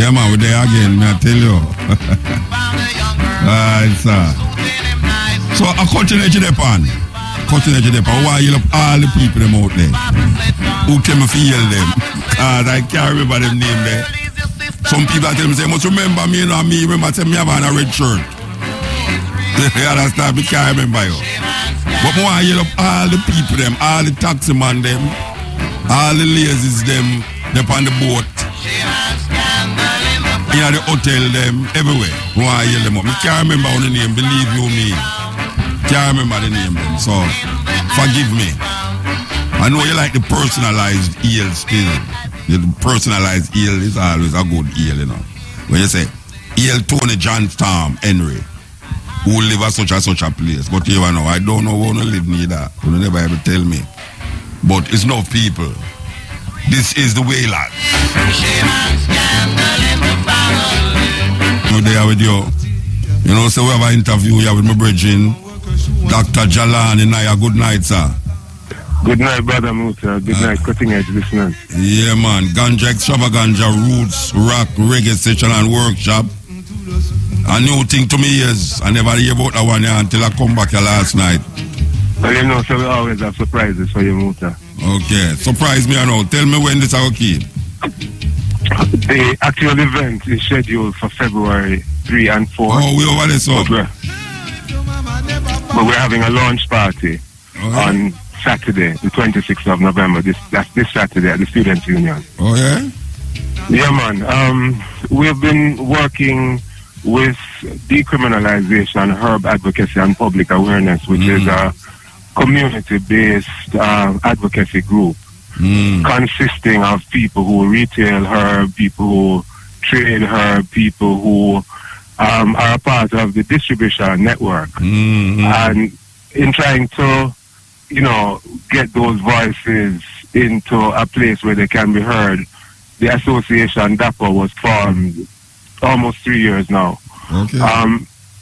Yeah, man, we're there again, man, I tell you. Alright, sir. So, I continue to Japan. Why you love all the people them out there who came to feel them? Because I can't remember them name there. Some people tell me, say, must remember me, you know, me remember, say, me have on a red shirt. You understand? Me can't remember you. But why you love all the people them, all the taxi man them, all the ladies them on the boat, in the hotel them, everywhere. Why you them up? Me can't remember all the name, believe you me. Can't remember the name them, so forgive me. I know you like the personalized eel still. The personalized eel is always a good eel, you know. When you say eel Tony John Storm Henry, who live at such a place, but you know, I don't know who to live neither. You never ever tell me. But it's no people. This is the way, lad. I'm there with you. You know, so we have an interview here with my brethren, Dr. Jalani Naya. Good night, sir. Good night, brother Musa. Good night, cutting edge listeners. Yeah, man. Ganja Extravaganza, Roots, Rock, Reggae Session and Workshop. A new thing to me is, I never hear about that one here until I come back here last night. Well, you know, so we always have surprises for you, Musa. Okay, surprise me, I know. Tell me when this is okay. The actual event is scheduled for February 3 and 4. Oh, we over this up. But we're having a launch party on Saturday, the 26th of November. That's this Saturday at the Students' Union. Oh, yeah? Yeah, man. We've been working with decriminalization, herb advocacy, and public awareness, which is a community-based advocacy group consisting of people who retail herb, people who trade herb, people who are a part of the distribution network. And in trying to, you know, get those voices into a place where they can be heard, the association DAPA was formed almost 3 years now. Okay.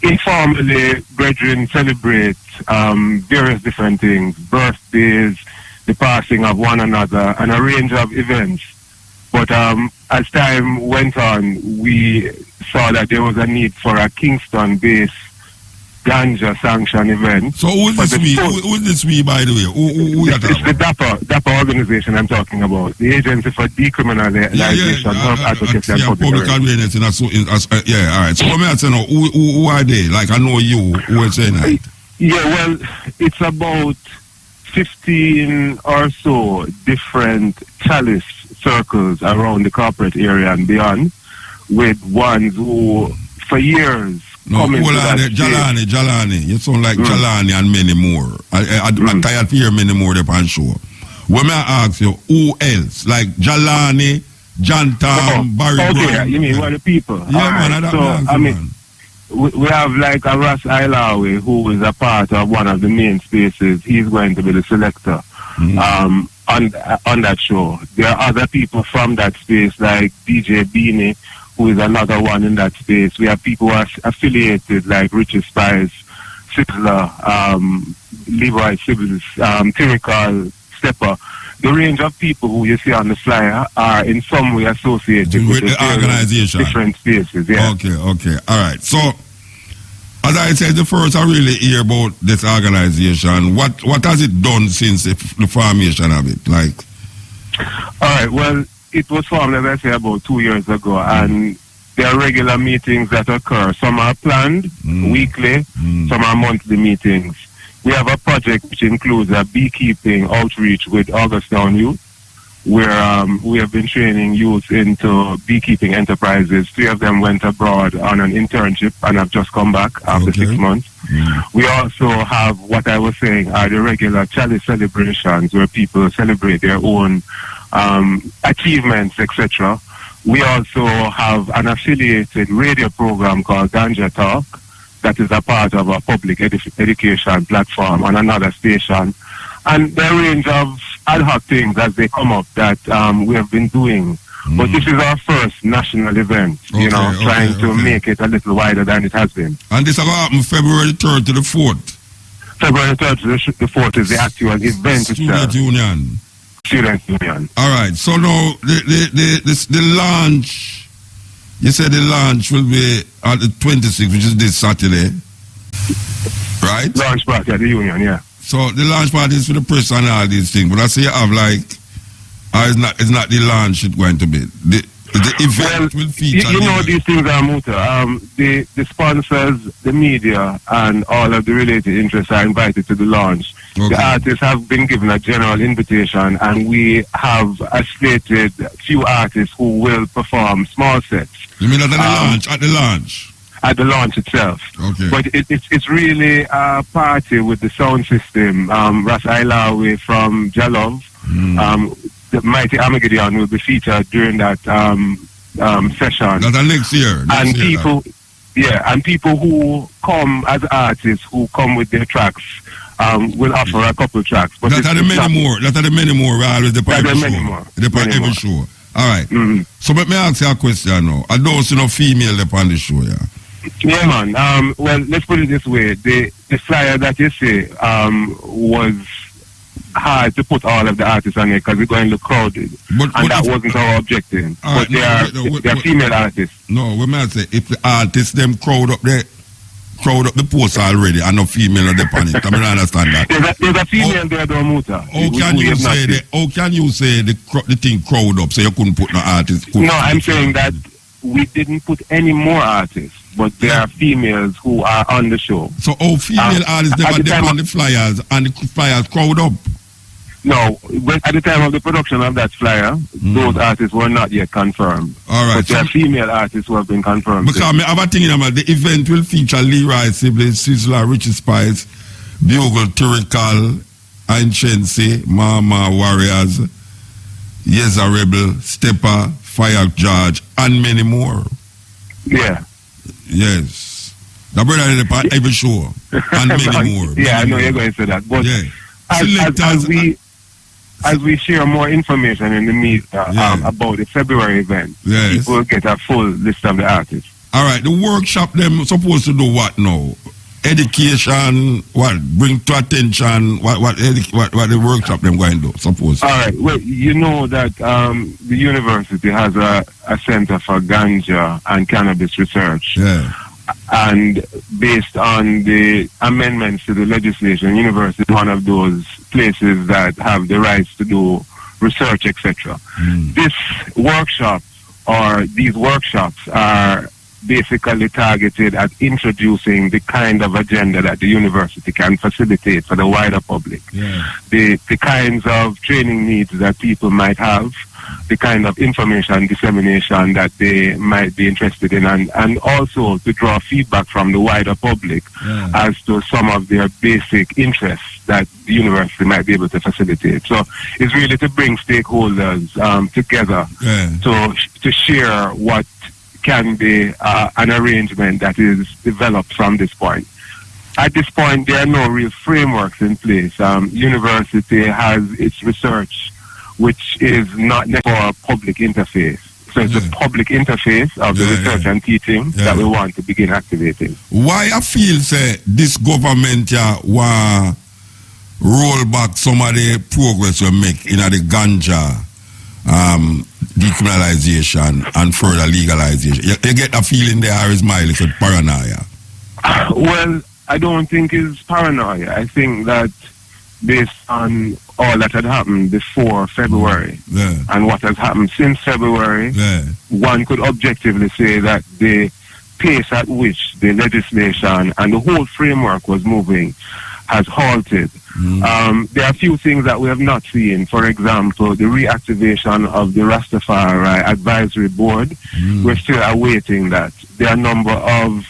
Informally, brethren celebrate various different things, birthdays, the passing of one another, and a range of events. But as time went on, we saw that there was a need for a Kingston-based ganja sanction event. So who is this we? Who is this we, by the way? It's the DAPA organization I'm talking about. The Agency for Decriminalization of Advocacy and Public Awareness. Yeah, all right. So let me ask you now, who are they? Like, I know you. Who is saying that? Yeah, well, it's about 15 or so different chalice circles around the corporate area and beyond, with ones who, for years, no, hold on, Jalani. You sound like Jalani and many more. I'm tired to hear many more there on show. When I ask you, who else? Like Jalani, John Tom, Barry Brown. You mean the people? Yeah, man, so, I mean, we have like a Ross Ilawe, who is a part of one of the main spaces. He's going to be the selector on that show. There are other people from that space, like DJ Beanie, who is another one in that space. We have people who are affiliated, like Richie Spice, Sizzler, Leroy Sibbles, Tyrical, Stepper. The range of people who you see on the flyer are in some way associated with the organization. Different spaces, yeah. Okay. All right. So, as I said, the first I really hear about this organization. What has it done since the formation of it? Like, all right. Well, it was formed, as I say, about 2 years ago, and there are regular meetings that occur. Some are planned weekly, some are monthly meetings. We have a project which includes a beekeeping outreach with Augustown Youth, where we have been training youth into beekeeping enterprises. 3 of them went abroad on an internship and have just come back after 6 months. We also have what I was saying are the regular chalice celebrations where people celebrate their own achievements, etc. We also have an affiliated radio program called Ganja Talk that is a part of a public education platform on another station. And there are a range of ad hoc things as they come up that we have been doing. But this is our first national event, trying to make it a little wider than it has been. And this will happen February 3rd to the 4th? February 3rd to the 4th is the actual event itself. Student Union. All right. So now the You said the launch will be at the 26th, which is this Saturday, right? Launch party at the Union, yeah. So the launch party is for the press and all these things, but I say you have like, it's not the launch it's going to be. The event will feature. You know these things are Muta. The sponsors, the media, and all of the related interests are invited to the launch. Okay. The artists have been given a general invitation, and we have a slated few artists who will perform small sets. You mean at the launch? At the launch? At the launch itself. Okay. But it's really a party with the sound system. Ras Ailawi from Jalov. The mighty Armageddon will be featured during that session. That's next year. And people who come as artists, who come with their tracks, will offer a couple tracks. But that are the many more. That are the many more. Every show. All right. Mm-hmm. So let me ask you a question now. Are those female upon the show? Yeah. Yeah, man. Well, let's put it this way: the flyer that you see was hard to put all of the artists on it because we're going to look crowded, and that wasn't our objective. But they are female artists. No, we might say if the artists them crowd up the post already and no female on the panel. I mean, I understand that. There's a female there, though, Muta. How can you say the thing crowd up so you couldn't put no artists? No, I'm saying that we didn't put any more artists, but there are females who are on the show. So female artists never on the flyers and the flyers crowd up? No, at the time of the production of that flyer, those artists were not yet confirmed. All right. But there are female artists who have been confirmed. Because I have a thing about the event will feature Leroy Sibley, Sizzler, Richie Spice, Bugle, Turikal, Anchensi, Mama Warriors, Yeza Rebel, Stepper, Fire George, and many more. Yeah. Yes. The brother is on every show. And many more. Yeah, I know you're going to say that. But as we share more information in the media about the February event, people will get a full list of the artists. All right. The workshop, them supposed to do what now? Education, what? Bring to attention, what the workshop them going to do, suppose? All right. Well, you know that the university has a center for ganja and cannabis research. Yeah. And based on the amendments to the legislation, university is one of those places that have the rights to do research, etc. This workshop or these workshops are basically targeted at introducing the kind of agenda that the university can facilitate for the wider public. Yeah. The kinds of training needs that people might have, the kind of information dissemination that they might be interested in, and also to draw feedback from the wider public as to some of their basic interests that the university might be able to facilitate. So it's really to bring stakeholders together to share what can be an arrangement that is developed from this point. At this point, there are no real frameworks in place. University has its research, which is not for public interface. So it's the public interface of the research and teaching that we want to begin activating. Why I feel say this government want roll back some of the progress we make in the ganja decriminalization and further legalization? You get a feeling there is my little paranoia? Well, I don't think it's paranoia. I think that based on all that had happened before February and what has happened since February, one could objectively say that the pace at which the legislation and the whole framework was moving has halted. There are a few things that we have not seen. For example, the reactivation of the Rastafari Advisory Board. We're still awaiting that. There are a number of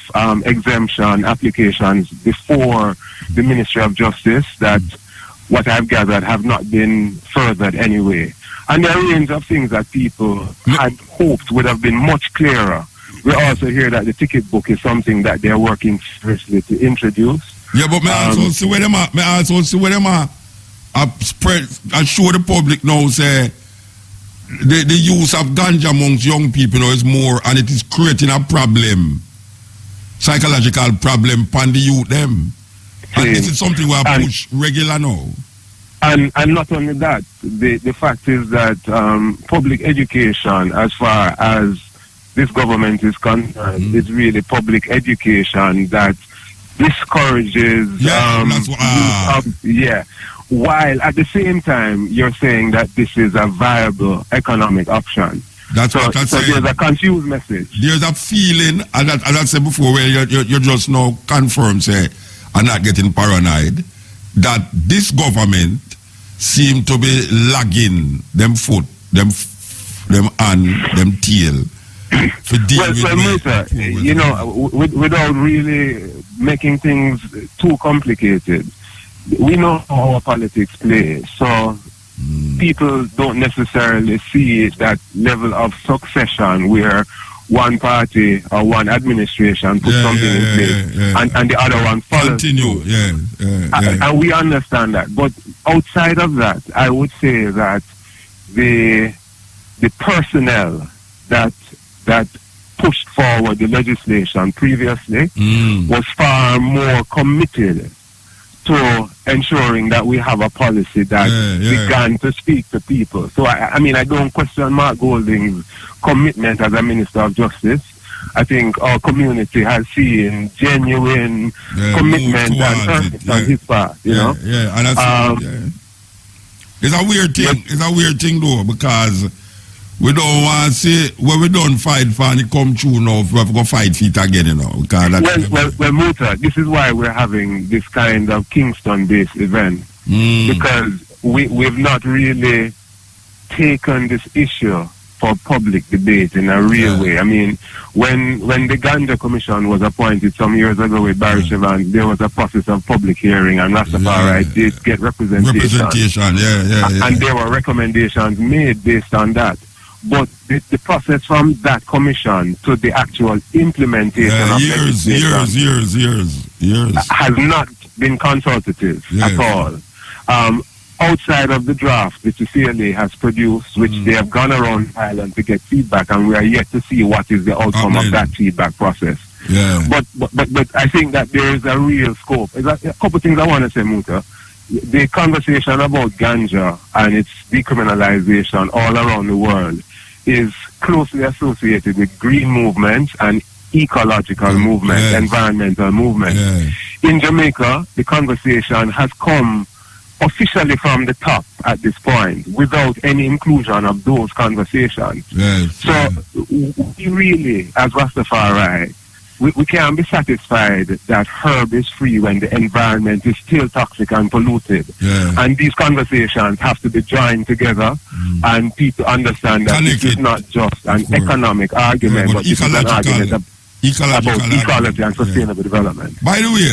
exemption applications before the Ministry of Justice that, what I've gathered, have not been furthered anyway. And there are a range of things that people had hoped would have been much clearer. We also hear that the ticket book is something that they're working seriously to introduce. Yeah, but I also see where them are. I spread, I show the public now, say, the use of ganja amongst young people now is more, and it is creating a problem, psychological problem, upon the youth them. And this is something we are push regular now. And not only that, the fact is that public education, as far as this government is concerned is really public education that discourages while at the same time you're saying that this is a viable economic option. That's what I'm saying. There's a confused message. There's a feeling, as I said before, where you just now confirm, say, I'm not getting paranoid, that this government seem to be lagging them foot, them hand, them tail. Without really making things too complicated, we know how our politics play. So people don't necessarily see that level of succession where one party or one administration puts something in place and the other one follows. Continue, and we understand that. But outside of that, I would say that the personnel that pushed forward the legislation previously was far more committed to ensuring that we have a policy that began to speak to people. So, I mean, I don't question Mark Golding's commitment as a Minister of Justice. I think our community has seen genuine commitment and earnestness on his part, you know? And it's a weird thing. It's a weird thing, though, because we don't want to say, well, we don't fight for and it come true now, we have to go fight for it again, you know. Well, Muta, this is why we're having this kind of Kingston-based event. Because we've not really taken this issue for public debate in a real way. I mean, when the Ganja Commission was appointed some years ago with Barry Sivan, there was a process of public hearing, and Rastafari did get representation. And there were recommendations made based on that. But the process from that commission to the actual implementation of legislation years has not been consultative at all. Outside of the draft which the CLA has produced, which they have gone around Ireland to get feedback, and we are yet to see what is the outcome of that feedback process. But I think that there is a real scope. There's a couple of things I want to say, Muta. The conversation about ganja and its decriminalization all around the world is closely associated with green movements and ecological movements, environmental movements. In Jamaica, the conversation has come officially from the top at this point without any inclusion of those conversations. So we really, as Rastafari, we can't be satisfied that herb is free when the environment is still toxic and polluted. And these conversations have to be joined together, and people understand that this is not just an economic argument, but this is an argument about ecology and sustainable development. By the way,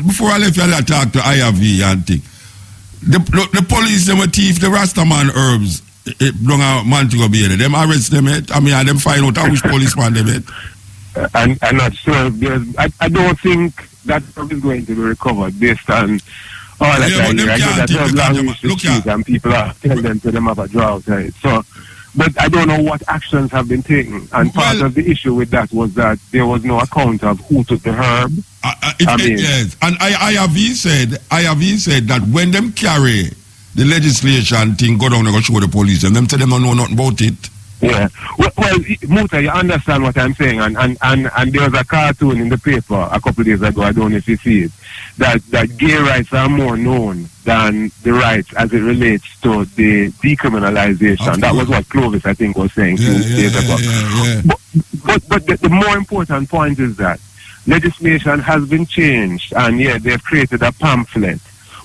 before I left you, I talk to IRV and think. The police, them a thief, the Rastaman herbs, don't have man to go be there. Them arrest them, I mean, them find out which policeman them it. I'm not sure. I don't think that is going to be recovered based on all that I hear. I know that there's long the street and people are telling them to them have a drought, right? So, but I don't know what actions have been taken. And part of the issue with that was that there was no account of who took the herb. Yes. And IRV said that when them carry the legislation thing go down and go show the police, and them tell them don't know nothing about it. Yeah. Well, Muta, you understand what I'm saying, and there was a cartoon in the paper a couple of days ago, I don't know if you see it, that gay rights are more known than the rights as it relates to the decriminalization. That was what Clovis, I think, was saying few days ago. But the more important point is that legislation has been changed, and they've created a pamphlet.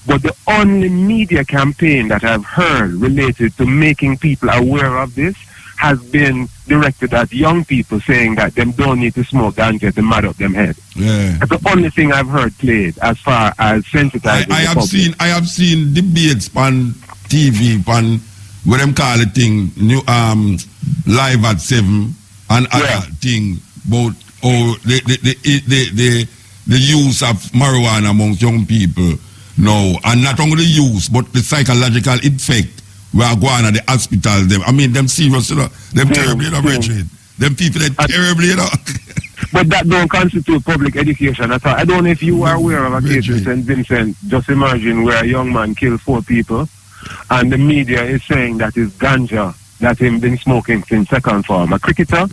But the only media campaign that I've heard related to making people aware of this has been directed at young people, saying that them don't need to smoke ganja to mad up them head. That's the only thing I've heard played as far as sensitizing I have seen debates on TV on what them call it thing live at 7 and other thing about the use of marijuana amongst young people now, and not only the use but the psychological effect. We are going to the hospital. Them serious, you know. Them terribly, you know, Richard. Them people are terribly, you know. But that don't constitute public education at all. I don't know if you are aware of a case in St. Vincent, just imagine, where a young man killed 4 people, and the media is saying that it's ganja that him been smoking since second form. A cricketer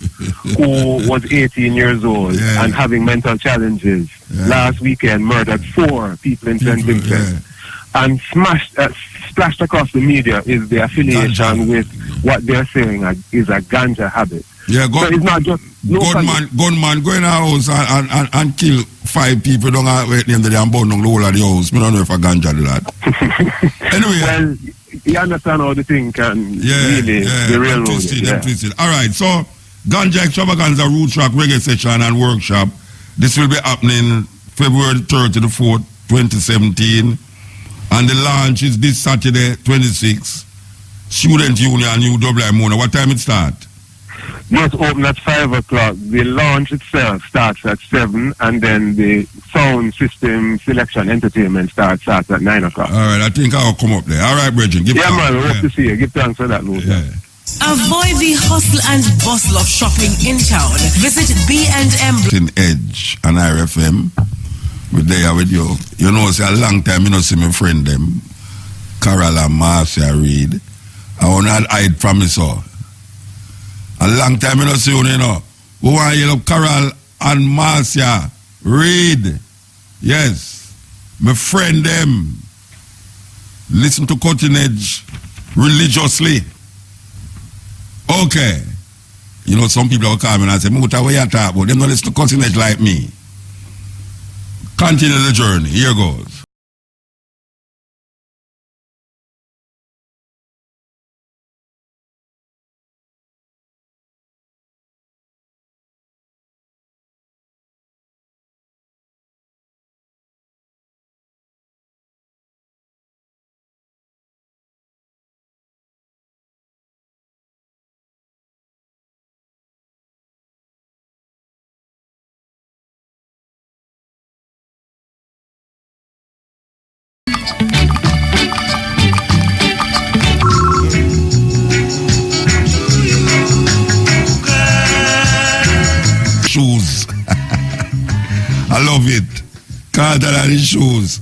who was 18 years old and having mental challenges. Last weekend murdered 4 people in St. Vincent. And splashed across the media is the affiliation with what they're saying is a ganja habit. Yeah, so it's not just gunman go in a house and kill 5 people don't have the end of the and burn down the whole of the house. I don't know if a ganja do that. Anyway. Well, you understand how the thing can really the real twisted. All right, so Ganja Extravaganza Root Track Reggae Session and Workshop. This will be happening February 3rd to the 4th, 2017. And the launch is this Saturday, 26th. Student Union, UWI. What time it start? Not open at 5 o'clock. The launch itself starts at 7, and then the sound system selection entertainment starts at 9 o'clock. All right, I think I'll come up there. All right, Bridget. Man, we hope to see you. Give thanks for that, Lord. Avoid the hustle and bustle of shopping in town. Visit B&M in Edge and RFM. We're there with you. You know, it's a long time you know see my friend them, Carol and Marcia Reed. I want to hide from me, so. A long time you know see you know. We want to yell up Carol and Marcia Reed. Yes. My friend them. Listen to Cutting Edge religiously. Okay. You know, some people will come and say, Muta, what you talk about? They don't listen to Cutting Edge like me. Continue the journey. Here goes. Shoes. I love it. Carter and his shoes.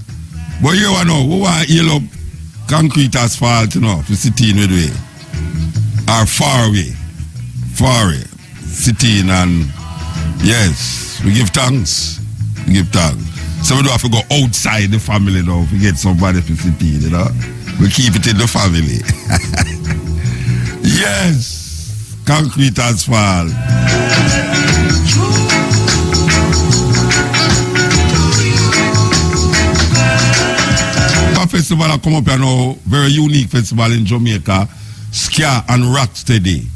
But you know, we want yellow concrete asphalt, you know, for sitting with way. Or far away. Far away. Sitting and yes, we give thanks. We give thanks. So we don't have to go outside the family now to get somebody to sit in, you know. We keep it in the family. Yes, concrete asphalt. A festival that come up here now, very unique festival in Jamaica, Ska and Rocksteady.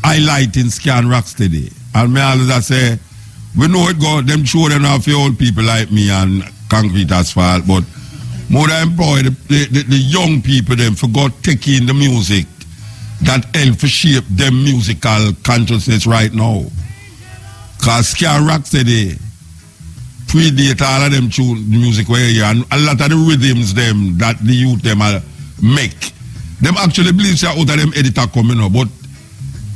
Highlighting Ska and Rocksteady. And me always say, we know it go, them children have your old people like me and concrete asphalt, but more than employ the young people them forgot taking the music that help to shape them musical consciousness right now. Cause Ska and Rocksteady predate all of them tune music where you and a lot of the rhythms them that the youth them make. Them actually believe out of them editor coming up, but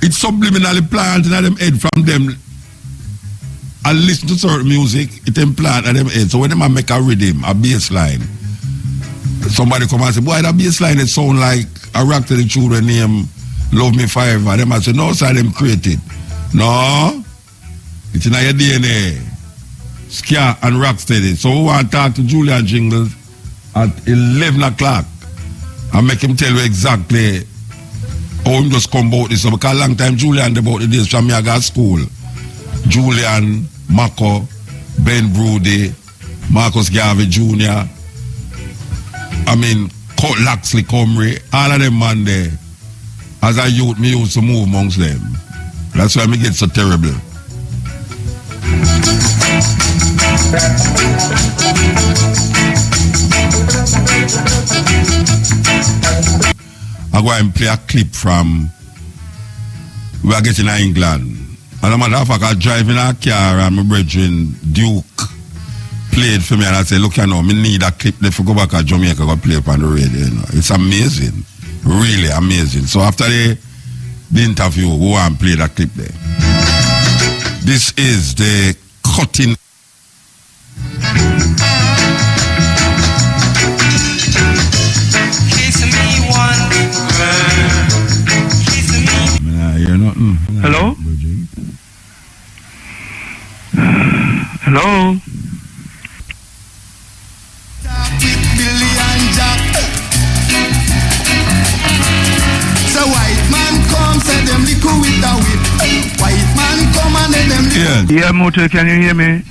it's subliminally planted in them head from them. I listen to certain music, it implant in them head. So when them make a rhythm, a bass line, somebody come and say, boy, that bass line it sound like a rock to the children name Love Me Forever. Them I say, no, sir, them created. No, it's in your DNA. Ska and Rocksteady. So we want to talk to Julian Jingles at 11 o'clock and make him tell you exactly how he just come about this. So because a long time Julian about the days from me I got school. Julian, Mako, Ben Brody, Marcus Garvey Jr., I mean, Kurt Laxley Comrie, all of them man there. As a youth, me used to move amongst them. That's why me get so terrible. I go and play a clip from we are getting to England. And I'm a fact driving a car and my brethren Duke played for me and I said, look, you know, me need a clip to go back to Jamaica go play up on the radio. You know. It's amazing. Really amazing. So after the interview, we want to play that clip there. This is the cutting. Kiss me one word. Hello? So white man come, say them liquor with the whip. White man come and then them liquor. Yeah, Motor, can you hear me?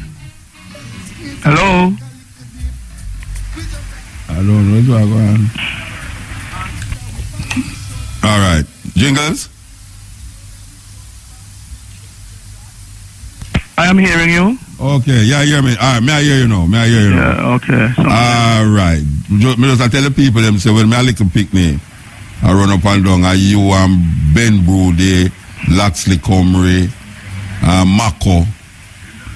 Hello? I don't know what's going on. All right. Jingles? I am hearing you. Okay, yeah, hear me. All right, may I hear you now? Yeah, okay. All right. Me just tell the people them say when me a little picnic, I run up and down. You Ben Brody, Laxley Comrie, Mako.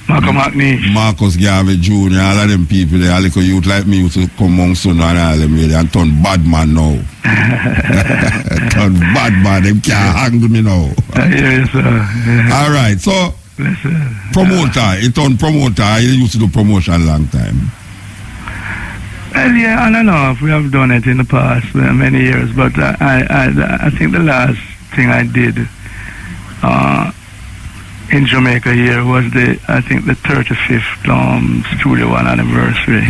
Marcus Garvey Jr., all of them people there, a little youth like me used to come among son and all them really and turn bad man now. Turn bad man, them can't handle me now. Yes, sir. Yeah. All right, so promoter, it turned promoter, you used to do promotion long time. Well, yeah, on and off, we have done it in the past many years, but I think the last thing I did in Jamaica here was the 35th Studio One anniversary.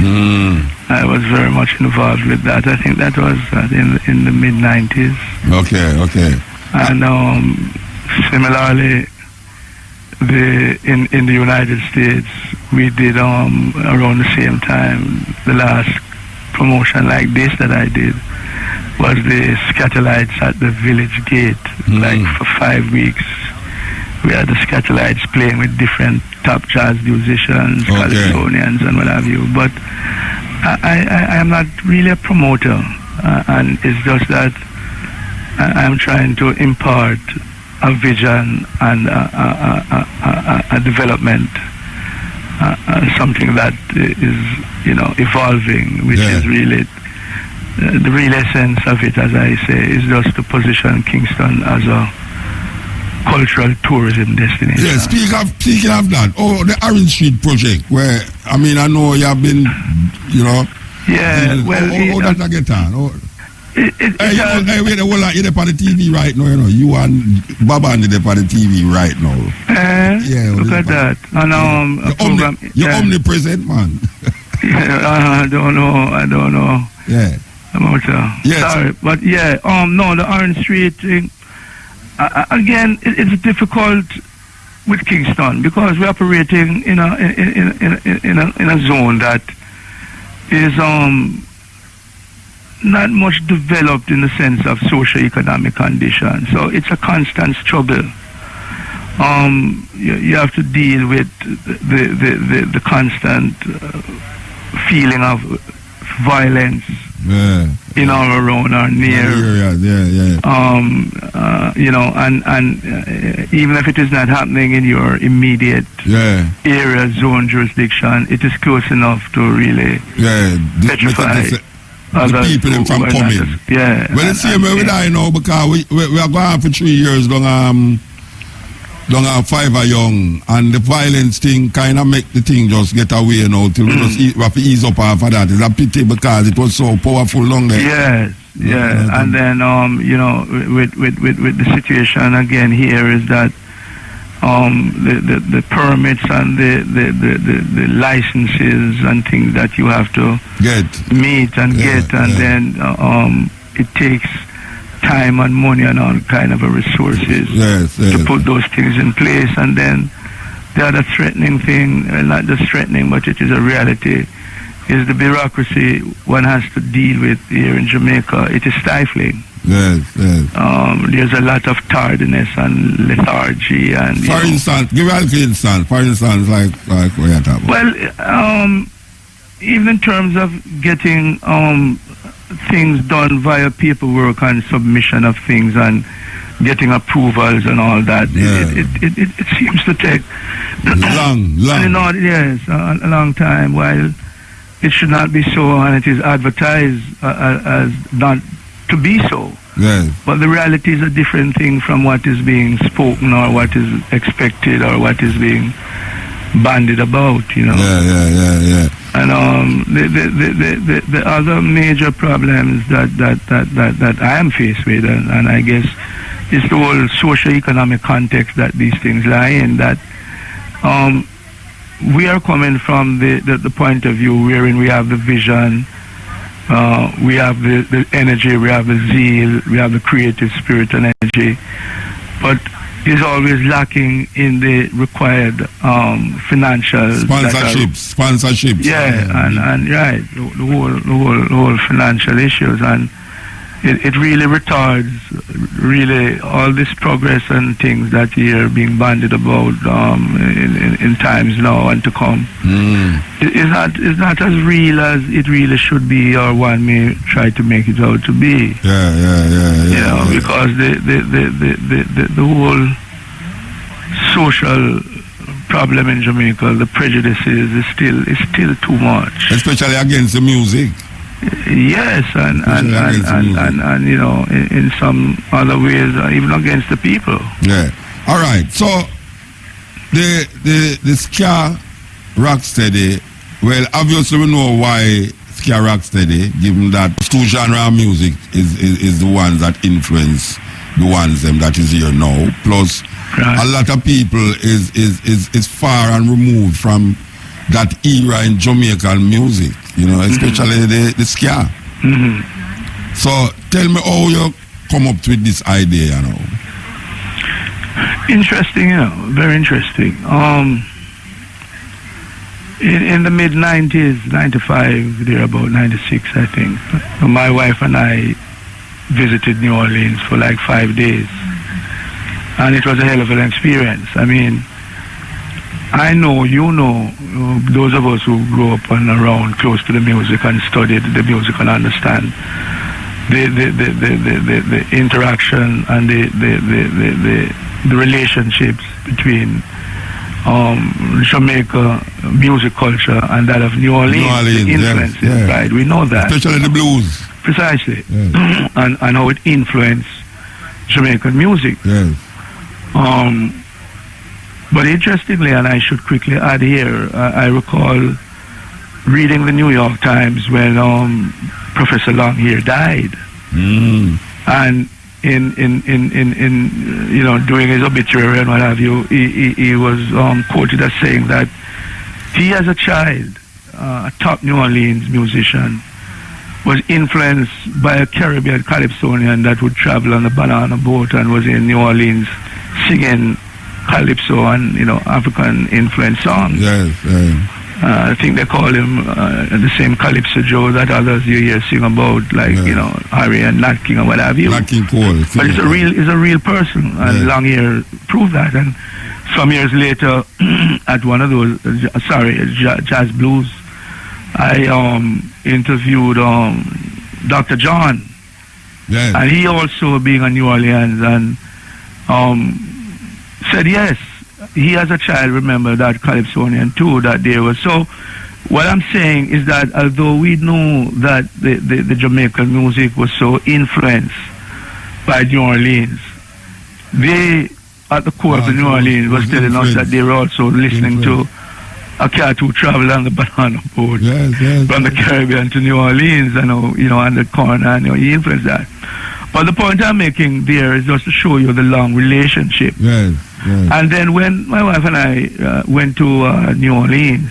I was very much involved with that. I think that was in the mid-90s. Okay. And similarly, in the United States, we did around the same time. The last promotion like this that I did was the Scatterlights at the Village Gate, like for 5 weeks. We had the Scatterlights playing with different top jazz musicians, Californians and what have you. But I am not really a promoter, and it's just that I'm trying to impart a vision and a development, something that is, evolving, which is really the real essence of it, as I say, is just to position Kingston as a cultural tourism destination. Yeah, speaking of that, the Orange Street project, where, I know you have been, Yeah, well... How does that get on? Wait, you're on the TV right now, You and Baba on the TV right now. Look at that. You're omnipresent, man. I don't know. Yeah. Sorry, but yeah, no, the Orange Street thing, again, it's difficult with Kingston because we're operating in a zone that is not much developed in the sense of socio-economic conditions. So it's a constant struggle. You have to deal with the constant feeling of violence in or around or near. And even if it is not happening in your immediate area, zone, jurisdiction, it is close enough to really petrify the people from coming. Well, it's the same way with I know because we are going for 3 years long Fiver Young, and the violence thing kind of make the thing just get away now till we just have to ease up after that. It's a pity because it was so powerful long there. Yes. And then with the situation again here is that the permits and the licenses and things that you have to meet and get, and then it takes time and money and all kind of resources to put those things in place. And then the other threatening thing, not just threatening, but it is a reality, is the bureaucracy one has to deal with here in Jamaica. It is stifling. There's a lot of tardiness and lethargy. And for instance, give an instance. For instance, like what you're talking about. Well, even in terms of getting things done via paperwork and submission of things and getting approvals and all that, it seems to take a long time. While it should not be so, and it is advertised as not to be so. But the reality is a different thing from what is being spoken or what is expected or what is being bandied about, And the other major problems that I am faced with, and I guess is the whole socio-economic context that these things lie in, that we are coming from the point of view wherein we have the vision, we have the energy, we have the zeal, we have the creative spirit and energy, but is always lacking in the required financial sponsorships. Yeah, and right, the whole financial issues, and it really retards really all this progress and things that you're being bandied about in times now and to come. It's not as real as it really should be, or one may try to make it out to be. Yeah. Because the whole social problem in Jamaica, the prejudices is still too much, especially against the music. Yes, and you know, in some other ways, even against the people. Yeah. All right. So the ska rocksteady. Well, obviously we know why ska rocksteady, given that two genre of music is the ones that influence the ones them that is here now. Plus, a lot of people is far and removed from that era in Jamaican music, you know, especially the ska. So tell me how you come up with this idea, you know. Interesting, you know, very interesting. In the mid-90s, 95, there about 96, I think, my wife and I visited New Orleans for like 5 days. And it was a hell of an experience. I mean, I know, you know, those of us who grew up and around close to the music and studied the music and understand the interaction and the relationships between Jamaica music culture and that of New Orleans, the influences, yes. Right? We know that. Especially the blues. Precisely. Yes. and how it influenced Jamaican music. Yes. But interestingly, and I should quickly add here, I recall reading the New York Times when Professor Long here died. And in you know, doing his obituary and what have you, he was quoted as saying that he as a child, a top New Orleans musician, was influenced by a Caribbean calypsonian that would travel on a banana boat and was in New Orleans singing calypso and, you know, African influenced songs. Yes. I think they call him the same Calypso Joe that others you hear sing about, like, you know, Harry and Nat King or what have you. Nat King Cole. But it's a real person, and Long Hair proved that. And some years later, at one of those, jazz blues, I interviewed Dr. John, and he also being a New Orleans, and said yes, he as a child remembered that Calypsonian too that there was. So what I'm saying is that although we know that the Jamaican music was so influenced by New Orleans, they at the core of the New Orleans was telling us that they were also listening to a cat who traveled on the banana boat from the Caribbean to New Orleans, and you know, on the corner, and he influenced that. But the point I'm making there is just to show you the long relationship. And then when my wife and I went to New Orleans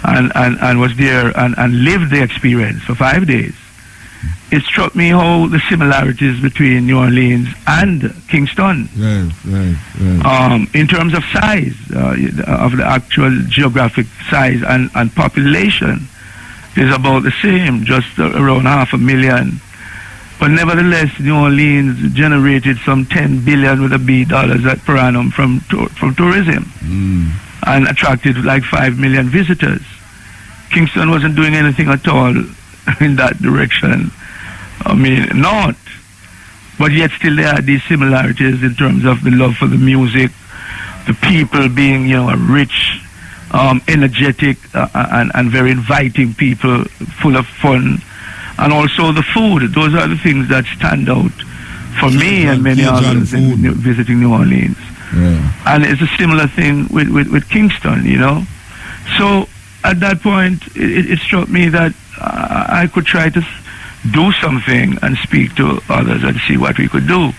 and was there and lived the experience for 5 days, it struck me how the similarities between New Orleans and Kingston, in terms of size, of the actual geographic size and population, is about the same, just around 500,000. But nevertheless, New Orleans generated some $10 billion with a B dollars per annum from tourism, and attracted like 5 million visitors. Kingston wasn't doing anything at all in that direction. I mean, not. But yet still there are these similarities in terms of the love for the music, the people being, you know, a rich, energetic, and very inviting people, full of fun. And also the food. Those are the things that stand out for me and many others visiting New Orleans. And it's a similar thing with Kingston, you know. So at that point, it struck me that I could try to do something and speak to others and see what we could do.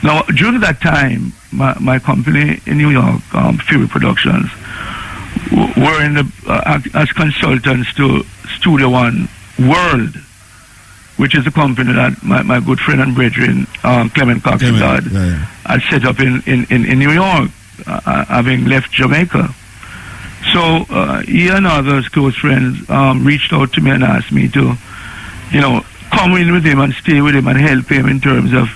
Now, during that time, my company in New York, Fury Productions, were in the as consultants to Studio One World, which is a company that my good friend and brethren, Clement Cox had set up in New York, having left Jamaica. So he and others, close friends, reached out to me and asked me to, come in with him and stay with him and help him in terms of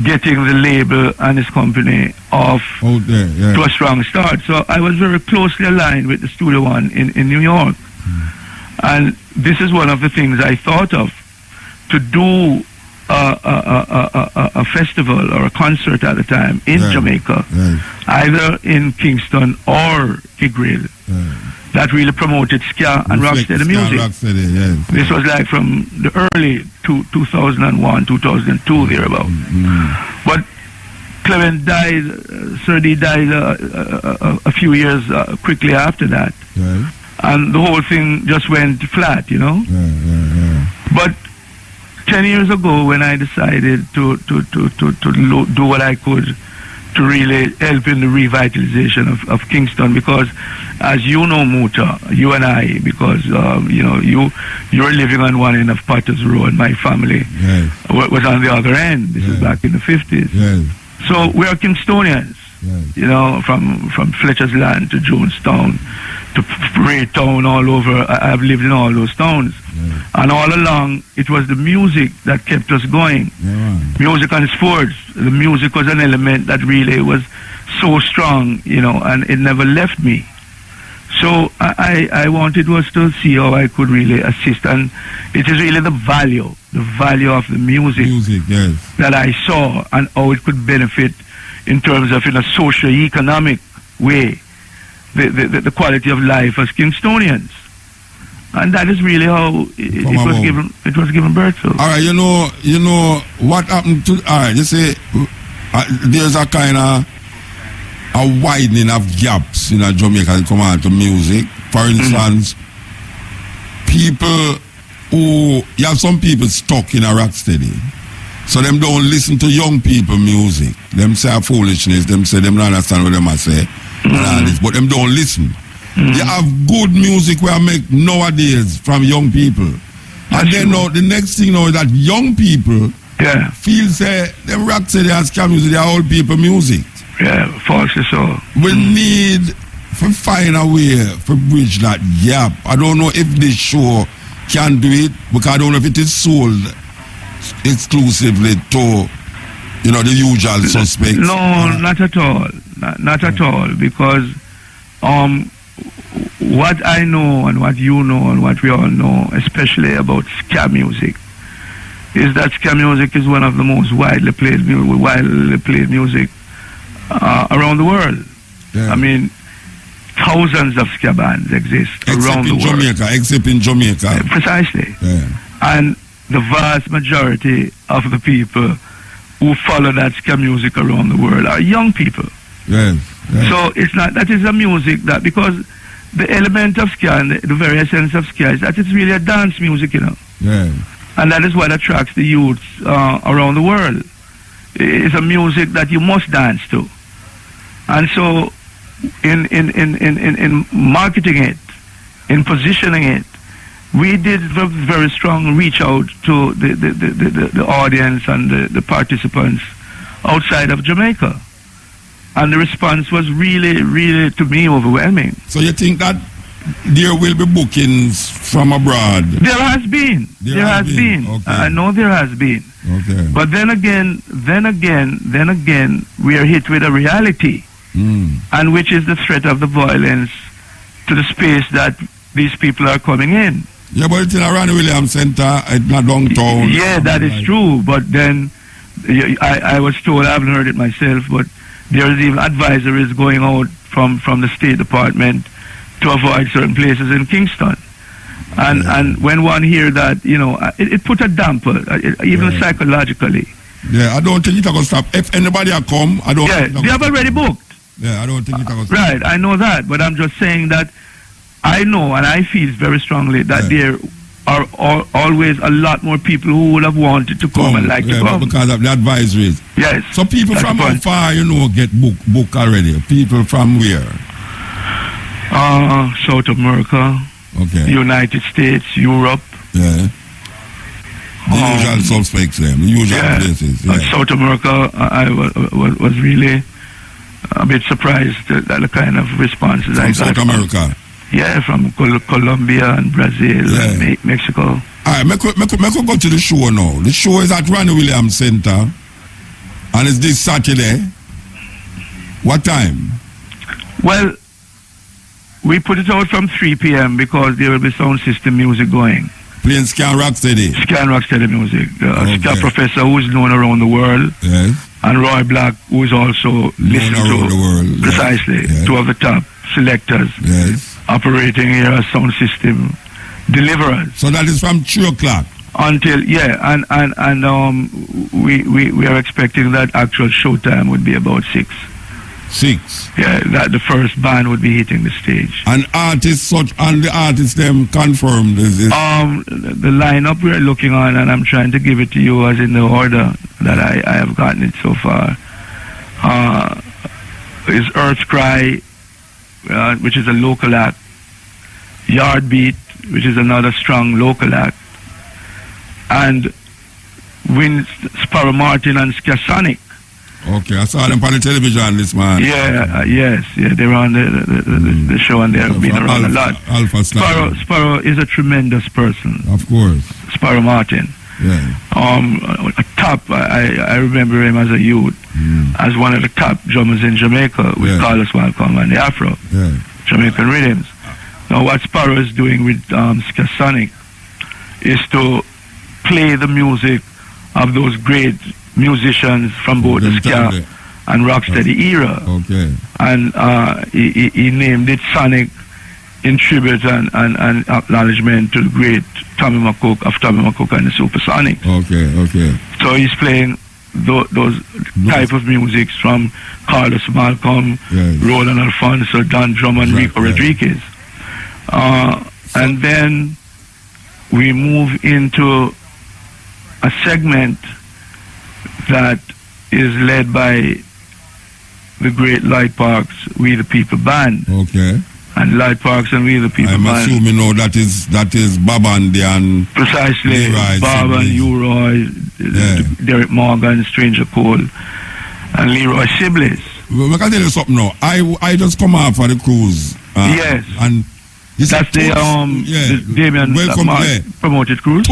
getting the label and his company off to a strong start. So I was very closely aligned with the Studio One in New York. And this is one of the things I thought of, to do a festival or a concert at the time in Jamaica, either in Kingston or Kigril, that really promoted ska and rocksteady music. This was like from the early 2001, 2002 thereabout. But Clement died, Sir D died a few years quickly after that. And the whole thing just went flat, But 10 years ago, when I decided to do what I could to really help in the revitalization of Kingston, because as you know, Muta, you and I, because you're living on one end of Potter's Road, my family was on the other end. This is back in the 50s. So we are Kingstonians, from Fletcher's Land to Jonestown to Raytown, all over. I've lived in all those towns. And all along, it was the music that kept us going. Music and sports. The music was an element that really was so strong, and it never left me. So I wanted was to see how I could really assist. And it is really the value of the music that I saw, and how it could benefit in terms of, in a socio-economic way, the quality of life as Kingstonians. And that is really how it was given birth to. All right, you know what happened to. All right, you say there's a kind of a widening of gaps in Jamaica that come out to music. For instance, you have some people stuck in a rocksteady, so them don't listen to young people music. Them say foolishness. Them say them don't understand what them say, but them don't listen. You have good music we make nowadays from young people. And then the next thing is that young people feel say them rocksteady and ska music, they are old people music. Falsely so. We need to find a way to bridge that gap. I don't know if this show can do it, because I don't know if it is sold exclusively to the usual suspects. No, not at all. Not at all, because what I know and what you know and what we all know, especially about ska music, is that ska music is one of the most widely played music around the world. I mean, thousands of ska bands exist around the world. Except in Jamaica. Precisely. And the vast majority of the people who follow that ska music around the world are young people. So it's not, that is a music that, because the element of ska and the very essence of ska is that it's really a dance music, and that is what attracts the youths around the world. It's a music that you must dance to. And so in marketing it, in positioning it, we did a very strong reach out to the audience and the participants outside of Jamaica. And the response was really, really, to me, overwhelming. So you think that there will be bookings from abroad? There has been. There has been. Okay. I know there has been. Okay. But then again, we are hit with a reality, and which is the threat of the violence to the space that these people are coming in. Yeah, but it's in a Ronnie Williams Center, it's not downtown. Yeah, that is true. But then I was told, I haven't heard it myself, but there is even advisories going out from the State Department to avoid certain places in Kingston. And when one hears that, it put a damper, even psychologically. Yeah, I don't think it's going to stop. If anybody come, I don't think they have already booked. Yeah, I don't think it's going to stop. Right, I know that, but I'm just saying that I know and I feel very strongly that there are always a lot more people who would have wanted to come and like to come. Because of the advisories. Yes. So people from how far, get booked already? People from where? South America, Okay. United States, Europe. Yeah. The usual suspects, them. The usual places. Yeah. South America, I was really a bit surprised at the kind of responses I got. South America? Yeah, from Colombia and Brazil and Mexico. All right, me go to the show now. The show is at Ronnie Williams Center, and it's this Saturday. What time? Well, we put it out from 3 p.m. because there will be sound system music going. Playing Scan Rocksteady? Scan Rocksteady music. Scan Professor, who is known around the world. Yes. And Roy Black, who is also listened around the world. Precisely. Yes. Two of the top selectors. Yes. Operating here as sound system deliverers. So that is from 3 o'clock? Until, we are expecting that actual show time would be about 6. 6? Yeah, that the first band would be hitting the stage. And the artists them confirmed the lineup we're looking on, and I'm trying to give it to you as in the order that I have gotten it so far, is Earth Cry, which is a local act, Yard Beat, which is another strong local act, and Sparrow Martin and Skasonic. Okay, I saw them on the television this man. Yes, they were on the show, and they've been around a lot. Sparrow is a tremendous person. Of course. Sparrow Martin. Yeah. A top. I remember him as a youth as one of the top drummers in Jamaica with Carlos Welcome and the Afro Jamaican rhythms. Now, what Sparrow is doing with Skasonic is to play the music of those great musicians from both the ska and rocksteady era. Okay. And he named it Sonic in tribute and acknowledgement to the great Tommy McCook and the Supersonics. Okay. So he's playing those type of music from Carlos Malcolm, Roland Alfonso, Don Drummond, Rico Rodriguez. And then we move into a segment that is led by the great Light Parks, We the People Band. Okay. And Light Parks and We the People Band. I'm assuming that is Babandi and precisely Bob and U-Roy, Derek Morgan, Stranger Cole, and Leroy Sibley's. Well, I can tell you something now. I just come out for the cruise. Yes. And that's the Damien promoted cruise.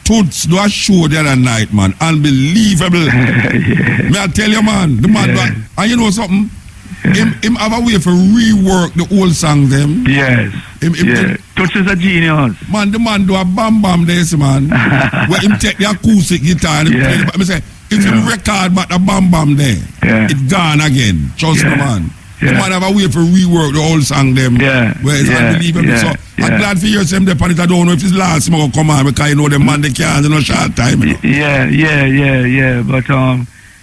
Toots do a show the other night, man. Unbelievable. May I tell you, man, the man, and you know something? Him have a way for rework the old songs, them. Yes. Toots is a genius. Man, the man do a bam this, man. Where him take the acoustic guitar and play the, say, if him record but the bam there, it's gone again. Trust me, man. The man have a way for rework the old song them. Where it's unbelievable. So I'm glad for you them there, but I don't know if it's last more come on because you know the man they can't in a short time. You know? But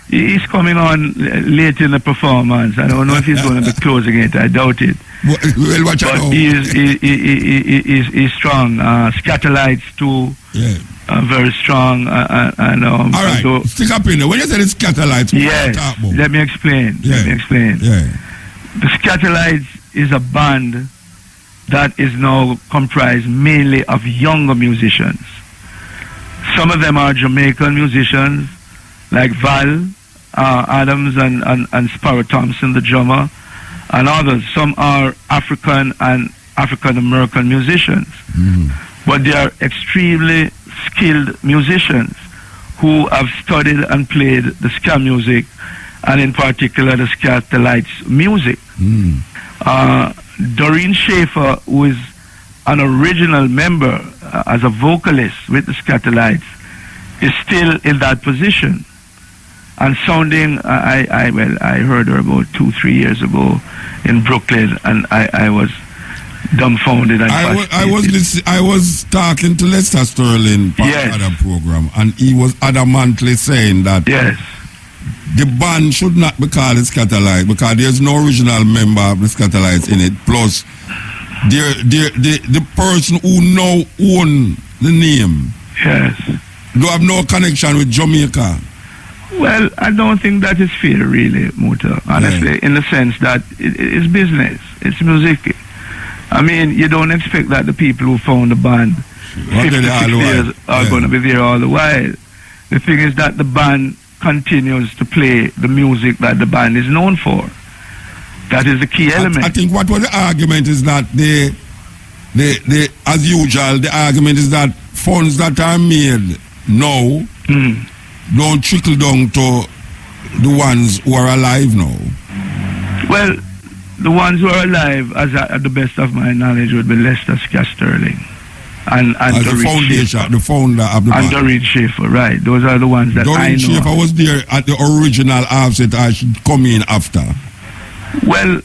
he's coming on late in the performance. I don't know if he's going to be closing it. I doubt it. Well, watch out. But he's strong. Scatterlights too. Very strong. All right. So, stick up in there. When you say the Scatterlights, let me explain. The Scatterlights is a band that is now comprised mainly of younger musicians. Some of them are Jamaican musicians, like Val Adams and Sparrow Thompson, the drummer, and others. Some are African and African-American musicians. But they are extremely skilled musicians who have studied and played the ska music, and in particular the Scatterlights music. Doreen Schaefer, who is an original member as a vocalist with the Scatterlights, is still in that position and sounding. I heard her about 2-3 years ago in Brooklyn, and I was dumbfounded. And I was talking to Lester Sterling for the program, and he was adamantly saying that the band should not be called the Scatterlights because there's no original member of the Scatterlights in it. Plus, the person who now own the name do have no connection with Jamaica. Well, I don't think that is fair, really, Muta, honestly, in the sense that it's business, it's music. I mean, you don't expect that the people who found the band 56 years are going to be there all the while. The thing is that the band continues to play the music that the band is known for. That is the key element. I think what was the argument is that as usual, the argument is that funds that are made now don't trickle down to the ones who are alive now. Well, the ones who are alive, at the best of my knowledge, would be Lester Sterling and the foundation, the founder of the band. And Doreen Schaefer, right. Those are the ones that I know. Doreen Schaefer was there at the original outset. I should come in after. Well,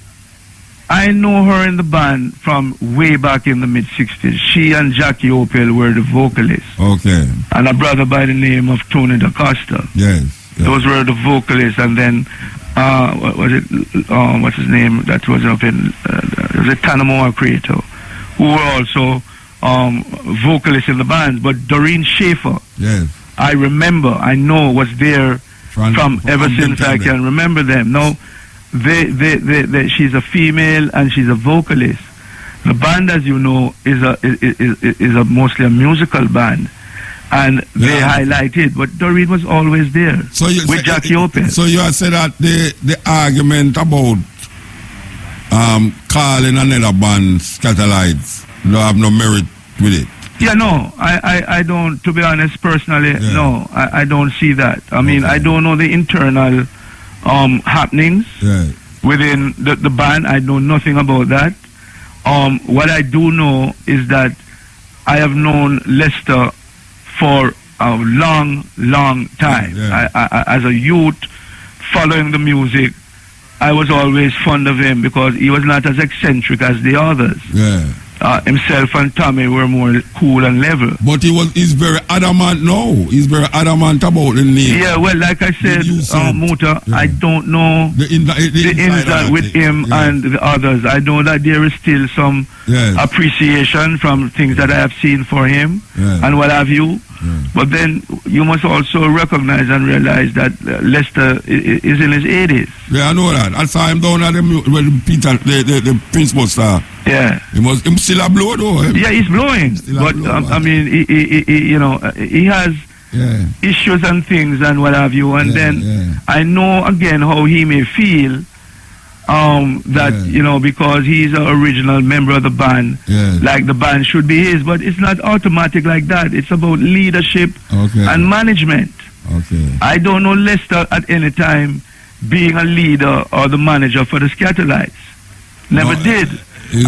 I know her in the band from way back in the mid-60s. She and Jackie Opel were the vocalists. Okay. And a brother by the name of Tony DaCosta. Yes. Those were the vocalists. And then, what was it? What's his name? That was up in, was it Tanamoa Creator, who were also vocalists in the band. But Doreen Schaefer, yes, I remember, I know, was there from ever since I can remember them. No. She's a female and she's a vocalist. The band, as you know, is a mostly a musical band, and they highlight it. But Doreen was always there with Jackie Opel. So you have said that the argument about calling another band Scatterlights don't have no merit with it. Yeah, no, I don't. To be honest, personally, no, I don't see that. I mean, I don't know the internal happenings within the band. I know nothing about that. What I do know is that I have known Lester for a long time. I, as a youth, following the music, I was always fond of him because he was not as eccentric as the others. Himself and Tommy were more cool and level. But he's very adamant now. He's very adamant about the name. Yeah, well, like I said, Muta, I don't know the inside with him and the others. I know that there is still some appreciation from things that I have seen for him and what have you. But then you must also recognize and realize that Lester is in his 80s. Yeah, I know that. I saw him down at the principal star. Yeah. He still a blow though. Yeah, he's blowing. But I mean, he has issues and things and what have you. And then I know again how he may feel. That because he's an original member of the band, like the band should be his, but it's not automatic like that. It's about leadership and management. I don't know Lester at any time being a leader or the manager for the Scatterlights. Never did.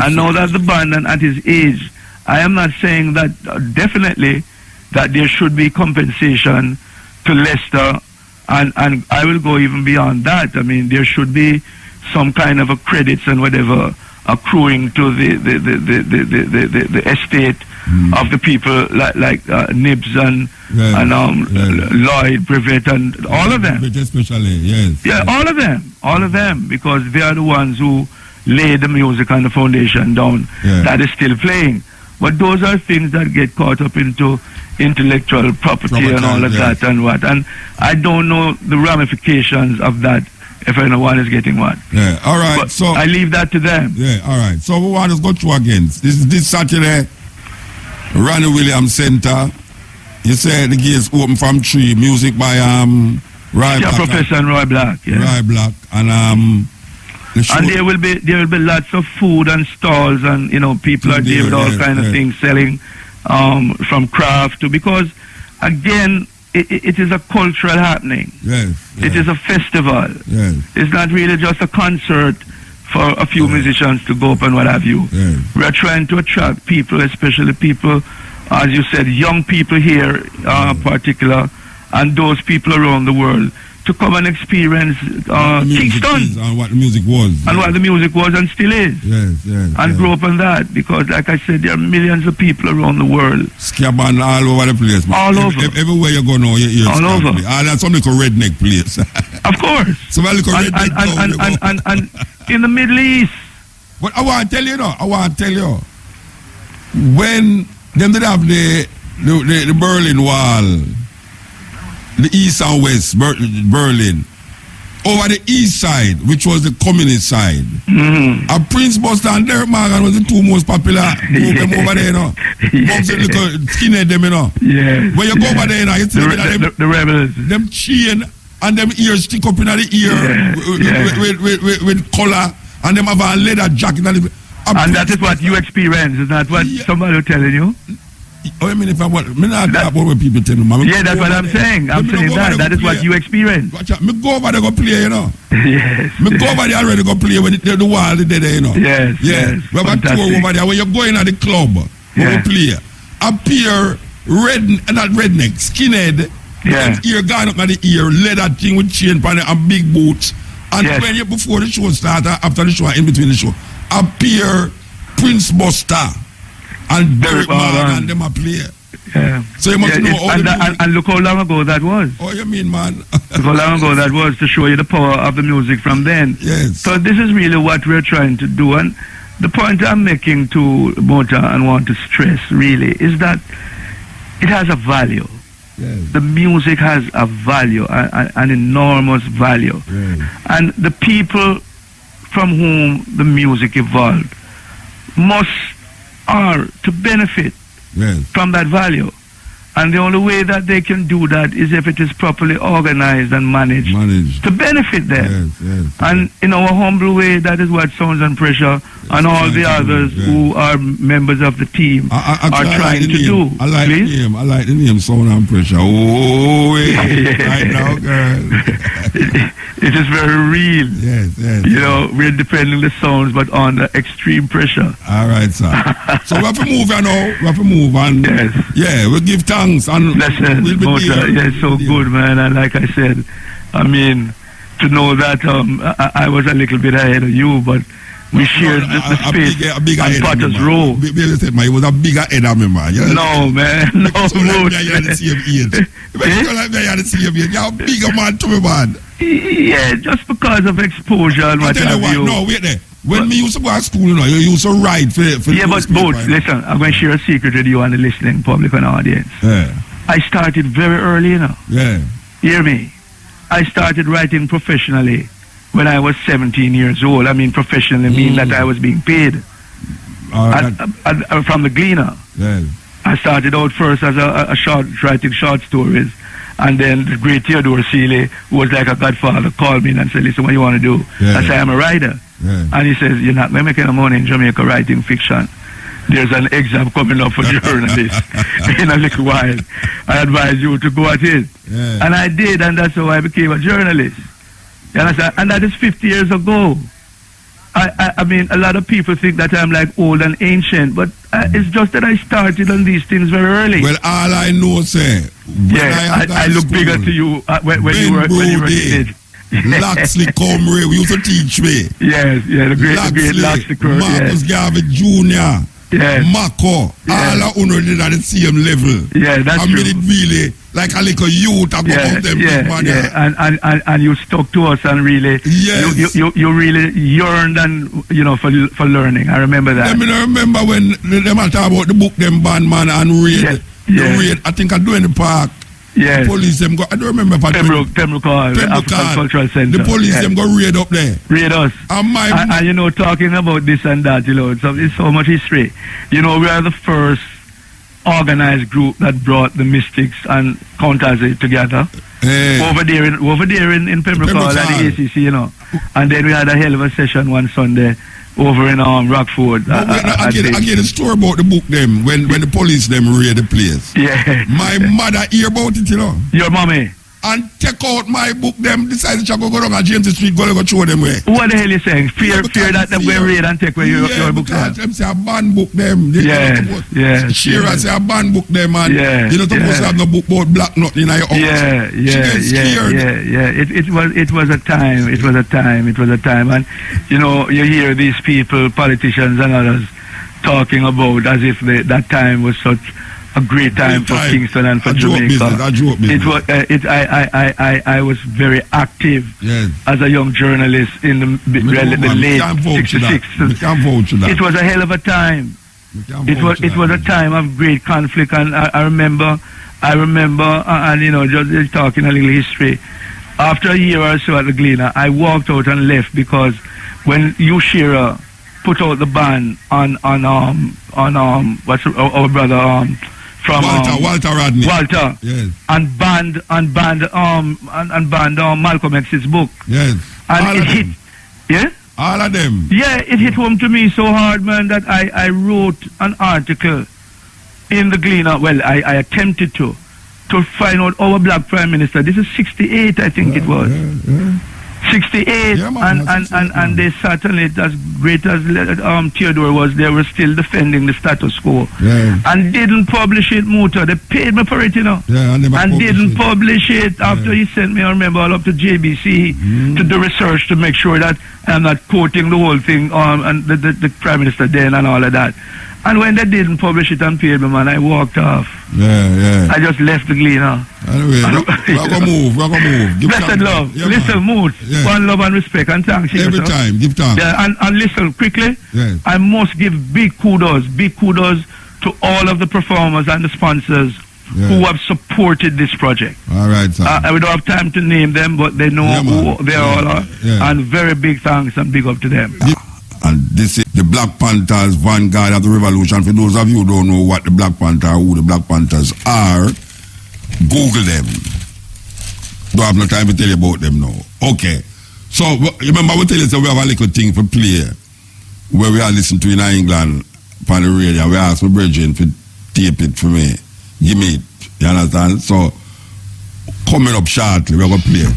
I know that the band, and at his age, I am not saying that definitely that there should be compensation to Lester, and I will go even beyond that. I mean, there should be some kind of a credits and whatever accruing to the estate of the people like Nibs and Lloyd, Brevet, and all of them. Especially, all of them, because they are the ones who laid the music and the foundation down that is still playing. But those are things that get caught up into intellectual property and all of that and what. And I don't know the ramifications of that, if anyone is getting what. Yeah, all right. But so I leave that to them. Yeah, all right. So we want to go through again. This Saturday, Ronnie Williams Center. You say the gates open from 3. Music by Roy Black. Professor and Roy Black. Yeah. Roy Black and there will be lots of food and stalls, and people are there with all kind of things selling, from craft to, because again, it is a cultural happening. It is a festival. It's not really just a concert for a few musicians to go up and what have you. We are trying to attract people, especially people, as you said, young people here, particular, and those people around the world, to come and experience Kingston and what the music was, and still is, and grow up on that, because like I said, there are millions of people around the world. Scaban all over the place, man. All over. Everywhere you go now, you hear all over. That's some little redneck place. Of course. Some little redneck and in the Middle East. But I want to tell you, when them did have the Berlin Wall, the east and west Berlin, over the east side, which was the communist side. And Prince Buster and Derek Morgan was the two most popular group them over there, you know. Bumps the little skinhead them, you know. Yeah. When you go over there, you know, you see the rebels. Them chain and them ears stick up in the ear with collar, and them have a leather jacket. And that is what you experience, is that what somebody was telling you? Oh, I mean, if I want, I not about what people tell me. Yeah, that's what I'm saying. I'm saying that is what you experience. Watch out, me go over there go play, you know. Yes. Me go over there already go play when the wall is there, you know. Yes. Yeah. We have a tour over there when you're going at the club, we play. Appear not redneck, skinhead. Yeah. Ear gone up at the ear, leather thing with chain pan and big boots. And when you before the show start, after the show, in between the show, appear Prince Buster and Derek Morgan and them a play. Yeah. So you must know and look how long ago that was. Oh, you mean, man? Look how long ago that was, to show you the power of the music from then. Yes. So this is really what we're trying to do. And the point I'm making to Mota and want to stress really is that it has a value. Yes. The music has a value, an enormous value. Yes. And the people from whom the music evolved are to benefit from that value. And the only way that they can do that is if it is properly organized and managed. To benefit them. Yes. And in our humble way, that is what Sounds and Pressure and all the others who are members of the team are trying to do. I like the name. I like the name Sound and Pressure. Oh, right now, girl. It is very real. Yes. You know, we're defending the sounds, but under extreme pressure. All right, sir. So we have to move now. We have to move on. Yes. Yeah, we'll give thanks. And listen, we'll be it's so good, man. And like I said, I mean, to know that I was a little bit ahead of you, but we shared the space on Potter's Row. He was a bigger head of me, man. No, man. No, you're the same age. You're the same age. You're a bigger man to me, man. Yeah, just because of exposure and what have you. No, wait there. When me used to go to school, you know, you used to ride for yeah, but both. Listen, I'm going to share a secret with you and the listening public and audience. Yeah. I started very early, you know. Yeah. Hear me? I started writing professionally when I was 17 years old. I mean, professionally mean that I was being paid from the Gleaner. Yeah. I started out first as writing short stories. And then the great Theodore Seeley, who was like a godfather, called me and said, listen, what you want to do? Yeah. I said, I'm a writer. Yeah. And he says, you're not making a money in Jamaica writing fiction. There's an exam coming up for journalists in a little while. I advise you to go at it. Yeah. And I did, and that's how I became a journalist. You understand? And that is 50 years ago. I mean, a lot of people think that I'm like old and ancient, but it's just that I started on these things very early. Well, all I know, sir. I look bigger to you when you were a kid. Loxley Comrie, we used to teach me. Yes, the great Loxley Comrie. Marcus Garvey Jr. Yes. Mako, all of us did at the same level. Yeah, that's true. I made it really like a little youth about them. And you stuck to us and really, you really yearned and for learning. I remember that. I mean, I remember when them talk about the book them band man and raid. Raid. I think I do in the park. Yes. The police them go. I don't remember. Pembroke African Cultural Center. The police them go raid up there. Raid us. And talking about this and that, it's so much history. We are the first organized group that brought the Mystics and Counters together. Hey. Over there in Pembroke Hall at the ACC, And then we had a hell of a session one Sunday over in Rockford. I get a story about the book them when the police them raid the place. Yeah. My mother hear about it, Your mommy. And take out my book them, decided to go down at James Street, go throw them away. What the hell you saying? Fear that them will raid and take away your book them? Them say a ban book them. Shira say a ban book them and you don't supposed to have no book about black nut in your house. It was a time. And you hear these people, politicians and others, talking about as if that time was such a great time for Kingston and for Jamaica. I was very active as a young journalist in the late 66. It was a hell of a time. It was a time of great conflict, and I remember, and just talking a little history. after a year or so at the Gleaner, I walked out and left because when you Shearer put out the ban on what's our brother from Walter Rodney. Walter. Yes. And banned Malcolm X's book. Yes. And all it of hit. them. Yeah? All of them. Yeah, it hit home to me so hard, man, that I wrote an article in the Gleaner. Well, I attempted to find out our black prime minister. This is 68, I think it was. 68, Yeah, man, and they certainly, as great as Theodore was, they were still defending the status quo. Yeah. And didn't publish it, Muta. They paid me for it, you know. Yeah, and didn't publish it after he sent me, I remember, all up to JBC to do research to make sure that I'm not quoting the whole thing and the prime minister then and all of that. And when they didn't publish it and paid me, man, I walked off. Yeah. I just left the Gleaner. Anyway, we're gonna move. Give Blessed thanks. love. Yeah, listen, mood. Yeah. One love and respect and thanks. Every time, give thanks. Yeah, and listen, quickly, Yes. I must give big kudos to all of the performers and the sponsors who have supported this project. All right, sir. We don't have time to name them, but they know who they all are. Yeah. And very big thanks and big up to them. And this is the Black Panthers vanguard of the revolution. For those of you who don't know what the Black Panther, who the Black Panthers are, Google them. Don't have no time to tell you about them now. Okay. So, remember we tell you, so we have a little thing for play where we are listening to in England on the radio. We ask my brethren to tape it for me. Give me it. You understand? So, coming up shortly, we're going to play it.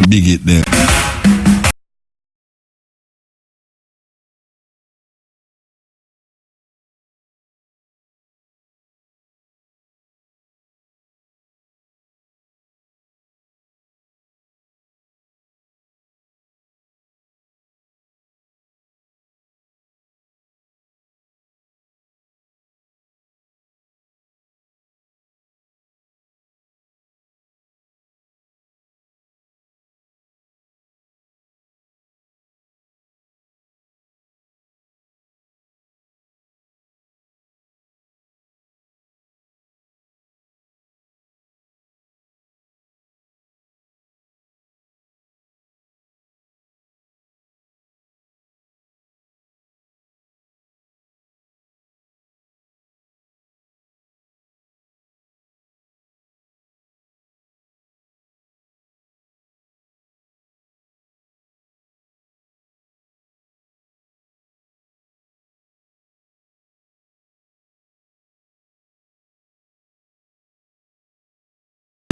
Big it there.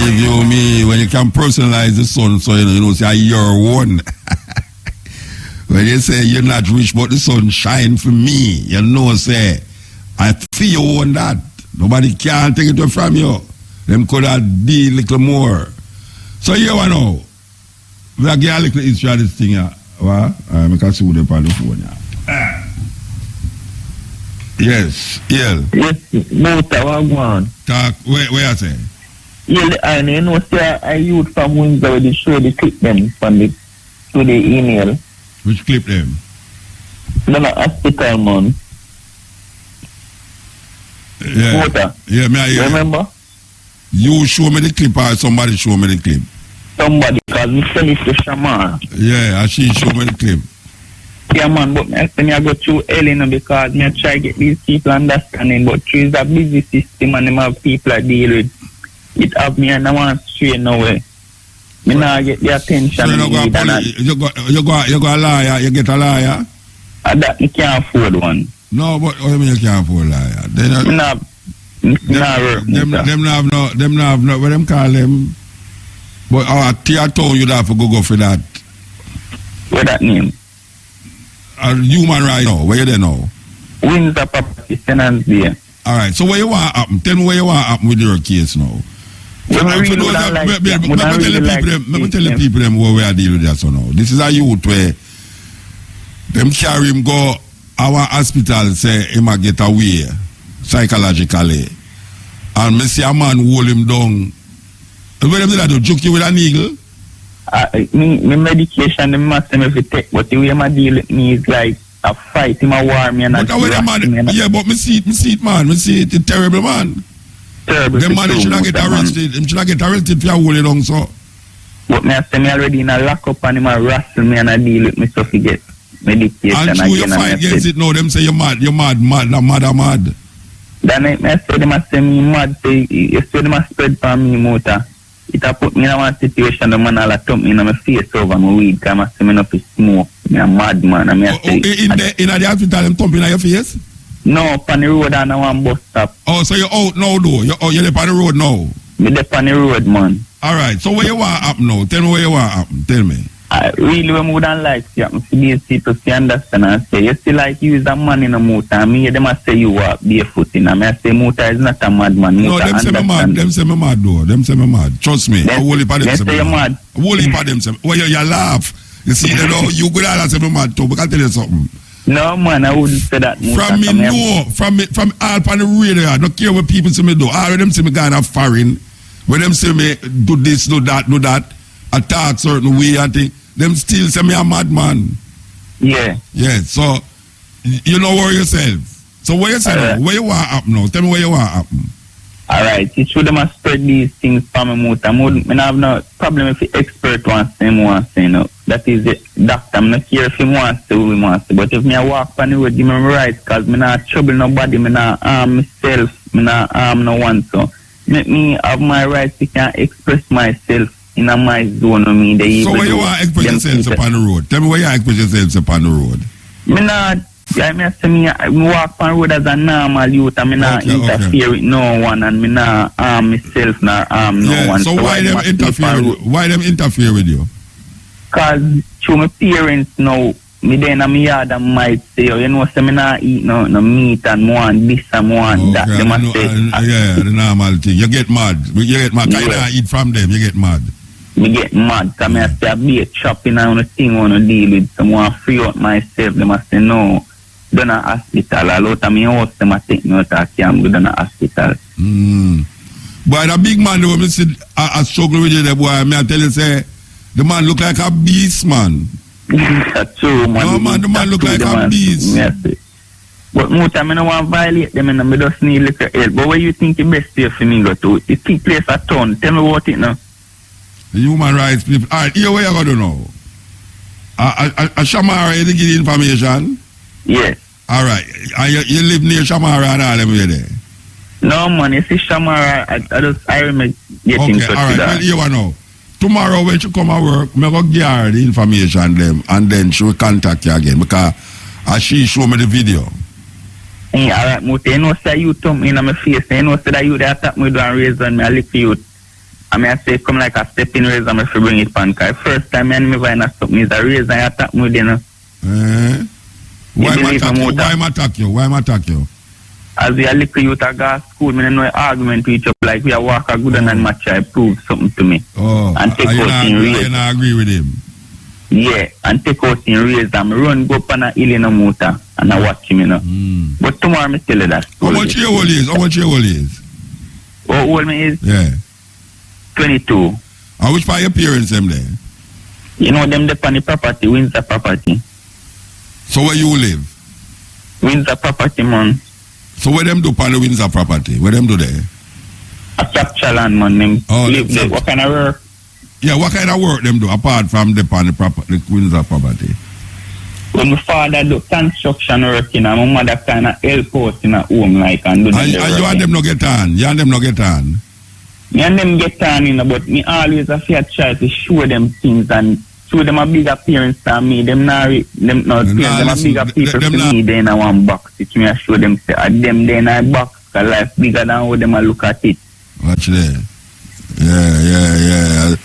You me when you can personalize the sun, so you know say you're one. When you say you're not rich, but the sun shine for me, you know say I feel you on that. Nobody can take it away from you. Them could have did a little more. So you know, we are getting a little history of this thing here. What? I can see them on the phone here. Yes, yeah. Yes, Mutabaruka. Talk. Where I say? Yeah, I know say a youth from Windsor where they show the clip them from the to the email. Which clip them? No, hospital man. Yeah. Muta. Yeah, me I hear. Remember? You show me the clip or somebody show me the clip? Somebody, because we send it to Shaman. Yeah, and she show me the clip. Yeah, man, but I go through Ellen because I try to get these people understanding, but through a busy system and them have people I deal with. It have me and I want to straight nowhere. Me now get the attention. So you go a liar, you get a liar? That you can't afford one. No, but what do you mean you can't afford a liar? Them have no, what them call them? But our tier town you'd have to go for that. What that name? A human right now, where you there now? Windsor Property Tenants there. Alright, so what you want happen? Tell me what you want happen with your case now. Let me tell the people them where we are dealing with that so now. This is a youth where them carry him go our hospital say him a get away psychologically. And me see a man hold him down. When them do that, joke you with a needle? Me medication them must have to take, but the way I deal with me is like a fight, him a war me and but yeah, but me see it man, me see it, terrible man. terrible. Them man should not get arrested. Them should not get arrested for holding down, so. But me I say me already in a lock up and him a wrestle me and I deal with me so to get medication and again. you fight against it now, them say you're mad. Then I say them say me mad, say you say them a spread for me motor. It a put me in one situation the man all a thump me in my face over my weed because I say me not to smoke. Me a mad man and me a say in the hospital them thumping on your face? No, on the road and I one bus stop. Oh, so you're out now though? You're on the road now? Me dey on the road, man. Alright, so where you want happen now? Tell me where you want happen. Tell me. I really would not like to happen for these people to understand and say, you still like use a man in a motor. And me, them say you are barefoot in. And I say motor is not a mad man. No, them say me mad. Them say me mad though. Them say me mad. Trust me. I whole heap of them say me mad. A whole heap of them say me. Well, you laugh. You see, you know, you could all say me mad too. But I tell you something. No, man, I wouldn't say that. From me, no. From all on the radio. I don't care what people say me do. All of them say me going off foreign. When them say me do this, do that, attack certain way and thing. Them still say me a madman. Yeah. Yeah, so you know where yourself. So where you say now? Where you want happen now? Tell me where you want happen. Alright, it should have spread these things for me motor. I have no problem if the expert wants to say no. That is the doctor. I'm not care if he wants to, we wants to. But if me I walk on the road, give me my rights because me not trouble nobody, me not harm myself, me not harm no one. So let me have my rights to can express myself in a my zone of me. So where you want to express yourself upon the road? Tell me where you express yourself upon the road. Me not, I say me walk on the road as a normal youth and me not interfere with no one and me not harm myself nor harm no one. So why them interfere with you? Why them interfere with you? Because through my parents now, me then in my yard and might say, you know, say me not eat no meat and more and this and more and that. They must say, yeah, the normal thing. You get mad. Kind of eat from them, you get mad. Me get mad because me say I be a chopping and a thing I want to deal with. So I want to free out myself. They must say, no, go to the hospital. A lot of me house, they must take me out of camp, go to the hospital. But the big man, when I see I struggle with you, the boy, I tell you, say, the man look like a beast, man. That's true, man. No, man, the man look like a beast. Yes. But more time, I don't want to violate them and I just need a little help. But where you think the best day for me go to? It take place at town. Tell me about it now. The human rights people. All right, here where you going to know? A Shamara, you give information? Yes. All right. You live near Shamara and all them way there? No, man. You see Shamara, I remember getting touch with all right. Well, here we know. Tomorrow when she come at work, I go give her the information them and then she will contact you again because she show me the video. Hey, all right, Mute. You know, say you thump me in my face. You know, say that you they attack me and raise on me. I lick you. I mean, I say come like a step in raise and I should bring it pan. Cause first time I never find a stop me is a raise and I attack me then. Why am I attack you? Why am I attack you? As we are little youth at gas school, I know argument with each other like we are walk a good and match. I prove something to me. And take out in raise. I agree with him. Yeah, and take out in raise and run go up on a hill in a motor and I watch him, you know. But tomorrow I tell you that. How much year old is? How much year old is? How old me is? Yeah. 22. And which part your parents them there? You know them the on the property, Windsor property. So where you live? Windsor property, man. So where them do on the Windsor property? Where them do there? A capture land, man. Them live there. What kind of work? Yeah, what kind of work them do apart from the on the Windsor property? When my father do construction work, you know, my mother kind of help out in a home like and do the work. And you and them no get on? You and them no get on? Me and them get on, you know, but me always have to try to show them things and show them a bigger appearance than me. Them a bigger people to me. They in a one box. It me I show them say them they in a box. Cause life bigger than how them a look at it. Watch there. Yeah.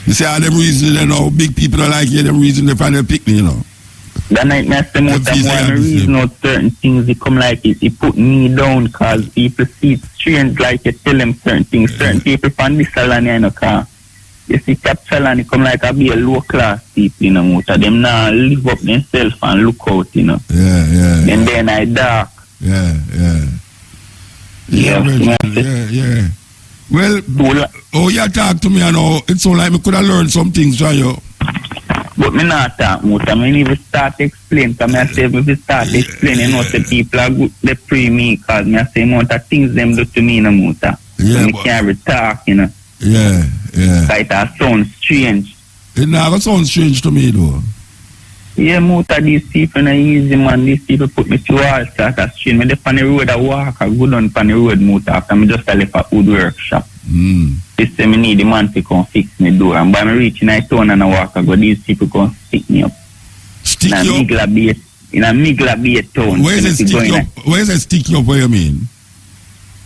You see how them reason they know big people are like you. Them reason they find a picnic, you know. That night, me say most of the reason out certain things they come like it put me down because people see it strange like you tell them certain things. Certain people from this salon in a car. You see capture and it come like a be a low class people, you know, motor. Them now live up themselves and look out, you know. Yeah. And then I dark. Yeah. Well, you talk to me, I know. It's so like me could have learned some things from you. But me not talk much. I mean, if you start to explain, because I say if you start to explain, you know, the people are good, they pray me, because I say amount of things them do to me in a motor. Yeah, so can't really talk, you know. Yeah. Like that sounds strange. It never sounds strange to me though. Yeah, Muta, these people are easy, man. These people put me through all sorts of strange. When they on the road, I walk, I go down on the road, Muta, after I just left a wood workshop. They say me need the man to come fix me door. And by me reaching I town and I walk, I go, these people come stick me up. Stick you up? In a Migla Bay town. Where is it stick you up? Where is it stick you up? What you mean?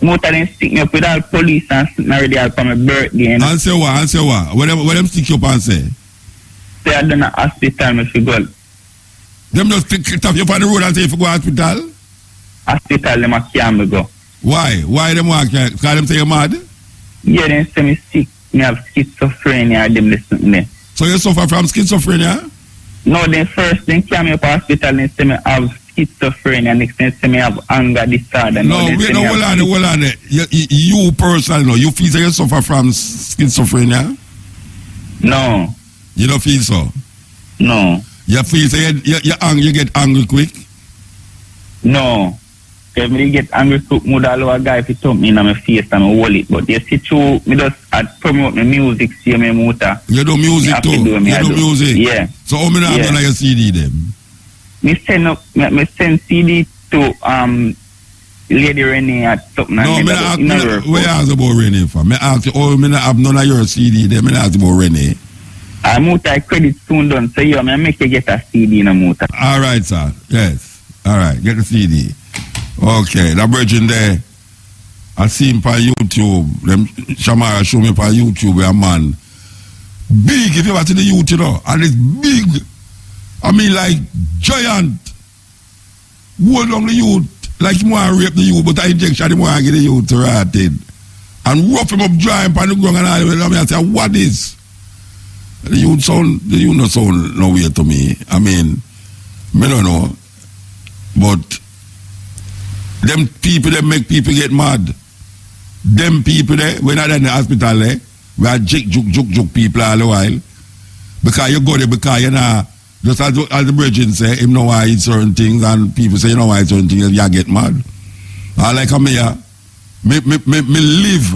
Muta then stick me up with all police and sitting already out for my birthday. And say what? What them stick you up and say? Say I done a hospital, if you go. Them just tap you up on the road and say if you go to hospital? Hospital, them can't go. Why? Why them want to? Because them say you're mad? Yeah, they say me sick. Me have schizophrenia, them listen to me. So you suffer from schizophrenia? No, then first they carry me up to hospital and say me have schizophrenia. Next thing say me have anger disorder. No, wait, no, hold on. You personally, no, you feel that you suffer from schizophrenia? No. You don't feel so? No. You feel that you get angry quick? No. If me get angry quick, me da a guy if he thump me in my face and me hold it. But you see through, me just promote my music, see me Muta. You do music too? You do music? Yeah. So how many have done your CD then? Me send CD to Lady Renee at something. No, me ask about Renee for. Me ask you, me have none of your CD then, me ask about Renee. Muta credit soon done, so you me make you get a CD in a Muta. Alright, sir. Yes. Alright, get the CD. Okay, that virgin there, I see him on YouTube. Them Shamara show me on YouTube where a man big, if you ever see the youth, you know, and it's big. I mean like giant. Hold on the youth, like he want to rape the youth, but I injection him want to get the youth to rot in. And rough him up, dry him on the ground and all that. I mean, I say, what is? The youth not sound no way to me. I mean, I don't know. But them people that make people get mad. Them people there, when I in the hospital there, we are joke people all the while. Because you go there because you know, just as the brethren say, him know why it's certain things, and people say you know why it's certain things, you get mad. I like me live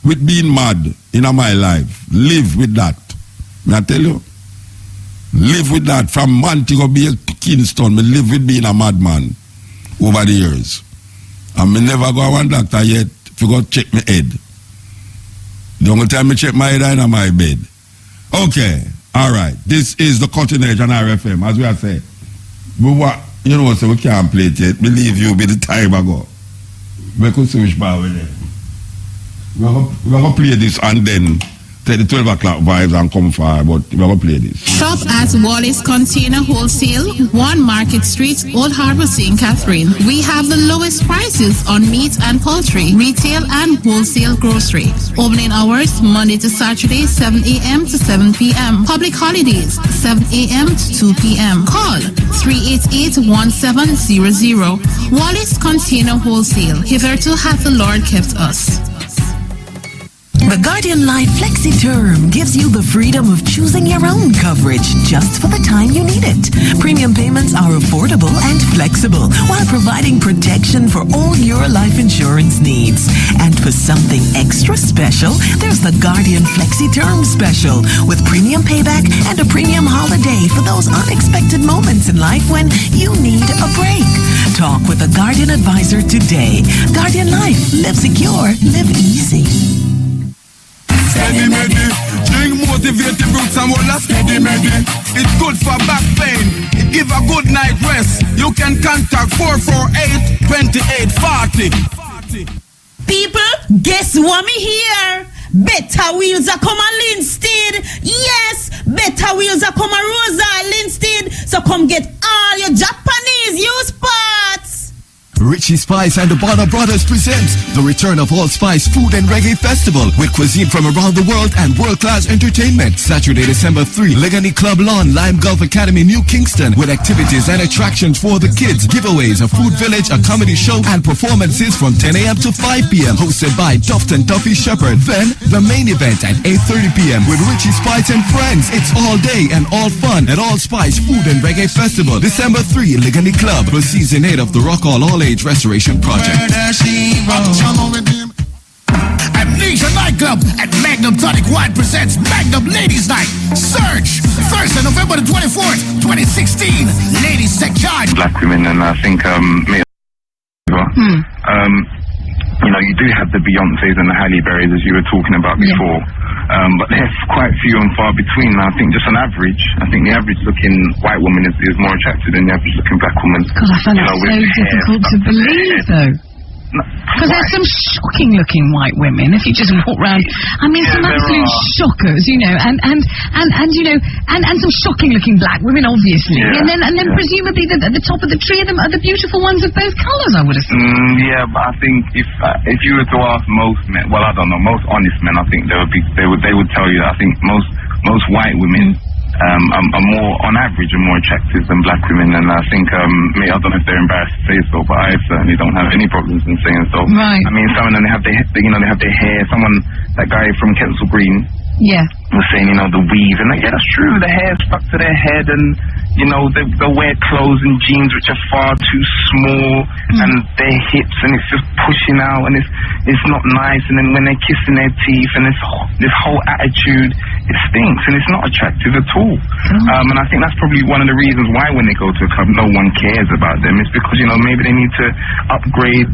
with being mad in my life. Live with that. I tell you. Live with that. From man to go be a Kingston, me live with being a madman over the years. And me never go to one doctor yet to go check my head. The only time I check my head is in my bed. Okay, all right. This is the Cutting Edge on RFM, as we are saying. You know, so we can't play it yet. Believe you, be the time ago. We could switch power with it. We're going to play this and then take the 12 o'clock vibes and come forward, but we're going to play this. Shop at Wallace Container Wholesale, 1 Market Street, Old Harbour, St. Catherine. We have the lowest prices on meat and poultry, retail and wholesale grocery. Opening hours Monday to Saturday, 7 a.m. to 7 p.m. Public holidays, 7 a.m. to 2 p.m. Call 388-1700. Wallace Container Wholesale. Hitherto hath the Lord kept us. The Guardian Life Flexi Term gives you the freedom of choosing your own coverage just for the time you need it. Premium payments are affordable and flexible while providing protection for all your life insurance needs. And for something extra special, there's the Guardian Flexi Term Special with premium payback and a premium holiday for those unexpected moments in life when you need a break. Talk with a Guardian advisor today. Guardian Life. Live secure. Live easy. Steady Medi, drink motivated roots and all steady Medi. It's good for back pain, it give a good night rest. You can contact 448-2840. People, guess what me here? Better Wheels are come on Linstead. Yes, Better Wheels are come on Rosa Linstead. So come get all your Japanese used parts. Richie Spice and the Bonner Brothers presents the return of All Spice Food and Reggae Festival with cuisine from around the world and world-class entertainment. Saturday, December 3, Legany Club Lawn, Lime Gulf Academy, New Kingston, with activities and attractions for the kids, giveaways, a food village, a comedy show, and performances from 10 a.m. to 5 p.m. hosted by Tuft and Tuffy Shepherd. Then, the main event at 8:30 p.m. with Richie Spice and friends. It's all day and all fun at All Spice Food and Reggae Festival. December 3, Legany Club for Season 8 of the Rock All Age Restoration Project. Amnesia Nightclub and Magnum Tonic Wine presents Magnum Ladies Night. Surge! Thursday, November the 24th, 2016. Ladies take charge. Black women, and I think you know, you do have the Beyoncés and the Halle Berrys, as you were talking about before, but they're quite few and far between. I think just on average, I think the average looking white woman is more attractive than the average looking black woman. God, I find that so difficult to believe, though. Because there's some shocking looking white women if you just walk around. I mean, some absolute shockers, you know, and you know, and some shocking looking black women, obviously. And then presumably at the top of the tree are the beautiful ones of both colours, I would have thought. Yeah, but I think if you were to ask most men, well, I don't know, most honest men, I think they would tell you that I think most white women are more, on average, are more attractive than black women, and I think, I don't know if they're embarrassed to say so, but I certainly don't have any problems in saying so. Right. I mean, some of them, they have their hair. That guy from Kensal Green, was saying, you know, the weave, and that's true, the hair stuck to their head, and, you know, they wear clothes and jeans which are far too small, and their hips, and it's just pushing out, and it's not nice, and then when they're kissing their teeth, and this whole attitude, it stinks, and it's not attractive at all. And I think that's probably one of the reasons why when they go to a club, no one cares about them. It's because, you know, maybe they need to upgrade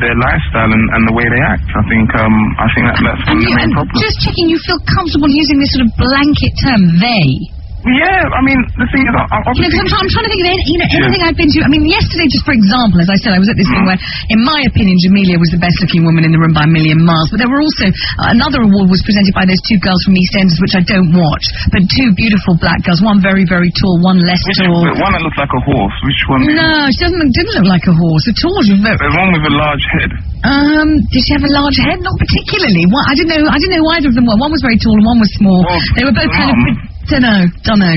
their lifestyle and the way they act. I think that's one of the main problems. Just checking, you feel comfortable using this sort of blanket term, they? Yeah, I mean, the thing is, obviously... You know, I'm trying to think of anything I've been to. I mean, yesterday, just for example, as I said, I was at this thing where, in my opinion, Jamelia was the best-looking woman in the room by a million miles. But there were also... another award was presented by those two girls from EastEnders, which I don't watch. But two beautiful black girls, one very, very tall, one less tall. One that looks like a horse. Which one? No, she didn't look like a horse at all. She was There's one with a large head. Did she have a large head? Not particularly. I didn't know either of them were. One was very tall and one was small. Well, they were both kind of... Don't know.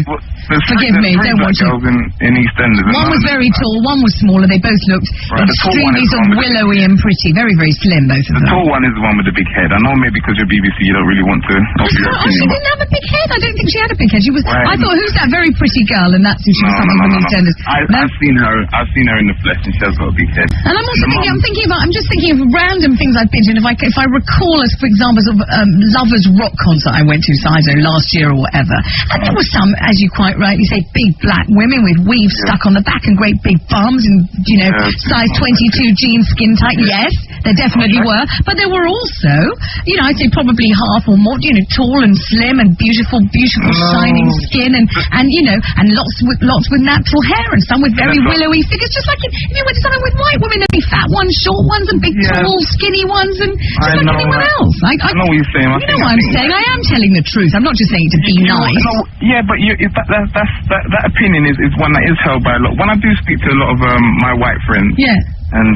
Forgive me, don't watch it. In EastEnders. One was very tall, one was smaller. They both looked extremely sort of willowy and pretty. Very, very slim, both of them. The tall one is the one with the big head. I know maybe because you're BBC, you don't really want to offer your opinion. She didn't have a big head. I don't think she had a big head. She was. I thought, who's that very pretty girl? And that's who she was something from EastEnders. I've seen her in the flesh, and she has got a big head. And I'm also I'm just thinking of random things I've been to. And if I recall, as for example, of Lovers Rock concert I went to, I don't know, last year or whatever, and there were some, as you quite rightly say, big black women with weaves stuck on the back and great big bums and, you know, size 22 jeans, skin tight. Yes, there definitely were. But there were also, you know, I'd say probably half or more, you know, tall and slim and beautiful shining skin and you know, and lots with natural hair and some with very willowy figures. Just like if you went to something with white women, there'd be fat ones, short ones, and big, tall, skinny ones, and just like anyone else. I know what you're saying. You know what I'm saying? I am telling the truth. I'm not just saying it to be nice. But that opinion is one that is held by a lot. When I do speak to a lot of my white friends, and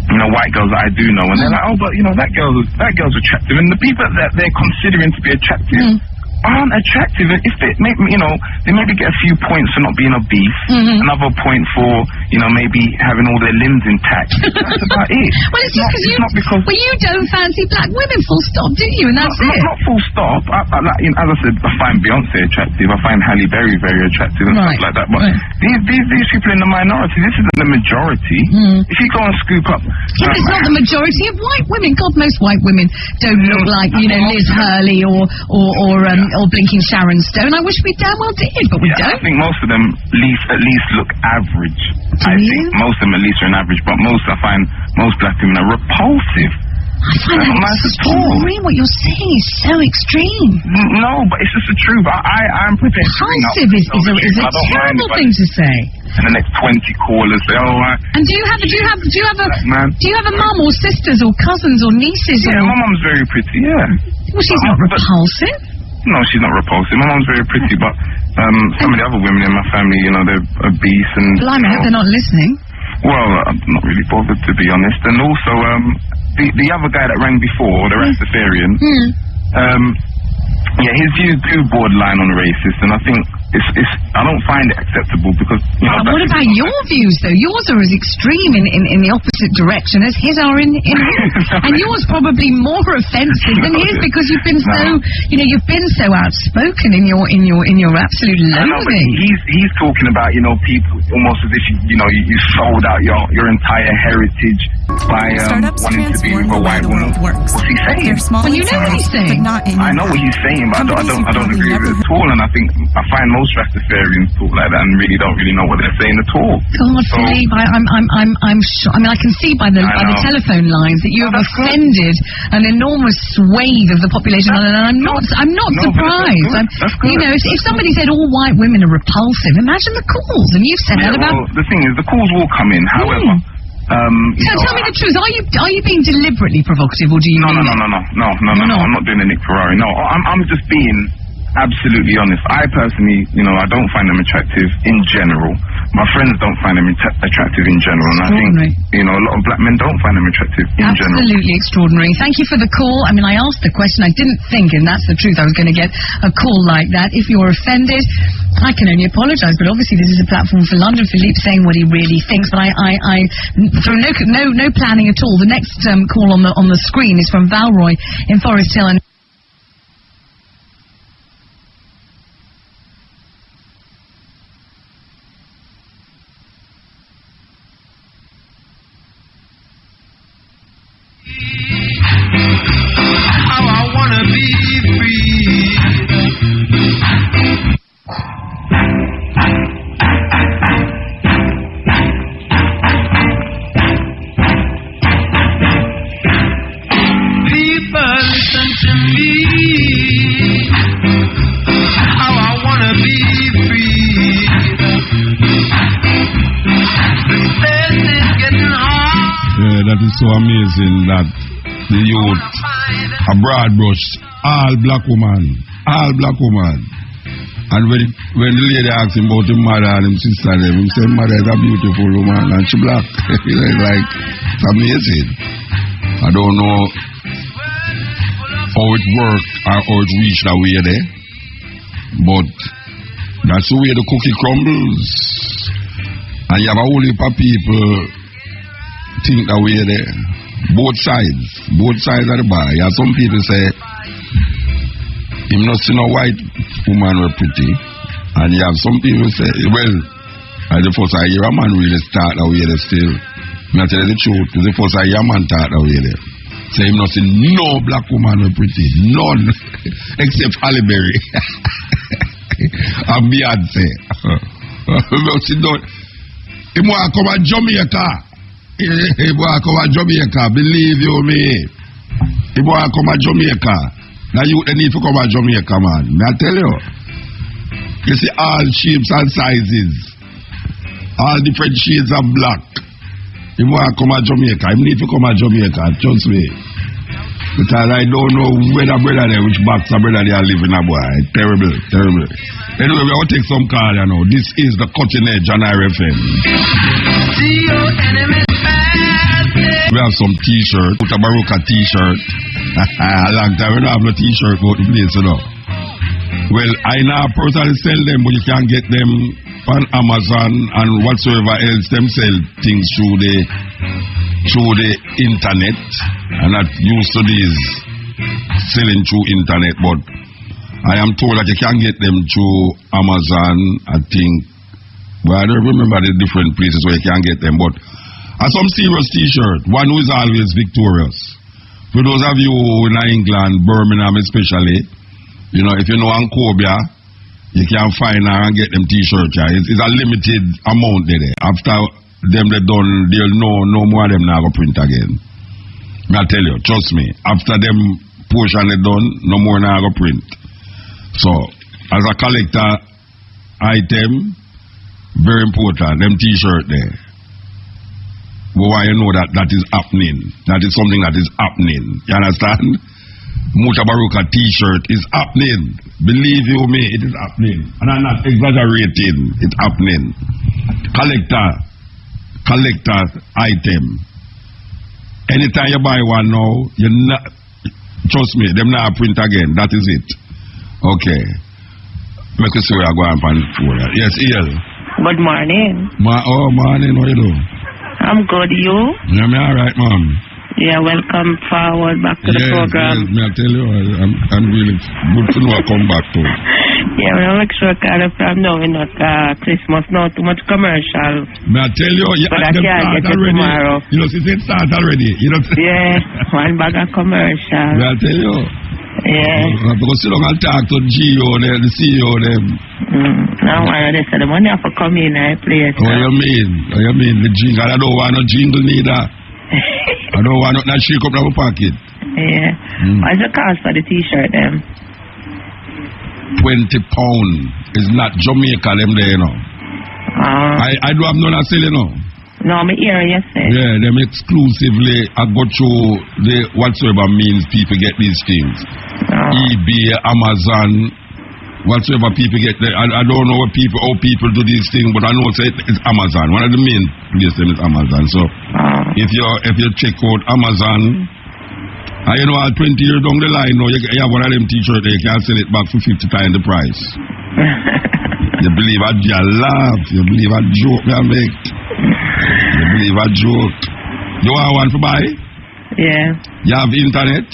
you know, white girls that I do know, and they're like, oh, but you know, that girl's attractive, and the people that they're considering to be attractive aren't attractive. If they maybe, you know, they maybe get a few points for not being obese, another point for, you know, maybe having all their limbs intact. That's about it. Well, it's just because you don't fancy black women, full stop, do you? And that's it. Not full stop. You know, as I said, I find Beyonce attractive. I find Halle Berry very attractive and stuff like that. But these people in the minority, this isn't the majority. If you go and scoop up... but it's not the majority of white women. God, most white women don't look like, you know, Liz Hurley or Blinking Sharon Stone. I wish we damn well did, but we don't. I think most of them at least look average. I think most of them at least are an average, but I find most black women are repulsive. I find that extreme. What you're saying is so extreme. No, but it's just the truth. I'm prepared to bring up. Repulsive is a terrible thing to say. And the next 20 callers say, And do you have a mum or sisters or cousins or nieces? Yeah, my mum's very pretty. Yeah. Well, she's not repulsive. No, she's not repulsive. My mom's very pretty, but some of the other women in my family, you know, they're obese and... Blimey, I hope they're not listening. Well, I'm not really bothered, to be honest. And also, the other guy that rang before, the Rastafarian, his views do borderline on racist, and I think I don't find it acceptable because, you know. What about your views, though? Yours are as extreme in the opposite direction as his are in his. And yours probably more offensive than his because you've been you've been so outspoken in your absolute loathing. He's talking about, people almost as if you sold out your entire heritage by wanting to be with a white woman. What's he saying? Well, you know what he's saying. I know what he's saying, but I don't agree with it at all. And I find most Rastafarians talk like that and don't really know what they're saying at all. God, Philippe, I'm sure. I mean, I can see by the telephone lines that you have offended an enormous swathe of the population, and I'm not surprised. If somebody said all white women are repulsive, imagine the calls, and you've said that about. Well, the thing is, the calls will come in. However. Tell me the truth. Are you being deliberately provocative, or do you? No. I'm not doing a Nick Ferrari. No, I'm just being absolutely honest. I personally, I don't find them attractive in general. My friends don't find them attractive in general, and I think, a lot of black men don't find them attractive in general. Absolutely extraordinary. Thank you for the call. I mean, I asked the question. I didn't think, and that's the truth, I was going to get a call like that. If you're offended, I can only apologise, but obviously this is a platform for London. Philippe saying what he really thinks, but I through no planning at all. The next call on the screen is from Valroy in Forest Hill. And that is so amazing that the youth are broad brushed all black woman. And when the lady asks him about his mother and his sister, he said, mother is a beautiful woman and she black. It's amazing. I don't know how it worked or how it reached that way there, but that's the way the cookie crumbles. And you have a whole heap of people think that way there. Both sides of the bar. You have some people say, "Him not see no white woman were pretty," and you have some people say, "Well, as the first I hear a man really start that way there still." I tell you the truth, it's the first I hear a man start that way there. Say him not see no black woman were pretty, none, except Halle Berry and Beyonce. He want to come to Jamaica. He want to come to Jamaica. Believe you me. He want to come to Jamaica. Now you need to come to Jamaica, man. May I tell you? You see all shapes and sizes, all different shades of black. He want to come to Jamaica. He need to come to Jamaica. Trust me. Because I don't know whether brother there, which box of brother they are living a boy. Terrible. Anyway, we will take some call, This is the Cutting Edge on RFM. We have some t-shirt, Mutabaruka t-shirt. A long time we don't have no t-shirt about the place, Well, I now personally sell them, but you can get them on Amazon and whatsoever else. Them sell things through the internet. I'm not used to these selling through internet, but I am told that you can get them through Amazon, I think. Well, I don't remember the different places where you can get them, but some serious t-shirt, one who is always victorious. For those of you in England, Birmingham especially, if you know Ancobia, you can find and get them t-shirts. It's a limited amount there. After them they done, they'll know no more of them now go print again. I tell you, trust me, after them portion they done, no more now go print. So, as a collector item, very important, them t-shirt there. But why you know that is happening? That is something that is happening. You understand? Mutabaruka t-shirt is happening. Believe you me, it is happening. And I'm not exaggerating. It's happening. Collector item. Anytime you buy one now, trust me, them now print again. That is it. Okay. Make us see where I go on for that. Yes, Ian. Good morning. Morning, how you doing? I'm good, you? Yeah, me alright, ma'am. Yeah, welcome forward back to the program. Yes, me I tell you, I'm really good to know I come back to. Yeah, we'll make sure from now we're not Christmas, not too much commercial. Me I tell you, but I can't get it already. Tomorrow. You know, since it starts already. You know. Yeah, one bag of commercial. Me I tell you. Yeah. Because you don't talk to Gio, the CEO, them. Now why they say the money have to come in and play it. What you mean? The jingle, I don't want no jingle neither. I don't want nothing that shake up in my pocket. Yeah. What's the cost for the t-shirt them? £20. It's not Jamaica them there, you know. I don't have none to sell, you know. No, I'm hearing you say. Yeah, them exclusively I go through the whatsoever means people get these things. eBay, Amazon, whatsoever people get there. I don't know how people do these things, but I know it's Amazon. One of the main places is Amazon. So if you check out Amazon, you know, 20 years down the line, you have one of them t-shirts, you can sell it back for 50 times the price. You believe I laugh, you believe I joke, me I make. You believe I joke. You want one to buy? Yeah. You have internet?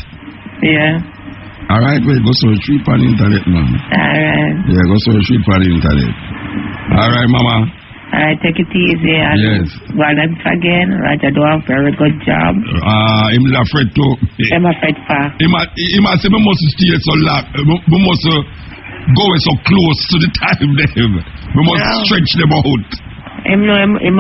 Yeah. Alright, well, go search it on the internet, man. Alright. Yeah, go search it on the internet. Alright, mama. Alright, take it easy. Yes. Well, again, Roger do a very good job. I'm afraid to. I'm afraid for. He must say, we must stay so long. We must go so close to the time, them. We must stretch them out. Him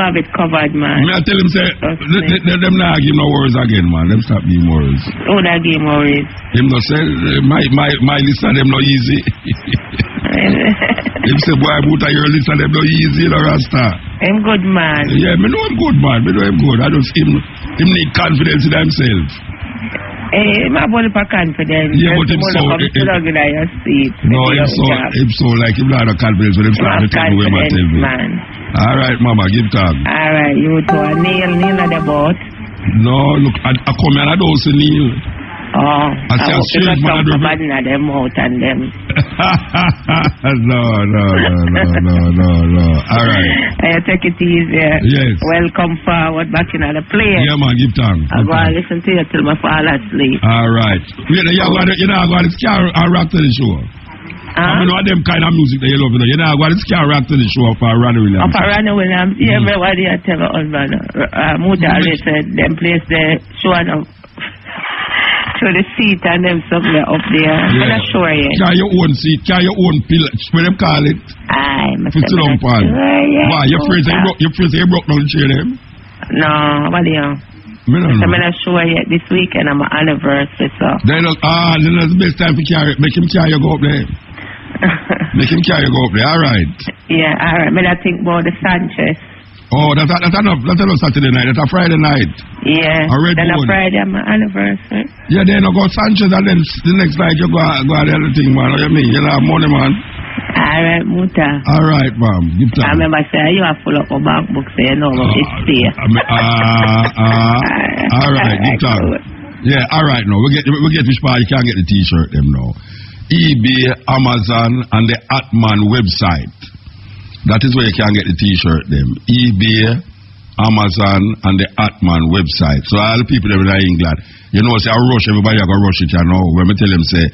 have it covered, man. I tell him, say, them not give no words again, man. Them stop giving words. Oh, that game worries. Him no say, my list of them no easy. Him say, boy, about your list of them no easy, no Rasta. Him good, man. Yeah, me know him good, man. Me know him good. I just, him need confidence in himself. Him have all the confidence. Yeah, but him so... No, him so like him not a confidence when him start to tell me where I tell me. Man. Alright, mama, give time. Alright, you two are Neil at the boat. No, look, I come here and I don't see Neil. Oh, I say a strange man. Them out and them. No. Alright. Take it easy. Yes. Welcome forward back in the place. Yeah, man, give time. I'll go and listen to you till my fall asleep. Alright. You know, I'm going to scare a rock to the show. I know them kind of music that you love. You know, I'm going to scare rock to the show for Ronnie Williams. For Ronnie Williams, yeah, but what do you tell your husband? Mutabaruka said them place the show up to the seat and them somewhere up there. I'm not sure yet. Carry your own seat, carry your own pillow. What them call it? I'm sit down, Paul. Why? Your friends say you broke down the chair them? No, what do you? I'm not sure yet. This weekend I'm an anniversary, so. Then that's the best time to carry. Make him carry you go up there. Make him carry you go up there. All right. Yeah, all right. But I think about the Sanchez. Oh, that's enough. That's enough Saturday night. That's a Friday night. Yeah. Then a Friday I'm an anniversary. Yeah, then you go Sanchez and then the next night you go the other thing, man. What you mean? You know, money, man. All right, Muta. All right, ma'am. Give time. I remember saying you have full up a bank book, so you know it's stay. All right, give time. Yeah, all right. No, we get which part you can't get the T-shirt them now. eBay, Amazon, and the HATMAN website. That is where you can get the T-shirt them. eBay, Amazon, and the HATMAN website. So all the people that are in England, you know, say I rush everybody, I go rush it. You know, when I tell them say,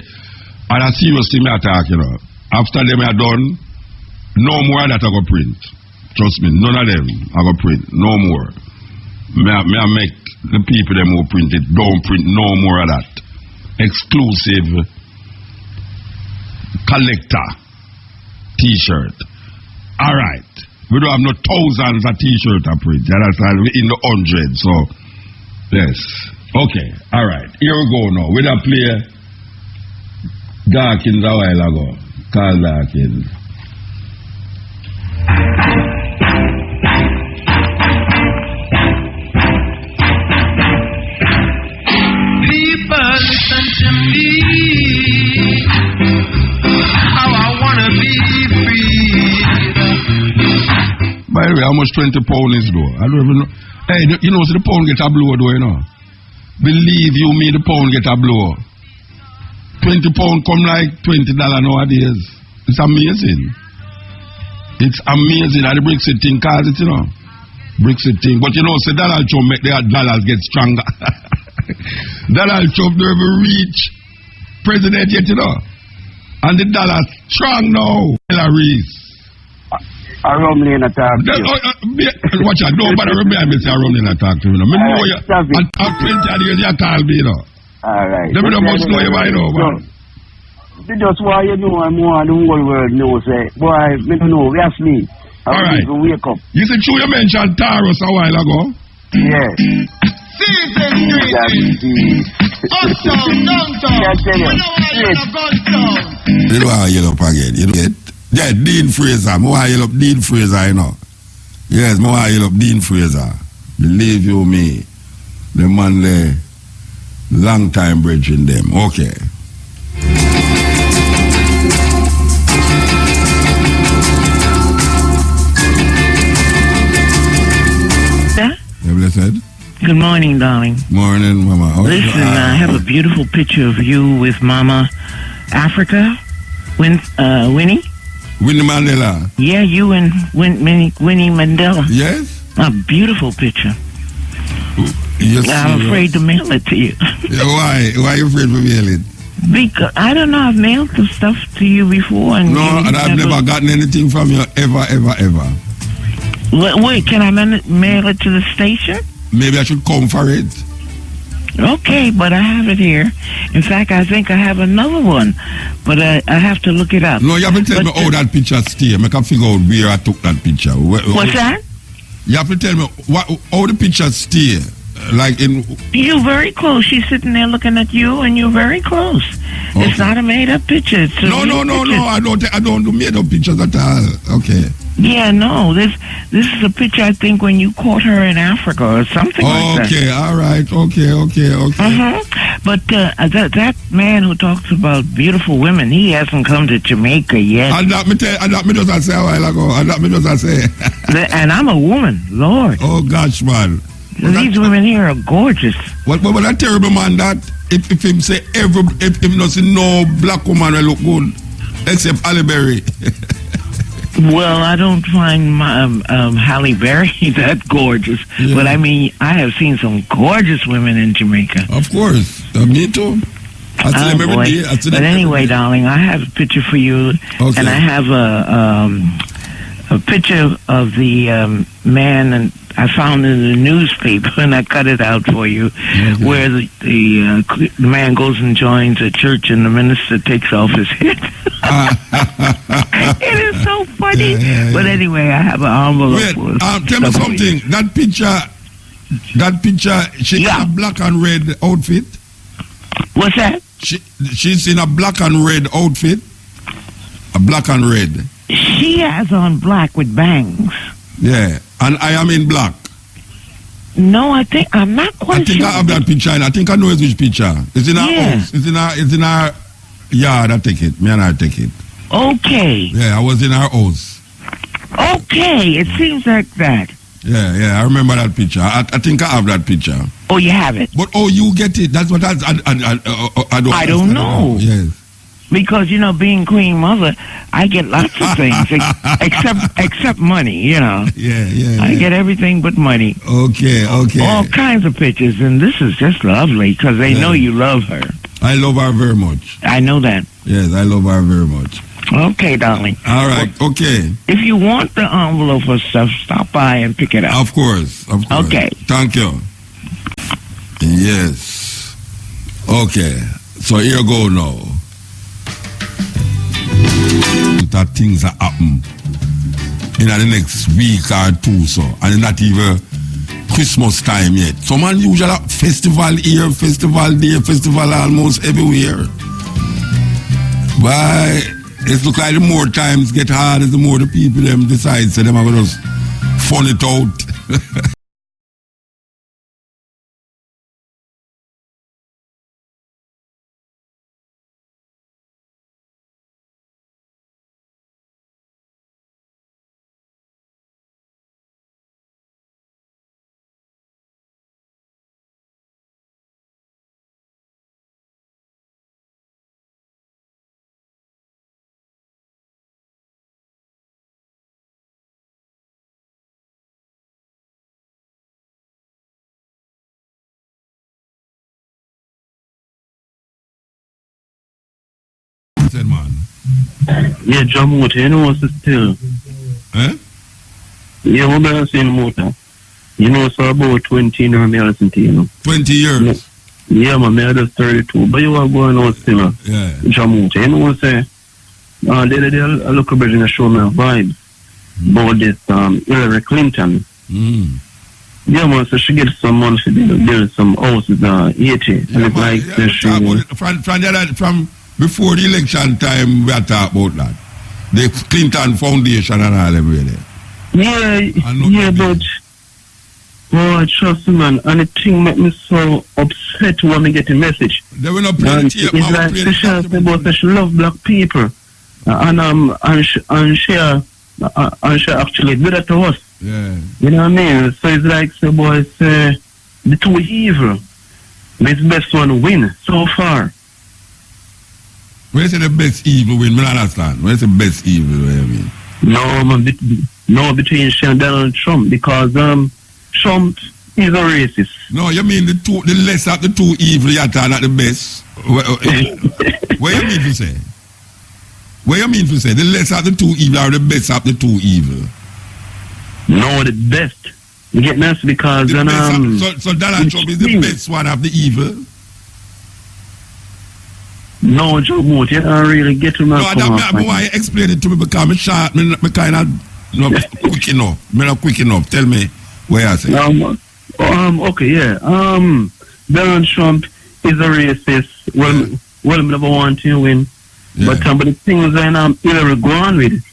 and I seriously me attack, you know. After them are done, no more that I go print. Trust me, none of them I go print. No more. Me I make the people them who print it don't print no more of that. Exclusive collector T-shirt. Alright. We don't have no thousands of T-shirts to print. You understand? We're in the hundreds. So, yes. Okay. Alright. Here we go now. We don't play Dawkins a while ago. Carl Dawkins. People listen to me. How I wanna be free. By the way, how much £20 is though? I don't even know. Hey, you know, so the pound get a blow though, you know. Believe you me, the pound get a blow. £20 come like $20 nowadays. It's amazing. It's amazing how the Brexit thing cause it, you know. Brexit thing. But you know, say Donald Trump make their dollars get stronger. Donald Trump never reach president yet, you know. And the dollar strong now. Hillary. I Rumlin attack. Watch out, nobody remember me say Rumlin attack to me. I know you. And 20 years you call me, you know. Alright. They don't much know you by now, man. They just why you know I'm more the whole world knows say, boy, me don't know, ask me. Alright. Wake up. You said true you mentioned Taurus a while ago. Yeah. You know how you up again, you get? Yeah, Dean Fraser. More you up Dean Fraser, you know. Yes, more you up Dean Fraser. Believe you me. The man there, long time bridging them. Okay. You blessed? Good morning, darling. Morning, Mama. Listen, I have a beautiful picture of you with Mama Africa, Winnie. Winnie Mandela. Yeah, you and Winnie Mandela. Yes. A beautiful picture. Yes, I'm afraid to mail it to you. Why? Why are you afraid to mail it? Because I don't know. I've mailed the stuff to you before, and no, and I've never gotten anything from you ever. Wait, can I mail it to the station? Maybe I should come for it. Okay, but I have it here. In fact, I think I have another one, but I have to look it up. No, you have to tell me how that picture stay. I can figure out where I took that picture. What's that? You have to tell me how the picture stay. Like in... You're very close. She's sitting there looking at you, and you're very close. Okay. It's not a made-up picture. It's a no. I don't do made-up pictures at all. Okay. Yeah, no. This is a picture, I think, when you caught her in Africa or something like that. Okay, all right. Okay. But that man who talks about beautiful women, he hasn't come to Jamaica yet. And that me just say a while ago. And I'm a woman, Lord. Oh, gosh, man. These women here are gorgeous. What a terrible man that if him say if him not see no black woman will look good except Halle Berry. Well, I don't find Halle Berry that gorgeous, but I mean I have seen some gorgeous women in Jamaica. Of course, me too. I see them every day. But anyway, darling, I have a picture for you, and I have a picture of the man and. I found in the newspaper, and I cut it out for you, where the man goes and joins a church, and the minister takes off his head. It is so funny. But anyway, I have an envelope. Wait, tell me something. That picture, she's in a black and red outfit. What's that? She's in a black and red outfit. A black and red. She has on black with bangs. Yeah, and I am in black. No, I'm not quite sure. I think I have that picture, and I think I know which picture. It's in our house. It's in our yard. I take it. Me and I take it. Okay. Yeah, I was in our house. Okay, it seems like that. Yeah, I remember that picture. I think I have that picture. Oh, you have it. But you get it. That's what I don't know. Yes. Because, being Queen Mother, I get lots of things, except money, Yeah. I get everything but money. Okay. All kinds of pictures, and this is just lovely, because they know you love her. I love her very much. I know that. Yes, I love her very much. Okay, darling. All right, okay. If you want the envelope or stuff, stop by and pick it up. Of course. Okay. Thank you. Yes. Okay, so here go now. That things are happen in the next week or two, so and not even Christmas time yet. Some unusual festival here, festival there, festival almost everywhere. But it look like the more times get harder, the more the people them decide so them are gonna just fun it out. you said, man? Yeah, John Motor, you know what's still? Eh? Yeah, what am I saying, Motor? You know, so about 20 years, I listen to you, know. 20 years? Yeah, man, I just 32. But you are going on still, yeah. John Motor, you know what I'm saying? The other day, I look up and show me a vibe about this Hillary Clinton. Yeah, man, so she gets some money to build some houses, 80. And it's like, from before the election time, we are talking about that. The Clinton Foundation and all them really. Yeah, but trust me, man, and the thing make me so upset when I get a message. They will not play the tape, it's like she love black people. And she actually did that to us. Yeah. You know what I mean? So it's like, so boy, it's the two evil. But it's the best one win so far. When you say the best evil win, I don't understand. When you say best evil, what do you mean? No, between she and Donald Trump, because Trump is a racist. No, you mean the less of the two evil you are not the best? What you mean to say? What you mean to say? The less of the two evil are the best of the two evil? No, the best. You get nice because so Donald Trump is the best one of the evil? No, Joe Moot, you don't really get to my point. No, why you explain it to me because I'm short, I'm kind of quick enough. I'm not quick enough. Tell me where I say. Okay, yeah. Donald Trump is a racist. Well, I never want to win. Yeah. But the thing is that Hillary going with.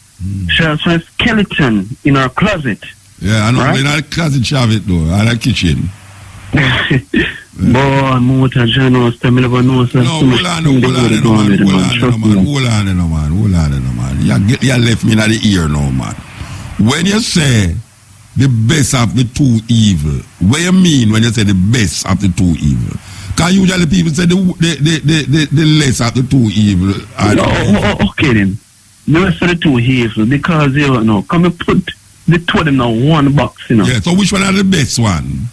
She has a skeleton in her closet. Yeah, I know. Right? In her closet she have it though, in her kitchen. Boy, Motor Janos, I never know. No, hold on, man. You left me in the ear now, man. When you say the best of the two evil, what you mean when you say the best of the two evil? Because usually people say the less of the two evil. Okay then. The rest of the two evil, because you know, come and put the two of them in one box, you know. Yeah, so which one are the best one?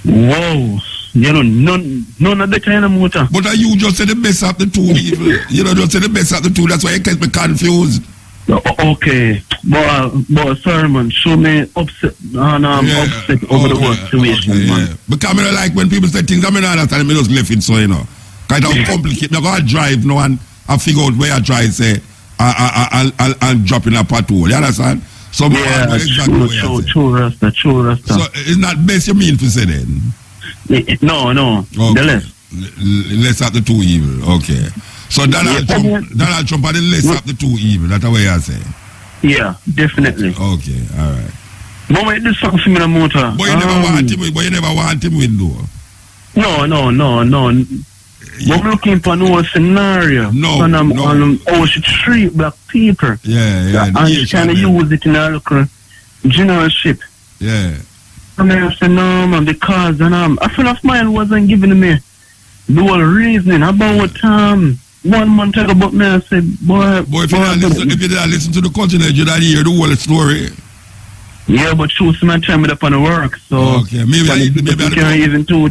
Whoa. You know, none of the kind of Motor. But you just say the best of the two evil. You know, just say the best of the two. That's why you get me confused. Okay. But sorry, man. Show me upset. Upset over the whole situation, man. Yeah. Because I like when people say things, I mean, I understand. I just left it so, you know. Kind of complicated. Now, I drive now and I figure out where I try to say, I'll drop in a pothole. You understand? So, true Rasta. So, it's not best you mean to say then? No. Okay. The less. Less of the two evil. Okay. So, Donald Trump are the less of the two evil. That's the way I say. Yeah, definitely. Okay, all right. But wait, this something for me, Motor. But you never want him win, though. No. I'm looking for no scenario. No. She treat black people. Yeah. And she kind of use it in a local generalship. Yeah. And I said, no, man, because a friend of mine wasn't giving me the whole reasoning about 1 month ago. But me, I said, boy, if you didn't listen to the continent, you didn't hear the whole story. Yeah, but choose my time with up on the work. So, okay, maybe I can't even to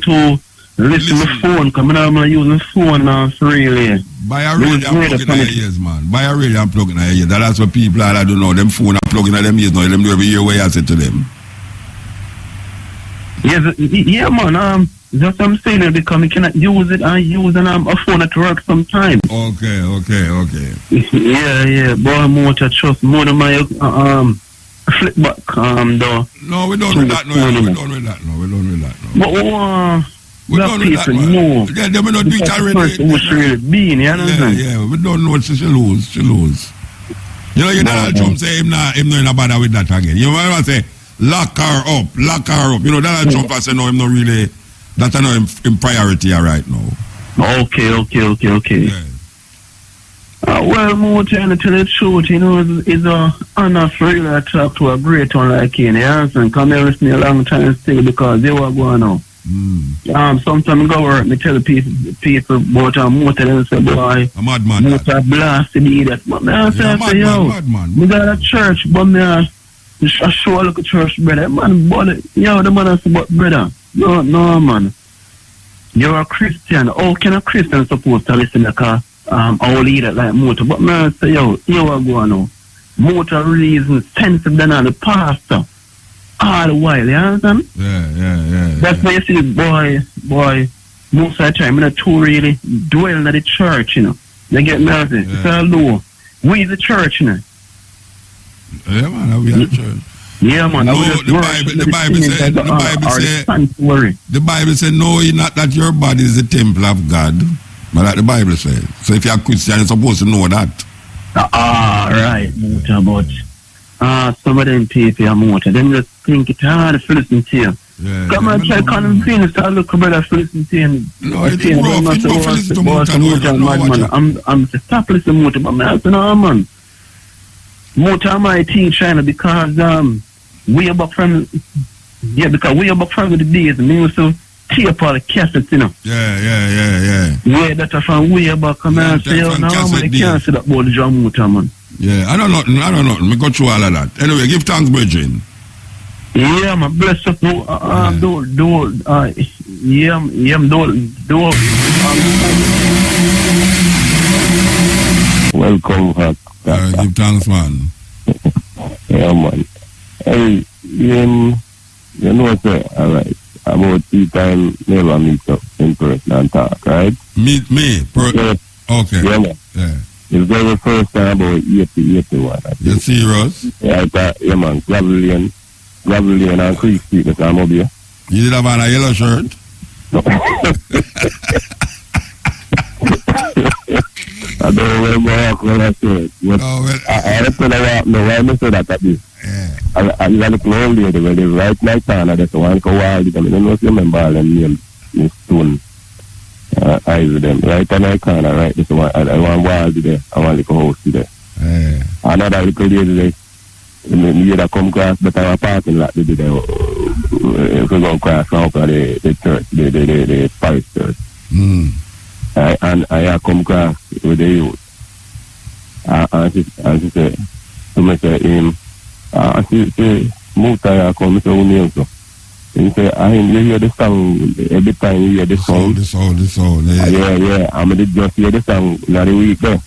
listen to the phone, because I'm not using the phone now, really. Buy a radio and plug in their ears, man. Buy a radio and plug in their ears. That's what people are, I don't know, them phone and plug in their ears now. Them do every year where I said to them. Yeah, man. That's what I'm saying, because I cannot use it and use a phone at work sometimes. Okay. Yeah. Boy, Motor, trust more than my flip back, though. No, we're done with that now. We're done with that now. But, we don't know that, man. Yeah, they may not do it already. Yeah, we don't know she lose. You know, Donald Trump say him not in a bother with that again. You know what I say? Lock her up. You know, Donald Trump I say no, him not really, that's not in priority right now. Okay. Yeah. Well, more trying to tell the truth, you know, it's an honor for you to talk to a great one like you, and come here with me a long time still because they were going on. Sometimes go work, me tell the people about Motor and say, boy, a madman. Motor blasted me that. But me I say, yo, we got a church, but me I show a look at church, brother. Man, but yo, the man I say, but brother, no, man. You're a Christian. How can a Christian supposed to listen to car? our leader like Motor. But man say, yo, here we go now. Motor reason sensitive than the pastor. All the while, you understand? Yeah. That's why you see, boy, most of the time, I'm not too really dwelling at the church, you know. You get me? It's all low. We the church, you know. Yeah, man, we are the church. Yeah, man. No, the Bible said, no, it's not that your body is the temple of God. But like the Bible said. So if you're a Christian, you're supposed to know that. Right, Motor, but some of them people are Motor. Them just think it's hard to listen to you. Yeah, come on, try convince to look brother to listen to you. No, it's rough. It's rough to listen to Motor. I'm stop listening to Motor, but man, no, man. Motor my teacher because way back from the days me used to tape all the cassettes, you know. Yeah. Way that from way back, come and say, oh, no, man, I can't say that about the drum Motor, man. Yeah, I don't know. Me go through all of that. Anyway, give thanks, brethren. Yeah, man, bless up. Welcome back. Give thanks, man. Yeah, man. Hey, you know, sir, all right. About 3 times never meet up in person and talk, right? Meet me? Yeah. Okay. Yeah, man. Yeah. It's very first time about 81. You serious? Yeah, yeah, man. Gravel lane and Creek Street, the time of here. You did have on a yellow shirt? No. I don't remember what I said. I said I said that at this. Yeah. I look lonely when they right my time, I just want to go wild. I don't know if you remember all them names in stone. Eyes with them. Right on my corner, right? This one, I want wild there. I want little house there. Yeah. Another little lady there. Me that come across but our parking lot they did if we go across the church, the parish church. And I come across with the youth. And she said, to me say him, she say, Muta come to name so. He say, you hear the song every time you hear the song. The song. Yeah. I mean just hear the song in the week there.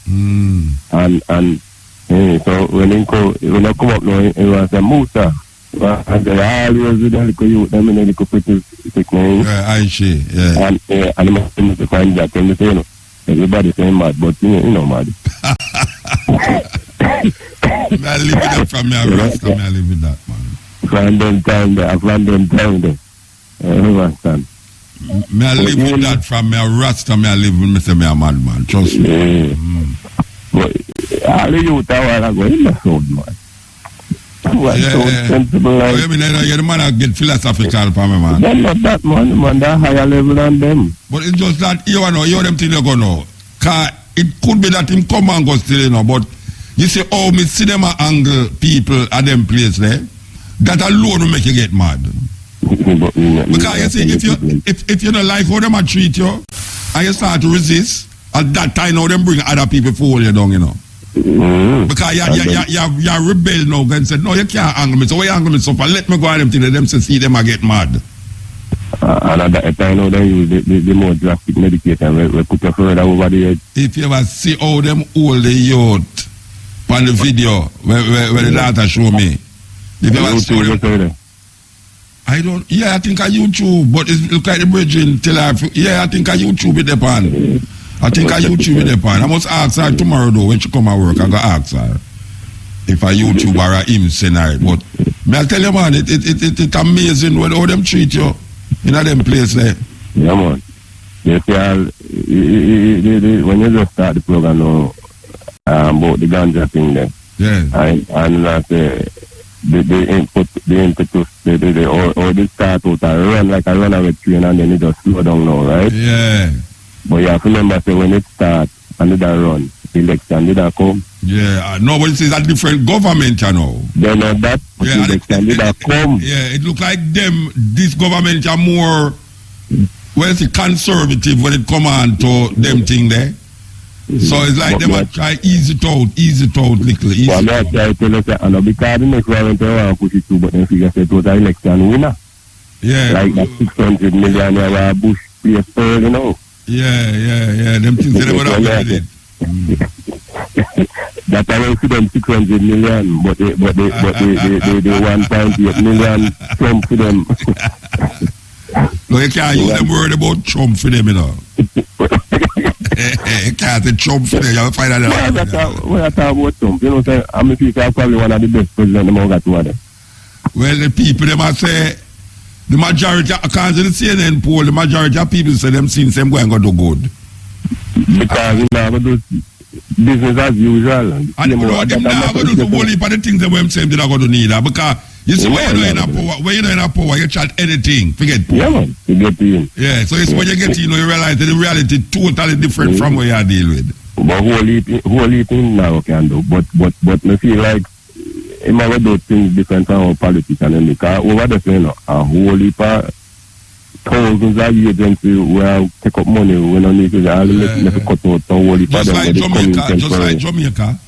And so when I come up now, it was a Musa. And they always with a little youth, them in a little pretty thick name. Yeah, I see, yeah. And I must find that in the same. Everybody saying mad, but you know mad. I live with that from me, I live with that, man. From them time there. You understand? Me I live with that from me, a Rasta, me I live with me, say me a mad man, trust me. Yeah. But all the youth are going to sound, man. Sensible, like. You mean you're the man that get philosophical for me, man? They're not that man, they're higher level than them. But it's just that you them things you go know. Cause it could be that him come and go still, you know, but you see how me see them angle people at them place there, that alone will make you get mad. Because you see, if you don't like how them treat you, and you start to resist, at that time now them bring other people for you down, you know. Because you rebel now and said, no, you can't angle me. So why you angle me? So let me go at them till them see them I get mad. And at that time now they use the more drastic medication we put you further over the edge. If you ever see how them hold the youth on the video where the daughter show me. If you ever see them, I think I YouTube, but it look like the bridging till I think I YouTube it upon. I think I YouTube it upon. I must ask her tomorrow though when she come at work. I go ask her if I YouTube or a him scenario. But may I tell you, man, it's amazing how them treat you in a them place there. Yeah, man. They say when you just start the program now about the ganja thing there. Yeah. And I say the impetus, or they start out and run like a runaway train and then it just slow down now, right? Yeah. But you have to remember, say, when it starts and it run, election did that come. Yeah, no, but it's a different government, you know. They know that, election did that come. Yeah, it look like this government are more, conservative when it come on to them thing there. So it's like them try ease it out little. Easy. Well, I try to tell you, I know because the next one they want to push it through, but then figure say it was an election winner. Yeah. Like that 600 million Bush place, you know. Yeah. Them things they would have did it. That I will see them 600 million, but they 1.8 million Trump for them. No, you can't use them word about Trump for them, you know. You can't say Trump for them. You'll find out. When I talk about Trump, you know, say, I'm probably one of the best presidents among that one. Well, the people, they must say, the majority, according to the CNN poll, the majority of people say them since them going to do good. Because you know, do business as usual. And they're not going to do the whole heap of the things that them say they're not going to need that. Because you see, when you're in a power, you chat anything. Forget power. Yeah, man. You get in. Yeah, so it's when you get in, you realize that the reality is totally different from what you deal with. But whole heap in now can do. But I feel like it might do things different from our politicians. Because over the thing, a whole heap of thousands of agencies where take up money when I need to cut out the whole heap of them. Just like Jamaica.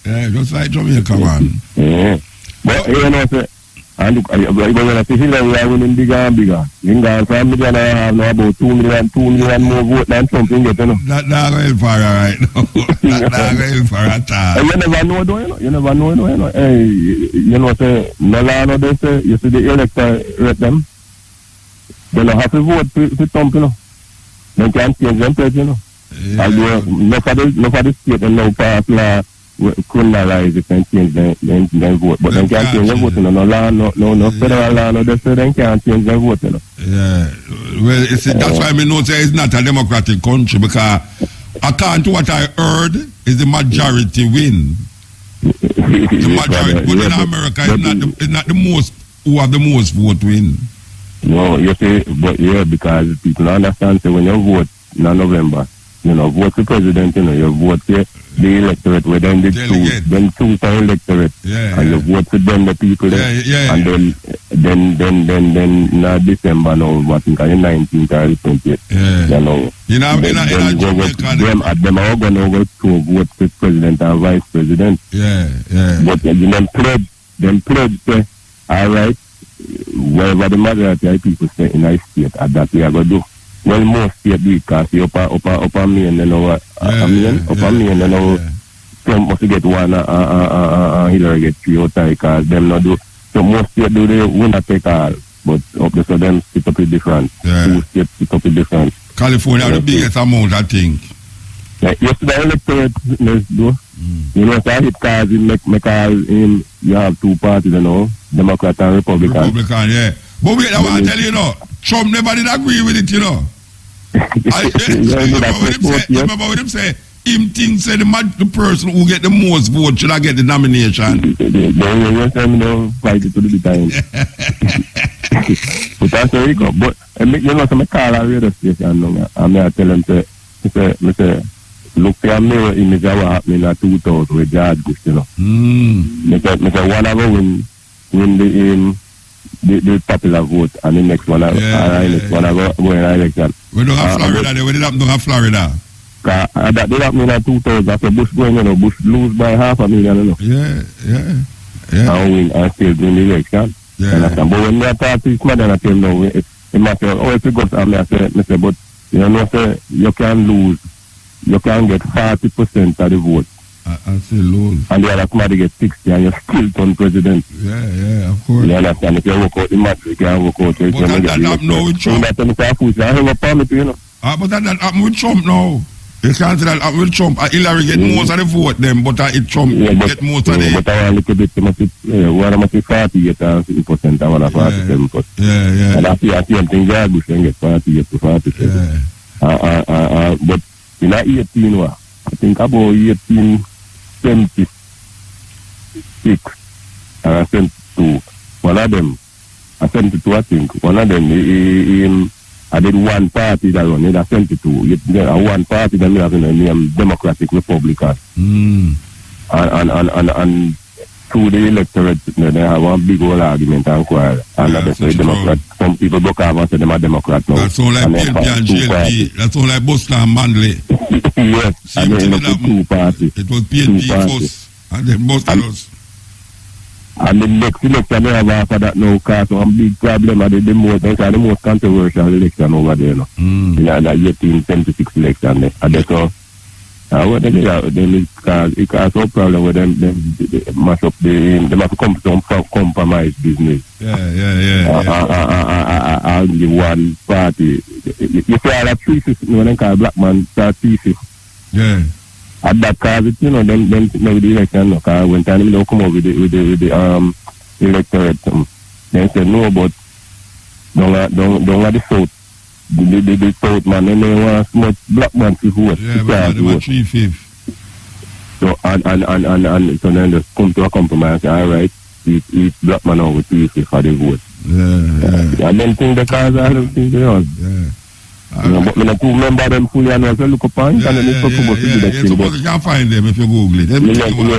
Yeah, just like Jamaica, man. Yeah. But you know, say, and look, you're going to see Hillary are winning bigger and bigger. You can go from million and have about 2 million more votes than Trump in get, you know. That's not going far right now. That's not going far at all. You never know, though, you know. You never know, you know. Hey, you know, say, no law, no, they say, you see the elector rate them. They don't have to vote for Trump, you know. They can't change them place, you know. Yeah. Although, enough of the state and now pass law criminalize it and change their vote. But they can't change their vote, you know. No law, no federal law, no, they say they can't change their vote, you know. Yeah. Well, that's why I know say it's not a democratic country, because according to what I heard, is the majority win. The majority, but in America, it's not the most who have the most vote win. No, you see, but yeah, because people understand, so when you vote in November, you know, vote for president, you know, you vote for the electorate, where then they choose the electorate, and you vote for them, the people there, and then in December now, I think on the 19th or the 20th, you know, them are going to vote for president and vice president. But them pledge say, all right, wherever the majority of people say in our state, that we are going to do. Well, most state do it because the upper main, you know, upper main, you know, Trump must get one, Hillary get 3 out because them not do. So most state do they win a take all, but up to so them split up it different. 2 states split up it different. California the biggest amount, I think. Yesterday electorate, let's do. You know, so I hit cards in make all in, you have 2 parties, you know, Democrat and Republican. Republican, yeah. But wait, I want to tell you, you know, Trump never did agree with it, you know. Remember what him say? Him thinks that the person who get the most votes should have get the nomination. Don't fight it to the time. But that's where he go. But you know, some call a radio station, and I tell him, say, look for a mirror image of what happened in 2000 with George Bush, you know. I say, one of them win the popular vote, and the next one, next one go in election. We don't have Florida, we don't have Florida. That did happen in 2000, after Bush going, you know, Bush lose by 500,000, you know. Yeah. And win, and still win the election. But when we talk to his mother, I tell him, no, it must say, if you go to me, I say, but, you know, say, you can lose. You can get 40% of the vote. I still lose. And the other somebody get 60 and you still turn president. Yeah, of course. You understand? If you work out the math, you can work out. But that happen now with Trump. I have a permit, you know. But that happen with Trump now. You can't say that happen with Trump. Hillary get most of the vote them, but Trump get most of the... But I want to get one must be 48 and 50%, I want to 47%. Yeah. And I see the same thing, George Bush can get 48 to 47. But in 18, I think about 1876, and I sent to one of them. I sent it to, I think, one of them, I did one party that run, I sent it to. One party that we have in the name Democratic Republican. And through the electorate, they have one big old argument and quarrel. And they say Democrat. Some people go out and say them are Democrat now. That's all like PNP and GLP. That's all like Boston and Manley. Yes, and then it was 2 parties. It was PNP first, and then Boston us. And the next election they have after that now cause one big problem and the most controversial election over there, you know. In the 1876 election there. And that's What they got with them is because it causes no problem with them mash up they have to come to some compromise business. The one party. You say all that 350 when they call black man start 350. Yeah. At that cause it, them with the election, because when time they don't come up with the electorate, they say no, but don't let the South. The South man, and they want so much black man to vote. Yeah, but they want 3/5. So and so then just come to a compromise. All right, each black man over 3/5 for the vote. Yeah. I don't think the cause. I don't think they are. Yeah. But when I two remember them fully and also look upon, and then it's supposed to do that thing. But you can find them if you Google it.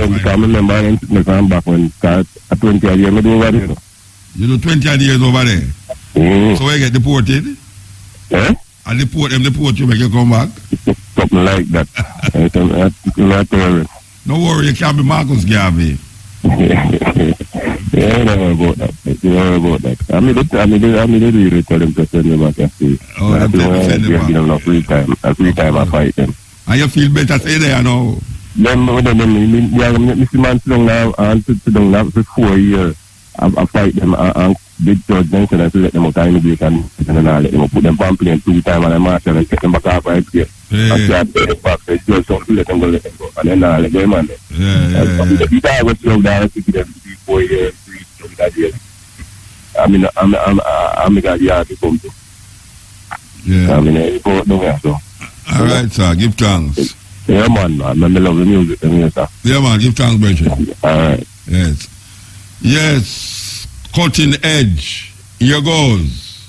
Because I remember I come back when start at 20 years I do over there. You do 20 years over there? So you get deported? Eh? And deport you make you come back? Something like that. No worry, you can't be Marcus Garvey. Yeah, I don't know about that. I mean, they really tell them to send them back and see. Oh, I give them no free time. Free time I fight them. And you feel better stay there now? Mr. Man sit down now and sit down now for 4 years. I fight them and big judge then said I should let them out of immigration and I let them put them on plane 2 times and I march and take them back off right here. I start them back, the judge don't let them go. And then I let them on there. The guy was slow down to give them 3-4 years, 3 years. I mean, I'm got the yard to come to. Yeah. I mean, it's down here, so. All right, sir. Give thanks. Yeah, man. I love the music. Sir. Yeah, man. Give thanks, Bridget. All right. Yes. Yes. Cutting edge. Here goes.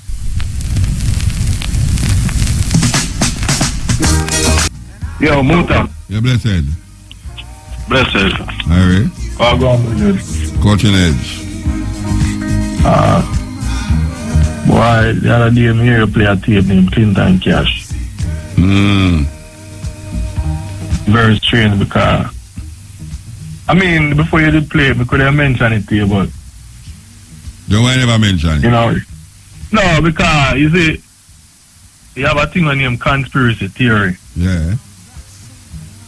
Yo, Muta. You're blessed. Blessed. Harry. Cutting edge. Boy, the other day, me hear you play a tape named Clinton Cash. Very strange because, I mean, before you did play, we could have mentioned it to you, but. Don't I never mention it? You know, no, because, you see, you have a thing named conspiracy theory. Yeah.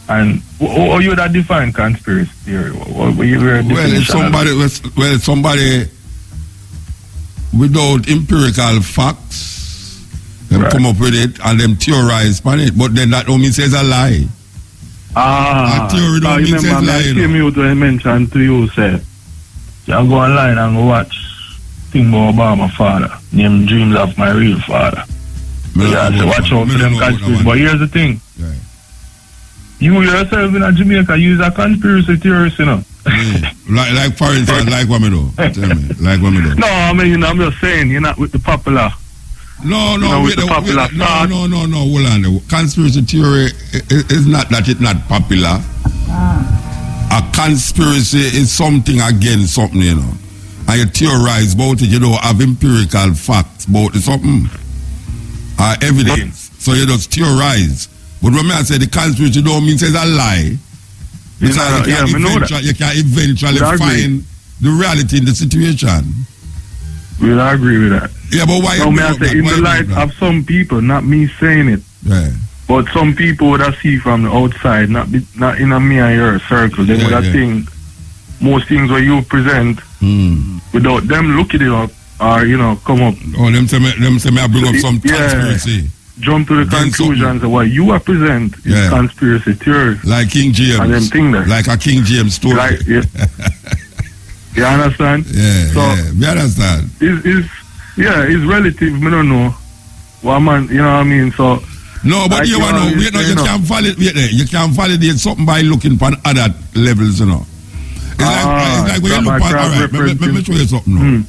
And how you would define conspiracy theory? It's somebody without empirical facts, them come up with it and them theorize on it, but then that don't mean says a lie. A theory don't mean says lie. I came out when I mentioned to you, say, you go online and go watch thing about Obama father, named Dreams of My Real Father. Watch out for them conspiracy. But here's the thing. Yeah. You yourself in Jamaica use a conspiracy theorist, you know. like for instance, like what me do? Tell me, like what me do? No, I mean, I'm just saying, you're not with the popular. No, with the popular thought. No, hold on. The conspiracy theory is not that it's not popular. A conspiracy is something against something, you know. And you theorize about it, you don't have empirical facts about it, something. Evidence. So you just theorize. But when I say the conspiracy don't mean it's a lie. Because you can eventually find the reality in the situation. We'll agree with that. Yeah, but why? No, I say in the light of some people, not me saying it. Yeah. But some people would have see from the outside, not in a me and your circle. They would have think most things what you present without them looking it up or come up. Oh, them say me I bring up some conspiracy. Jump to the conclusions of what you present is conspiracy theory. Like King James. And them thing there. Like a King James story. You understand? Yeah, we understand. It's relative, I don't know. Well, man, you know what I mean? So no, but you know, you can validate. You can validate something by looking on other levels, you know. It's like when you look at, all right, let me show you something now.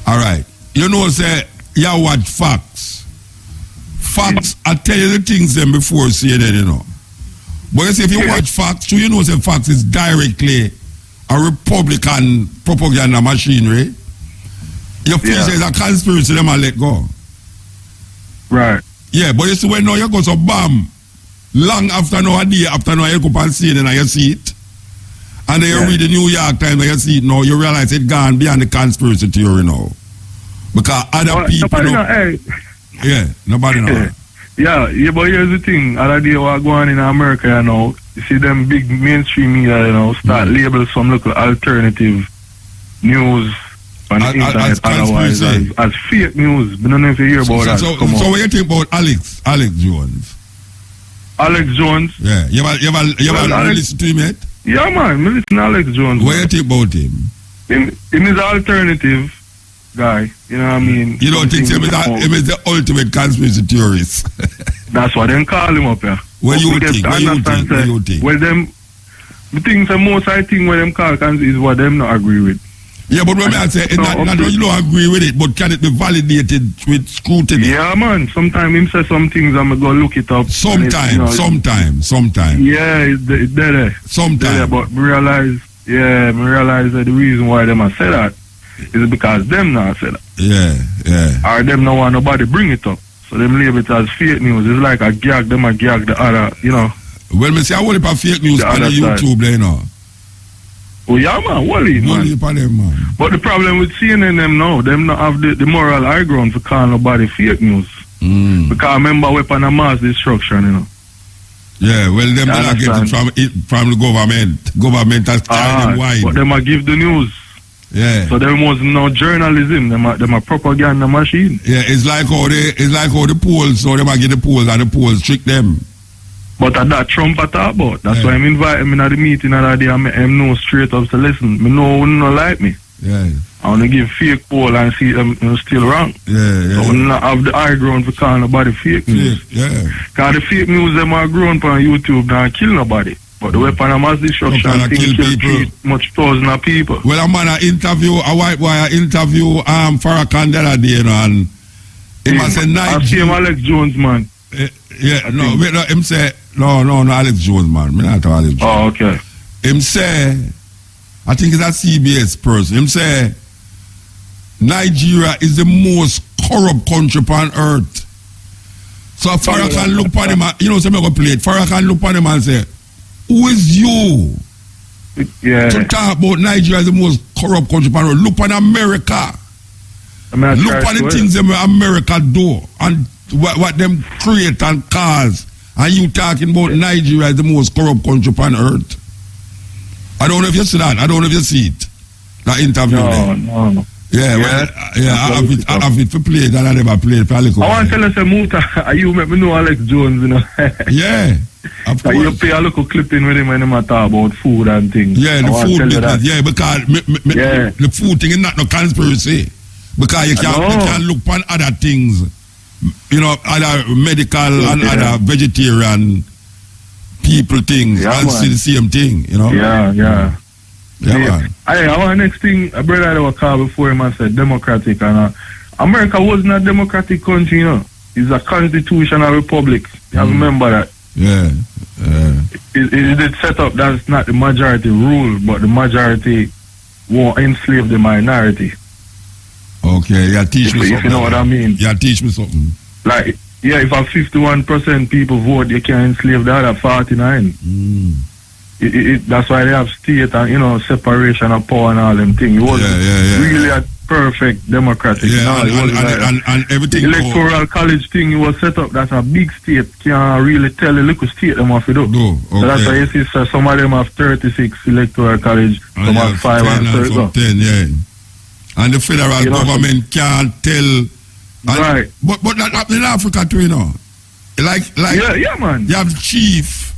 All right. You know, say, you watch facts. Facts, I tell you the things them before CNN, you know. But you see, if you watch facts, you know, say facts is directly a Republican propaganda machinery. You feel there's a conspiracy, them and let go. Right. Yeah, but you see, when now you go so bam, long after now, a day after now, you go up and see it and you see it. And then you read the New York Times and you see it now, you realize it gone beyond the conspiracy theory now. Because other people... Nobody know. Yeah, nobody know. Yeah, but here's the thing. Other day what going on in America, you know, you see them big mainstream media, you know, start label some local alternative news on the internet otherwise as fake news. I don't know if you hear about that. So what you think about Alex Jones? Alex Jones? Yeah. You ever listen to him yet? Yeah, man. I listen to Alex Jones. What you think about him? Him is alternative guy. You know what I mean? You don't think him is the ultimate conspiracy theorist? That's what them call him up here. What you think? Well, them, the things that most I think what them call is what them not agree with. Yeah, but when I say, you don't agree with it, but can it be validated with scrutiny? Yeah, man. Sometimes him say some things, I'm going to go look it up. Sometime. Yeah, it's there. Sometime. But me realize that the reason why them I say that is because them not say that. Yeah. Or them not want nobody bring it up. So them label it as fake news. It's like a gag, them a gag the other, you know. Well, me say I want it for fake news on the YouTube there, you know. Oh yeah, man, Wally, man. But the problem with CNN them now, them not have the moral high ground to call nobody fake news. Because remember weapon of mass destruction, you know. Yeah, well, them not get it from the government. Government has carried them wide. But them a give the news. Yeah. So there was no journalism. Them a propaganda machine. Yeah, it's like how the polls. So them a get the polls and the polls trick them. But that Trump I talk about. That's why I'm inviting him at the meeting the other day. I'm know straight up to listen. Me know who not like me. Yeah. I want to give fake poll and see them still wrong. Yeah. So we not have the high ground for calling nobody fake news. Yeah. Because the fake news them are grown on YouTube now kill nobody. But the weapon of mass destruction thing kill much thousands of people. Well, a white boy interview Farrakhan the other day, you know, and he must say I see him Alex Jones, man. Him say no, Alex Jones, man. Me not Alex Jones. Oh, okay. Him say, I think it's a CBS person. Him say, Nigeria is the most corrupt country on earth. So Farrakhan look upon him, you know, so I'm going to play it. Farrakhan look upon him and say, who is you to talk about Nigeria as the most corrupt country on earth? Look on America. Look on the things that America do and what them create and cause. And you talking about Nigeria as the most corrupt country on earth. I don't know if you see that. I don't know if you see it. That interview there. No. Yeah, I have it to play it and I never played it. I want to tell us a Muta, you make me know Alex Jones, you know. Yeah. Of course. You play a little clipping with him when they talk about food and things. Yeah, the food business. Yeah, because the food thing is not no conspiracy. Because you can look on other things, you know, other medical and other vegetarian people things and see the same thing, you know. Yeah, man. Our next thing, a brother that was called before him and said democratic, and America wasn't a democratic country, you know. It's a constitutional republic. You remember that? Yeah. It set up that's not the majority rule, but the majority won't enslave the minority. Okay, you teach me something. If you know what I mean. You teach me something. Like, yeah, if 51% people vote, you can enslave the other 49. That's why they have state and, you know, separation of power and all them things. It was really a perfect democratic. And everything. Electoral college thing it was set up. That's a big state. Can't really tell a little state them what to do. So that's why you see some of them have 36 electoral college, some have 5 and 10, and the federal government can't tell. Right. But that happened in Africa too, you know. Like man. You have the chief.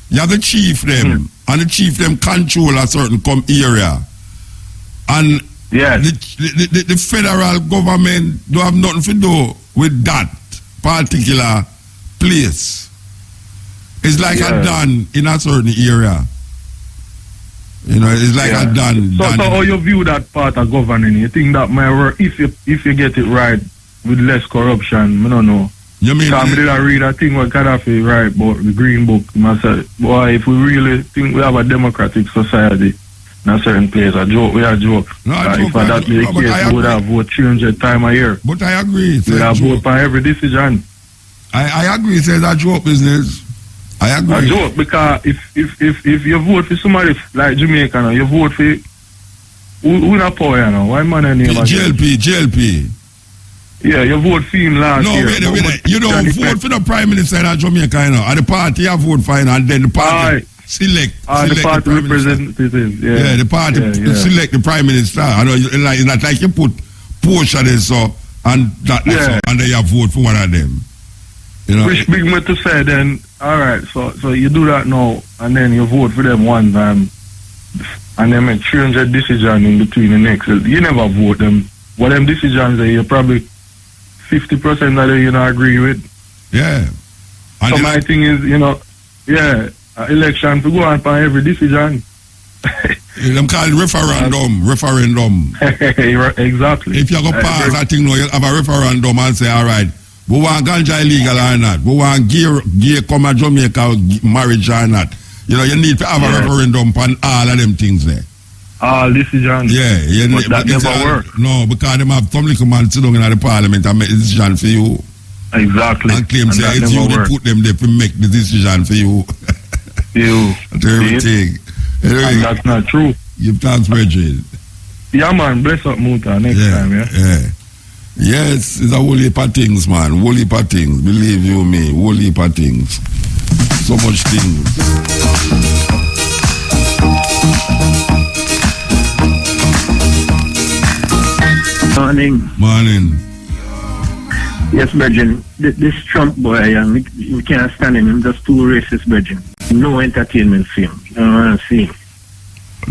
You have the chief them, and the chief them control a certain area. And the federal government don't have nothing to do with that particular place. It's like a done in a certain area. You know, it's like a done. So how you view that part of governing? You think that might work if you get it right with less corruption? I don't know. You mean? I did read a thing what Gaddafi write about the Green Book. I said, boy, if we really think we have a democratic society in a certain place, we are a joke. If that be the case, we would have vote 300 times a year. But I agree. We would have vote for every decision. I agree. It's a joke business. I agree. A joke because if you vote for somebody like Jamaica, now, you vote for who not power, you know? Why man name GLP. Yeah, you vote for him last year. No, wait. You don't vote for the Prime Minister in Jamaica, you know. At the party, you vote for him, and then the party select the party representative. Yeah, the party select the Prime Minister. I know, it's not like you put portion and so, and that, and then you vote for one of them. You know, which big me to say then, alright, so you do that now, and then you vote for them one time, and then make change a decision in between the next. You never vote them. What them decisions are, you probably 50% of them you don't agree with. Yeah. And so my thing is, you know, election to go on for every decision. Them call it referendum. Exactly. If you go pass that thing, you'll have a referendum and say, alright, we want ganja illegal or not? We want gay come to Jamaica marriage or not? You know, you need to have a referendum on all of them things there. All decisions. Yeah, but that never works. No, because them have some little man sit down in the parliament and make a decision for you. Exactly. And claim say it's you that put them there to make the decision for you. That's everything. Anyway, and that's not true. Give thanks, Bridget. Yeah, man. Bless up, Muta, next time, yeah. Yes, it's a whole heap of things, man. Whole heap of things. Believe you me, whole heap of things. So much things. Morning. Yes, Virgin. This Trump boy, we can't stand him. He's just too racist, Virgin. No entertainment film. I don't want to see him.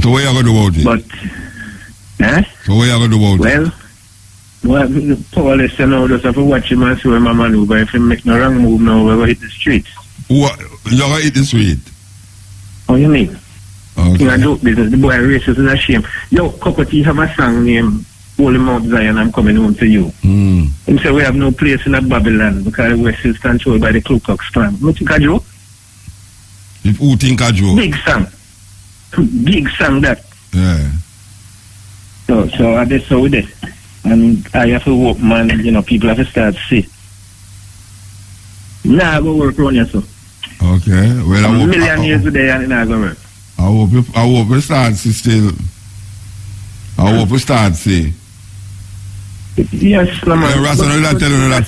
So what are you going to do about it? But, So what are you going to do about it? Well, the powerless, you know, just have to watch him and see where my maneuver. If he make no wrong move now, we're going to hit the streets. What? You're going to hit the street? Oh, you mean? Okay. You know, business. The boy racist is a shame. Yo, Cocotti have a song named Holy Mount Zion, I'm coming home to you. He said we have no place in a Babylon because the West is controlled by the Ku Klux Klan. What think a joke? Who think a joke? Big song that. Yeah. So I did so with it. And I have to work, man, you know, people have to start to see. Nah, I go work around here, so. Okay. Well, a million years today and I go work. I hope we start to still. I hope we start to see. Yes, man. Rather than telling you that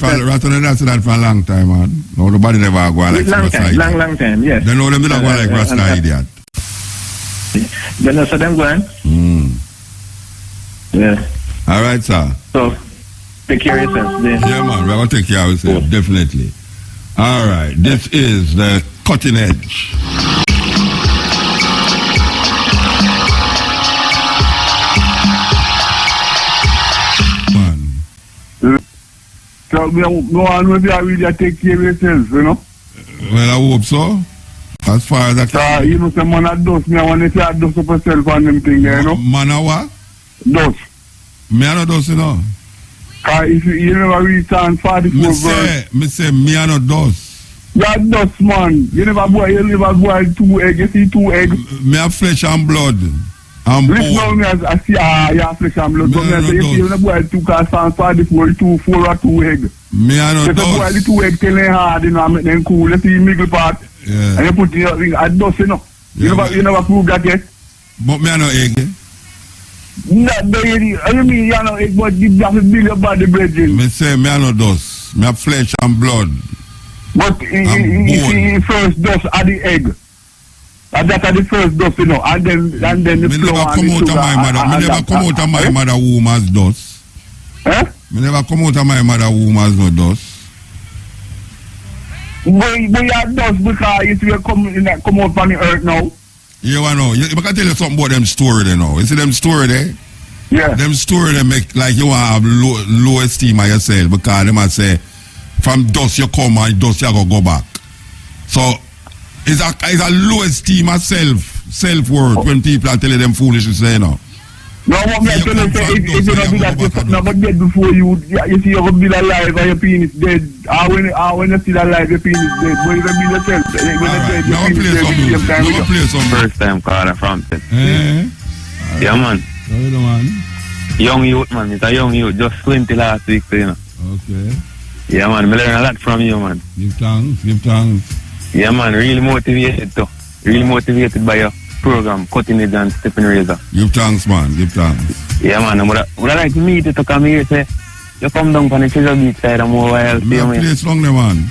for a long time, man. No, nobody never go like long time, yes. They know them didn't go like Rasta idiot. They know so them going? Yeah. All right, sir. So, take care of yourself. Yeah, man. We're going to take care of ourselves, definitely. All right. This is the Cutting Edge. So go on with you really take care of yourself, you know? Well, I hope so. As far as I can. You know, some man a dust me, I want to say I dust up myself on them things, you know? Man a what? Dust. Me a no dust, you know? Because if you never reach on 44 verse. Me say, me a no dust. You a dust, man. You never boil 2 eggs, you see 2 eggs. Me a flesh and blood. Listen now, me I see, you have flesh and blood. But me say, if you never boil 2 cars on 44, 4 or 2 eggs. Me a no dust. If you boil the 2 eggs, tell them hard, you know, and make them cool. Let's see the middle part. Yeah. And you put in your thing, a dust, you know. Yeah, you never prove that yet. But me a no egg. Not baby. You mean you know egg, but you have to build your body, brethren. Me say, me a no dust. Me a flesh and blood. But the first dust are the egg. And that are the first dust, you know. And then the flour and the sugar. Me never come out of my mother womb as dust. Me never come out of my mother womb as no dust. But you are dust because it will come out from the earth now. You know, I can tell you something about them story there now. You see them story there? Yeah. Them story they make like you want to have low esteem of yourself because they might say from dust you come and dust you go back. So it's a low esteem of self-worth when people are telling them foolishness, you know. No, what me tell you say if you don't do that, you're not dead before you see you're going to be alive and your penis dead. When you're still alive, your penis dead. But you don't be yourself. When you're dead, your penis dead. Never play some first time caller from it. Yeah, man. Man. Young youth, man. It's a young youth. Just 20 last week, you know. Okay. Yeah, man. I learn a lot from you, man. Give thanks. Yeah, man. Really motivated, too. Really motivated by your program, Cutting Edge and Stepping Razor. Give thanks, man. Give thanks. Yeah, man. I would like to meet you to come here, say, you come down from the Treasure Beach side and more while. Me have a place long there, man.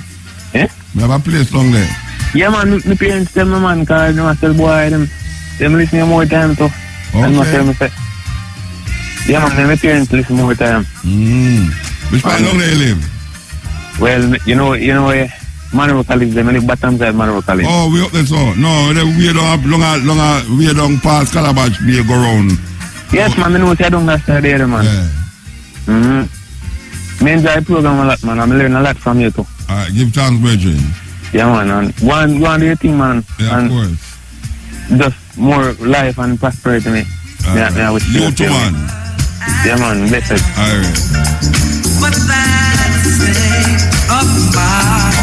Eh? Me have a place long there. Yeah, man, my parents tell me, man, because I tell boy, them listen more time too. And I tell me, say, yeah, man, my parents listen more time. Which part long there you live? Well, you know where Mutabaruka lives, I live bottom side Mutabaruka live. Oh, we up there, so. No, we don't have longer, we don't pass Calabash, we go round. Yes, man, I know what I don't understand there, man. Yeah. Me enjoy the program a lot, man. I'm learning a lot from you too. Alright, give thanks, brethren. Yeah, man. And one do your thing, man. Yeah, and of course. Just more life and prosperity, me. Yeah, with you too, man. Yeah, man. Blessed. Alright. But that's the state of mind.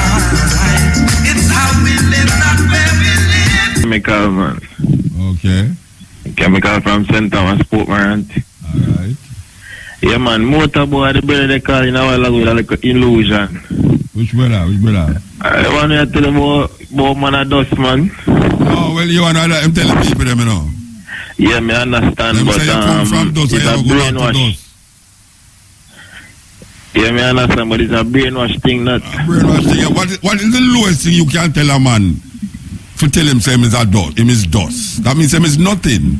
It's how we live, not where we live. Chemical, man. Okay. Chemical from St. Thomas, Portmarant. Alright. Yeah, man. Motorboy, the brother they call in a while ago, like illusion. Which brother? Which brother? I want to tell them about man a dust, man. Oh, well, you want to I'm telling people them, you know. Yeah, me understand, them but say you come from dust, it's a you go back to brainwash. dust. Yeah, me understand, but it's a brainwash thing, not. Brainwash thing. Yeah. What is the lowest thing you can tell a man? To tell him, say him is a dust. Him is dust. That means him is nothing.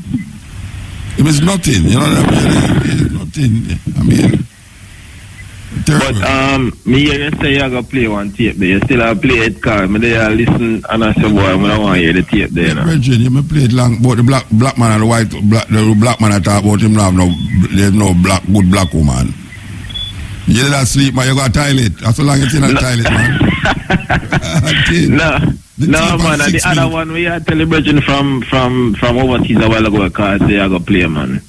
Him is nothing. You know what I mean? Nothing. I mean. Terrible. But me hear you say you are gonna play one tape there. You still have play it card. Me there listen and I say boy, I don't want to hear the tape there. Yeah, Bridget, you may play it long, but the black man and the white the black man I talk about him now. There's no good black woman. You let her sleep, man. You got a toilet. That's so long it's in a toilet, man. No, man. And the other one we are celebrating from overseas a while ago because they are gonna play, man.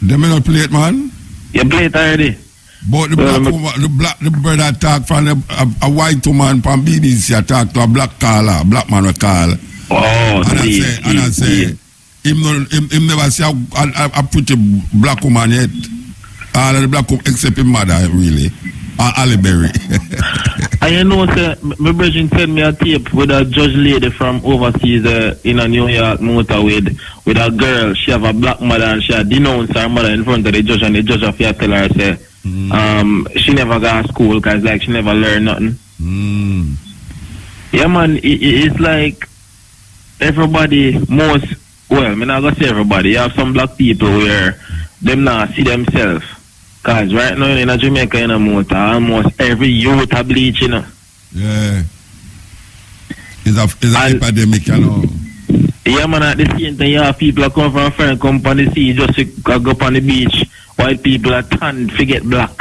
They may not play it, man. You play it already. But the black woman, the brother talk from a white woman from BBC. I talk to a black caller, black man will call. Oh, and I say, him never see a pretty black woman yet. All of the black woman except his mother, really. Ali Berry. And you know, sir, my brother sent me a tape with a judge lady from overseas in a New York motor with a girl. She have a black mother and she had denounced her mother in front of the judge, and the judge have to tell her, say, she never got to school because like she never learned nothing. Yeah, man, it's like everybody well, I'm not going to say everybody. You have some black people where them not see themselves. Because right now in Jamaica in a motor, almost every youth are bleaching. Yeah. It's an epidemic, you know. Yeah, man, at the same time, you have people that come from a foreign company, see just to go up on the beach. White people are tanned, forget black.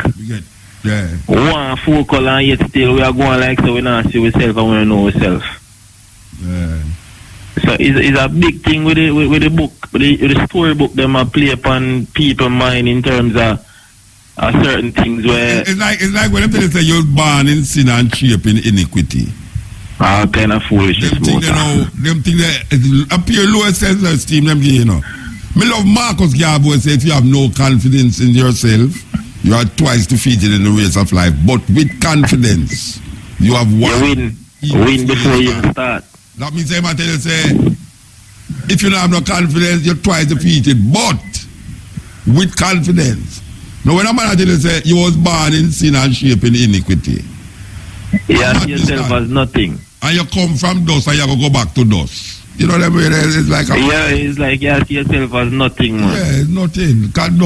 Yeah. One full color and yet still we are going like so we not see ourselves and we don't know ourselves. Yeah. So it's a big thing with the book, with the storybook them a play upon people's mind in terms of certain things where it's like when they say you're born in sin and shape in iniquity. Kind of foolishness. Them think that appear lower self-esteem them you know. Me love Marcus Garbo say if you have no confidence in yourself, you are twice defeated in the race of life. But with confidence, you have won. You win before you start. That means I tell you say if you don't have no confidence, you're twice defeated. But with confidence. Now when a man tell you say you was born in sin and shape in iniquity. You see yourself as nothing. And you come from dust and you go back to dust. You know what I mean? It's like it's like you see yourself as nothing, man. Yeah, it's nothing. Because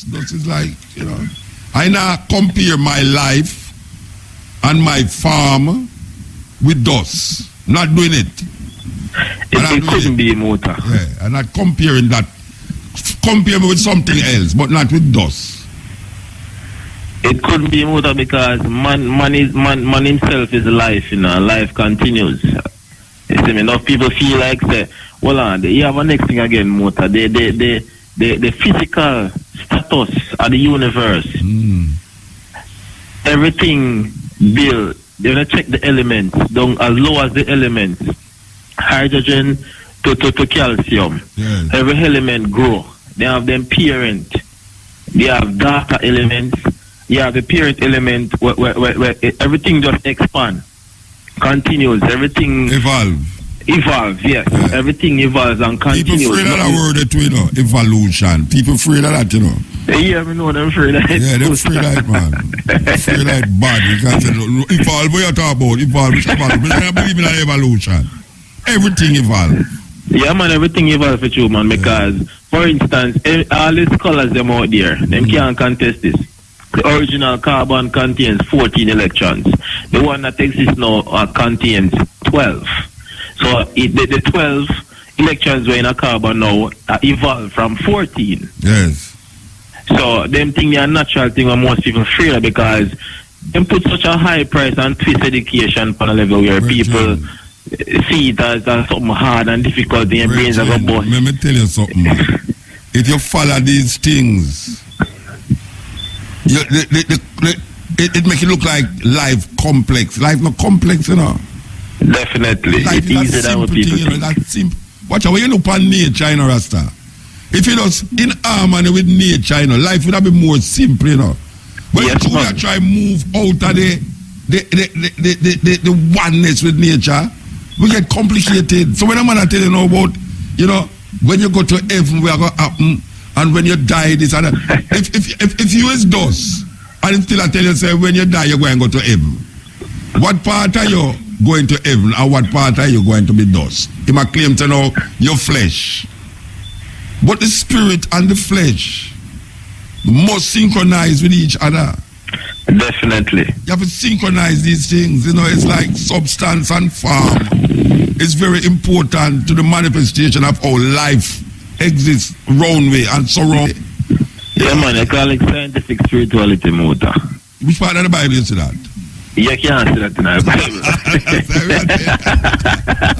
dust is like, you know. I now compare my life and my farm with dust. Not doing it. It couldn't be a motor. Yeah, and not comparing that. Compare me with something else, but not with dust. It couldn't be a motor because man himself is life, you know. Life continues. You see me? Enough people feel like say, well, you have a next thing again, motor. The physical status of the universe. Everything built. They're gonna check the elements down as low as the elements. Hydrogen to calcium. Yes. Every element grow. They have them parent. They have data elements. You have the parent element where everything just expand. Continues. Everything evolves, yes. Yeah. Everything evolves and continues. People afraid of that word, you know, evolution. People afraid of that, you know. Yeah, I know them free light. Yeah, them free light, man. Free light bad. You can't say, evolve, what you talk about? Evolve, I believe in evolution. Everything evolve. Yeah, man, everything evolve for you, man, because, for instance, all these scholars them out there, them can't contest this. The original carbon contains 14 electrons. The one that exists now contains 12. So the 12 electrons were in a carbon now evolved from 14. Yes. So them think they are natural thing when most people fear because them put such a high price on twist education on a level where people see it as something hard and difficult in your brains of a boy. Let me tell you something, man. If you follow these things, it make it look like life complex. Life not complex, you know. Definitely. Life is easier than what people think. That's simple. Watch out, when you look on nature, you know, Rasta. If you was in harmony with nature, you know, life would have been more simple, you know. But yes, you try to move out of the oneness with nature, we get complicated. So when I'm gonna tell you now about, you know, when you go to heaven, what's gonna happen, and when you die, this and that. If you is dust, and still I tell you, say, when you die, you're going to go to heaven. What part are you going to heaven, and what part are you going to be dust? He might claim to know your flesh. But the spirit and the flesh must synchronize with each other. Definitely. You have to synchronize these things. You know, it's like substance and form. It's very important to the manifestation of how life exists round way and surround. Yeah, man, I call it scientific spirituality, Muta. Which part of the Bible is that? You can't say that in the Bible.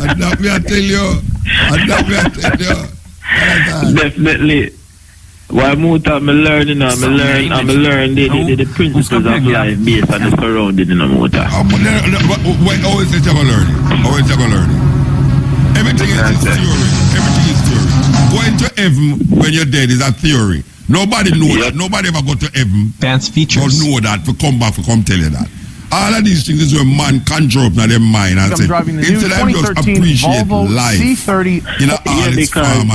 And that me I tell you. Definitely. Why Muta, I'm learning, I'm learning the principles of life based on the surrounding in the Muta. Always say you're learning. Always you're learning. Everything is theory. Everything is theory. Going to heaven when you're dead is a theory. Nobody knows that. Nobody ever go to heaven. Dance features. Or know that. To come back, to come tell you that. All of these things is where man conjure up in their mind and say, instead of just appreciate Volvo life C30 in all its form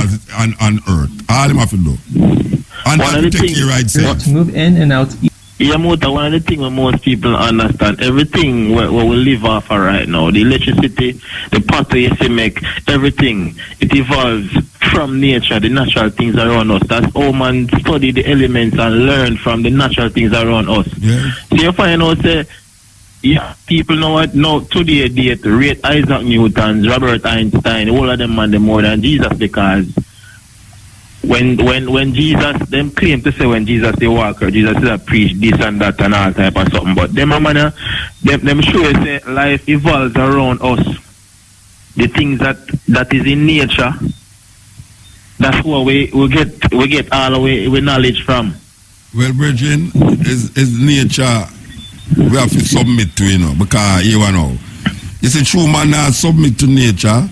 on earth. All them have to do. And that take care right self. To move in and out. Yeah, Muta, one of the things most people understand, everything what we live off of right now, the electricity, the power you make, everything, it evolves from nature, the natural things around us. That's how man study the elements and learn from the natural things around us. Yeah. So you find out, say, yeah, people know what, now today they rate Isaac Newton, Robert Einstein, all of them man, they more than Jesus, because when Jesus, them claim to say when Jesus they walk or Jesus is a preach this and that and all type of something, but them sure say life evolves around us. The things that is in nature, that's where we get all our knowledge from. Well, Bridget, is nature we have to submit to, you know, because you know, it's a true man now submit to nature.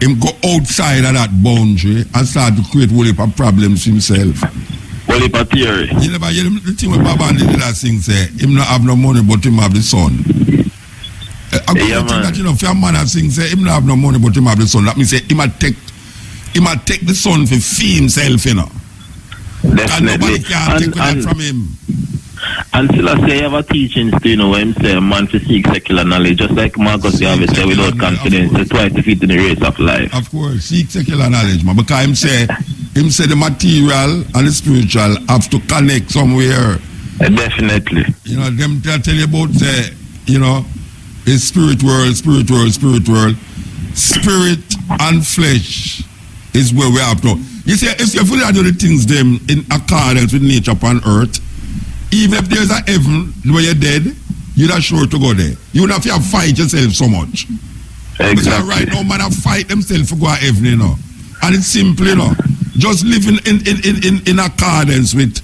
Him go outside of that boundary and start to create whole heap of problems himself. Whole heap of theory. You never hear the thing with Baba and the that thing say, him not have no money but him have the son. I think that, you know, if a man have thing say, him not have no money but him have the son. That means say, him might take the son for fee himself, you know. Definitely. And nobody can take that from him. And still I say I have a teaching still, you know, where him say a man to seek secular knowledge, just like Marcus Garvey said, without confidence, to twice defeat in the race of life. Of course, seek secular knowledge, man, because him say the material and the spiritual have to connect somewhere. Definitely. You know, them tell you about you know, it's spirit world. Spirit and flesh is where we have to. You see, if you fully do the things them in accordance with nature upon earth, even if there's a heaven where you're dead, you're not sure to go there. You don't have to fight yourself so much. Exactly. Because right now, man, have fight themselves for go to heaven, you know. And it's simple, you know. Just living in accordance with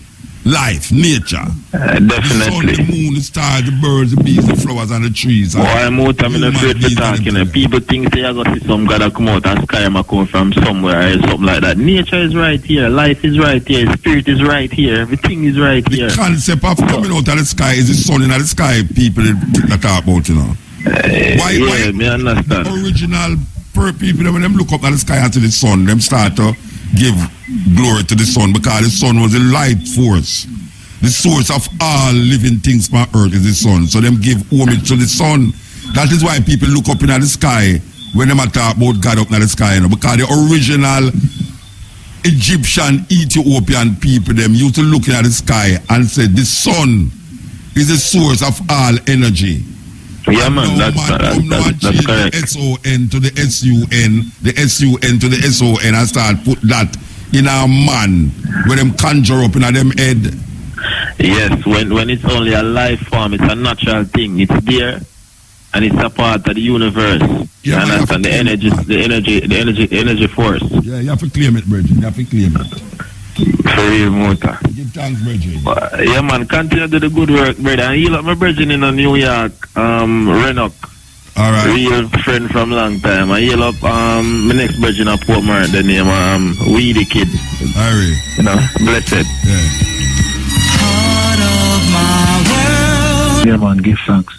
life, nature. Definitely. The sun, the moon, the stars, the birds, the bees, the flowers, and the trees. I'm afraid to talk, you know. People think they are going to see some God come out and sky might come from somewhere or something like that. Nature is right here. Life is right here. Spirit is right here. Everything is right here. The concept of coming out of the sky is the sun in the sky people that talk about, you know. Why me understand. Original people, when them look up at the sky and see the sun, them start to give glory to the sun because the sun was the light force. The source of all living things on earth is the sun. So them give homage to the sun. That is why people look up in the sky when they talk about God up in the sky, because the original Egyptian, Ethiopian people, them used to look at the sky and say the sun is the source of all energy. Yeah, man, that's correct. The S-O-N to the S-U-N, the S-U-N to the S-O-N, and start put that in a man where them conjure up in a them head. Yes, when it's only a life form, it's a natural thing. It's there, and it's a part of the universe. Yeah, and that's the energy force. Yeah, you have to claim it, Bridget. You have to claim it. For real, Mota. Give thanks, Bridget. Yeah, man, continue to do the good work, brother. And heal up my Bridget in New York, Renok. All right. Real friend from long time. I heal up my next Bridget in Portmore, the name Weedy Kid. Harry. You know, blessed. Yeah. Yeah, man, give thanks.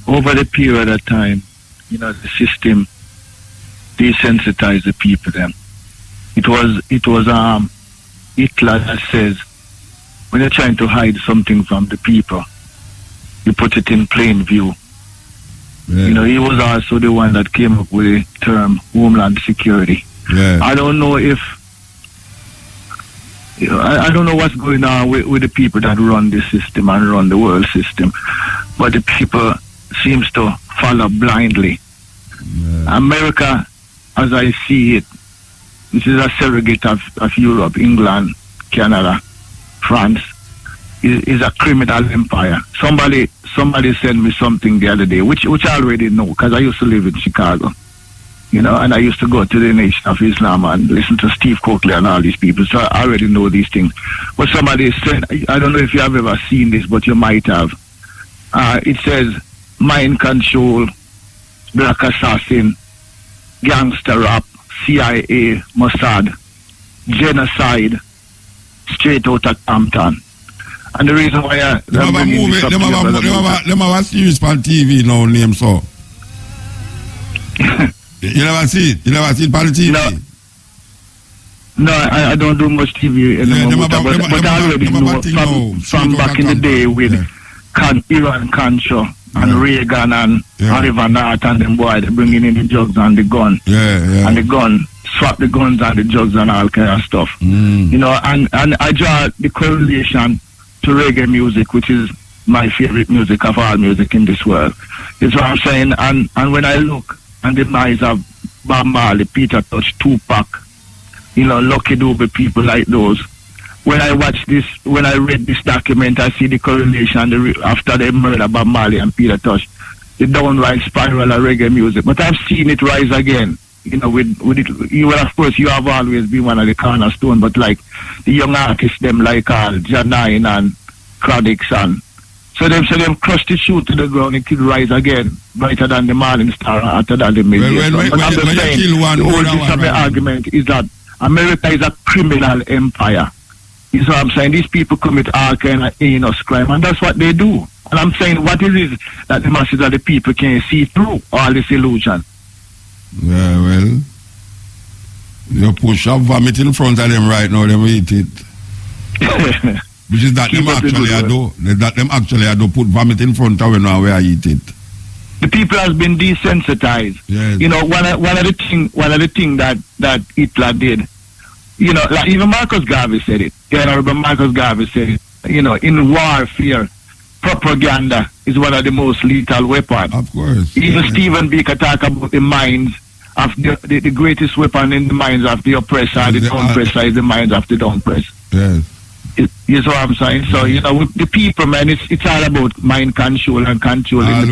Over the period of time, the system desensitized the people them. It was Hitler that says when you're trying to hide something from the people, you put it in plain view. Yeah. He was also the one that came up with the term Homeland Security. Yeah. I don't know if I don't know what's going on with the people that run the system and run the world system, but the people seems to follow blindly. Yeah. America, as I see it, this is a surrogate of Europe, England, Canada, France, is a criminal empire. Somebody sent me something the other day, which I already know, because I used to live in Chicago. And I used to go to the Nation of Islam and listen to Steve Coakley and all these people, so I already know these things. But somebody said, I don't know if you have ever seen this, but you might have. It says, mind control, black assassin, gangster rap, CIA, Mossad, genocide, straight out of Compton. And the reason why them have a series on TV now, name so. You never see it? You never see it on TV? No, I don't do much TV anymore. But I already know from back in the day with Iran Contra and Reagan and Oliver North and them boys bringing in the drugs and the gun. And the gun, swap the guns and the drugs and all kind of stuff. And I draw the correlation to reggae music, which is my favorite music of all music in this world. It's what I'm saying. And when I look and the minds of Bob Marley, Peter Tosh, Tupac, Lucky Dube, people like those. When I read this document, I see the correlation after they murder Bob Marley and Peter Tosh, the downright spiral of reggae music. But I've seen it rise again. With it, of course, you have always been one of the cornerstone, but like the young artists, them like Janine and Cradix and so them crush the shoe to the ground, it could rise again, brighter than the morning star, after that the million. The argument is that America is a criminal empire. You know what I'm saying? These people commit all kind of heinous crime, and that's what they do. And I'm saying, what is it that the masses of the people can see through all this illusion? Yeah, well, you push up vomit in front of them right now, them eat it. Which is that them actually do put vomit in front of them now where I eat it. The people has been desensitized. Yes. One of the things that Hitler did, like even Marcus Garvey said it. Marcus Garvey said it. In warfare, propaganda is one of the most lethal weapons. Of course. Even Stephen Biko talk about the minds of the greatest weapon in the minds of the oppressor, the oppressor is the minds of the oppressed. Yes. You know what I'm saying? So, with the people, man, it's all about mind control and controlling the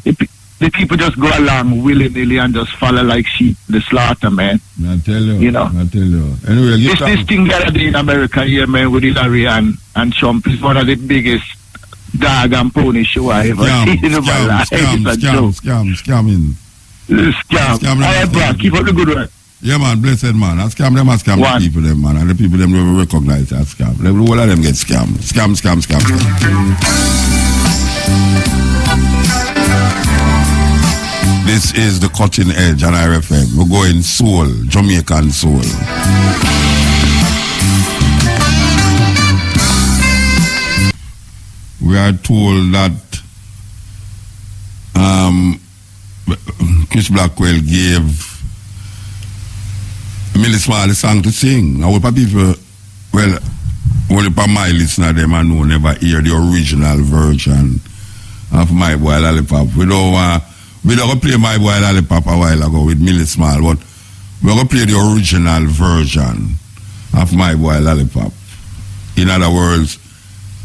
people. The people just go along willy-nilly and just follow like sheep, the slaughter, man. I tell you. Anyway, this thing that I did in America here, man, with Hillary and Trump is one of the biggest dog and pony show I ever seen in my life. Scamming. Scam. All right, bro, keep up the good work. Yeah, man, blessed man. I scam them, I scam the people, them, man. And the people, them never recognize that scam. All of them get scammed. Scam. This is the Cutting Edge on RFM. We're going soul, Jamaican soul. We are told that Chris Blackwell gave Millie Small the song to sing. Now, people, well, only for my listener, them I know never hear the original version of My Boy Lollipop. We don't play My Boy Lollipop a while ago with Millie Small, but we're going to play the original version of My Boy Lollipop. In other words,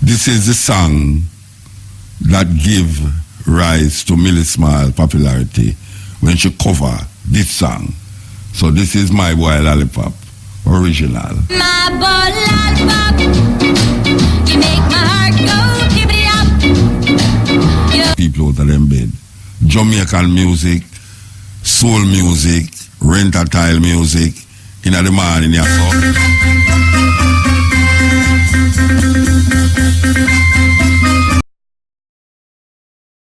this is the song that gave rise to Millie Small popularity when she covered this song. So this is My Boy Lollipop, original. My boy Lollipop, you make my heart go tippity up. People out of them bed. Jamaican music, soul music, rent-a-tile music, in the morning, yeah, so.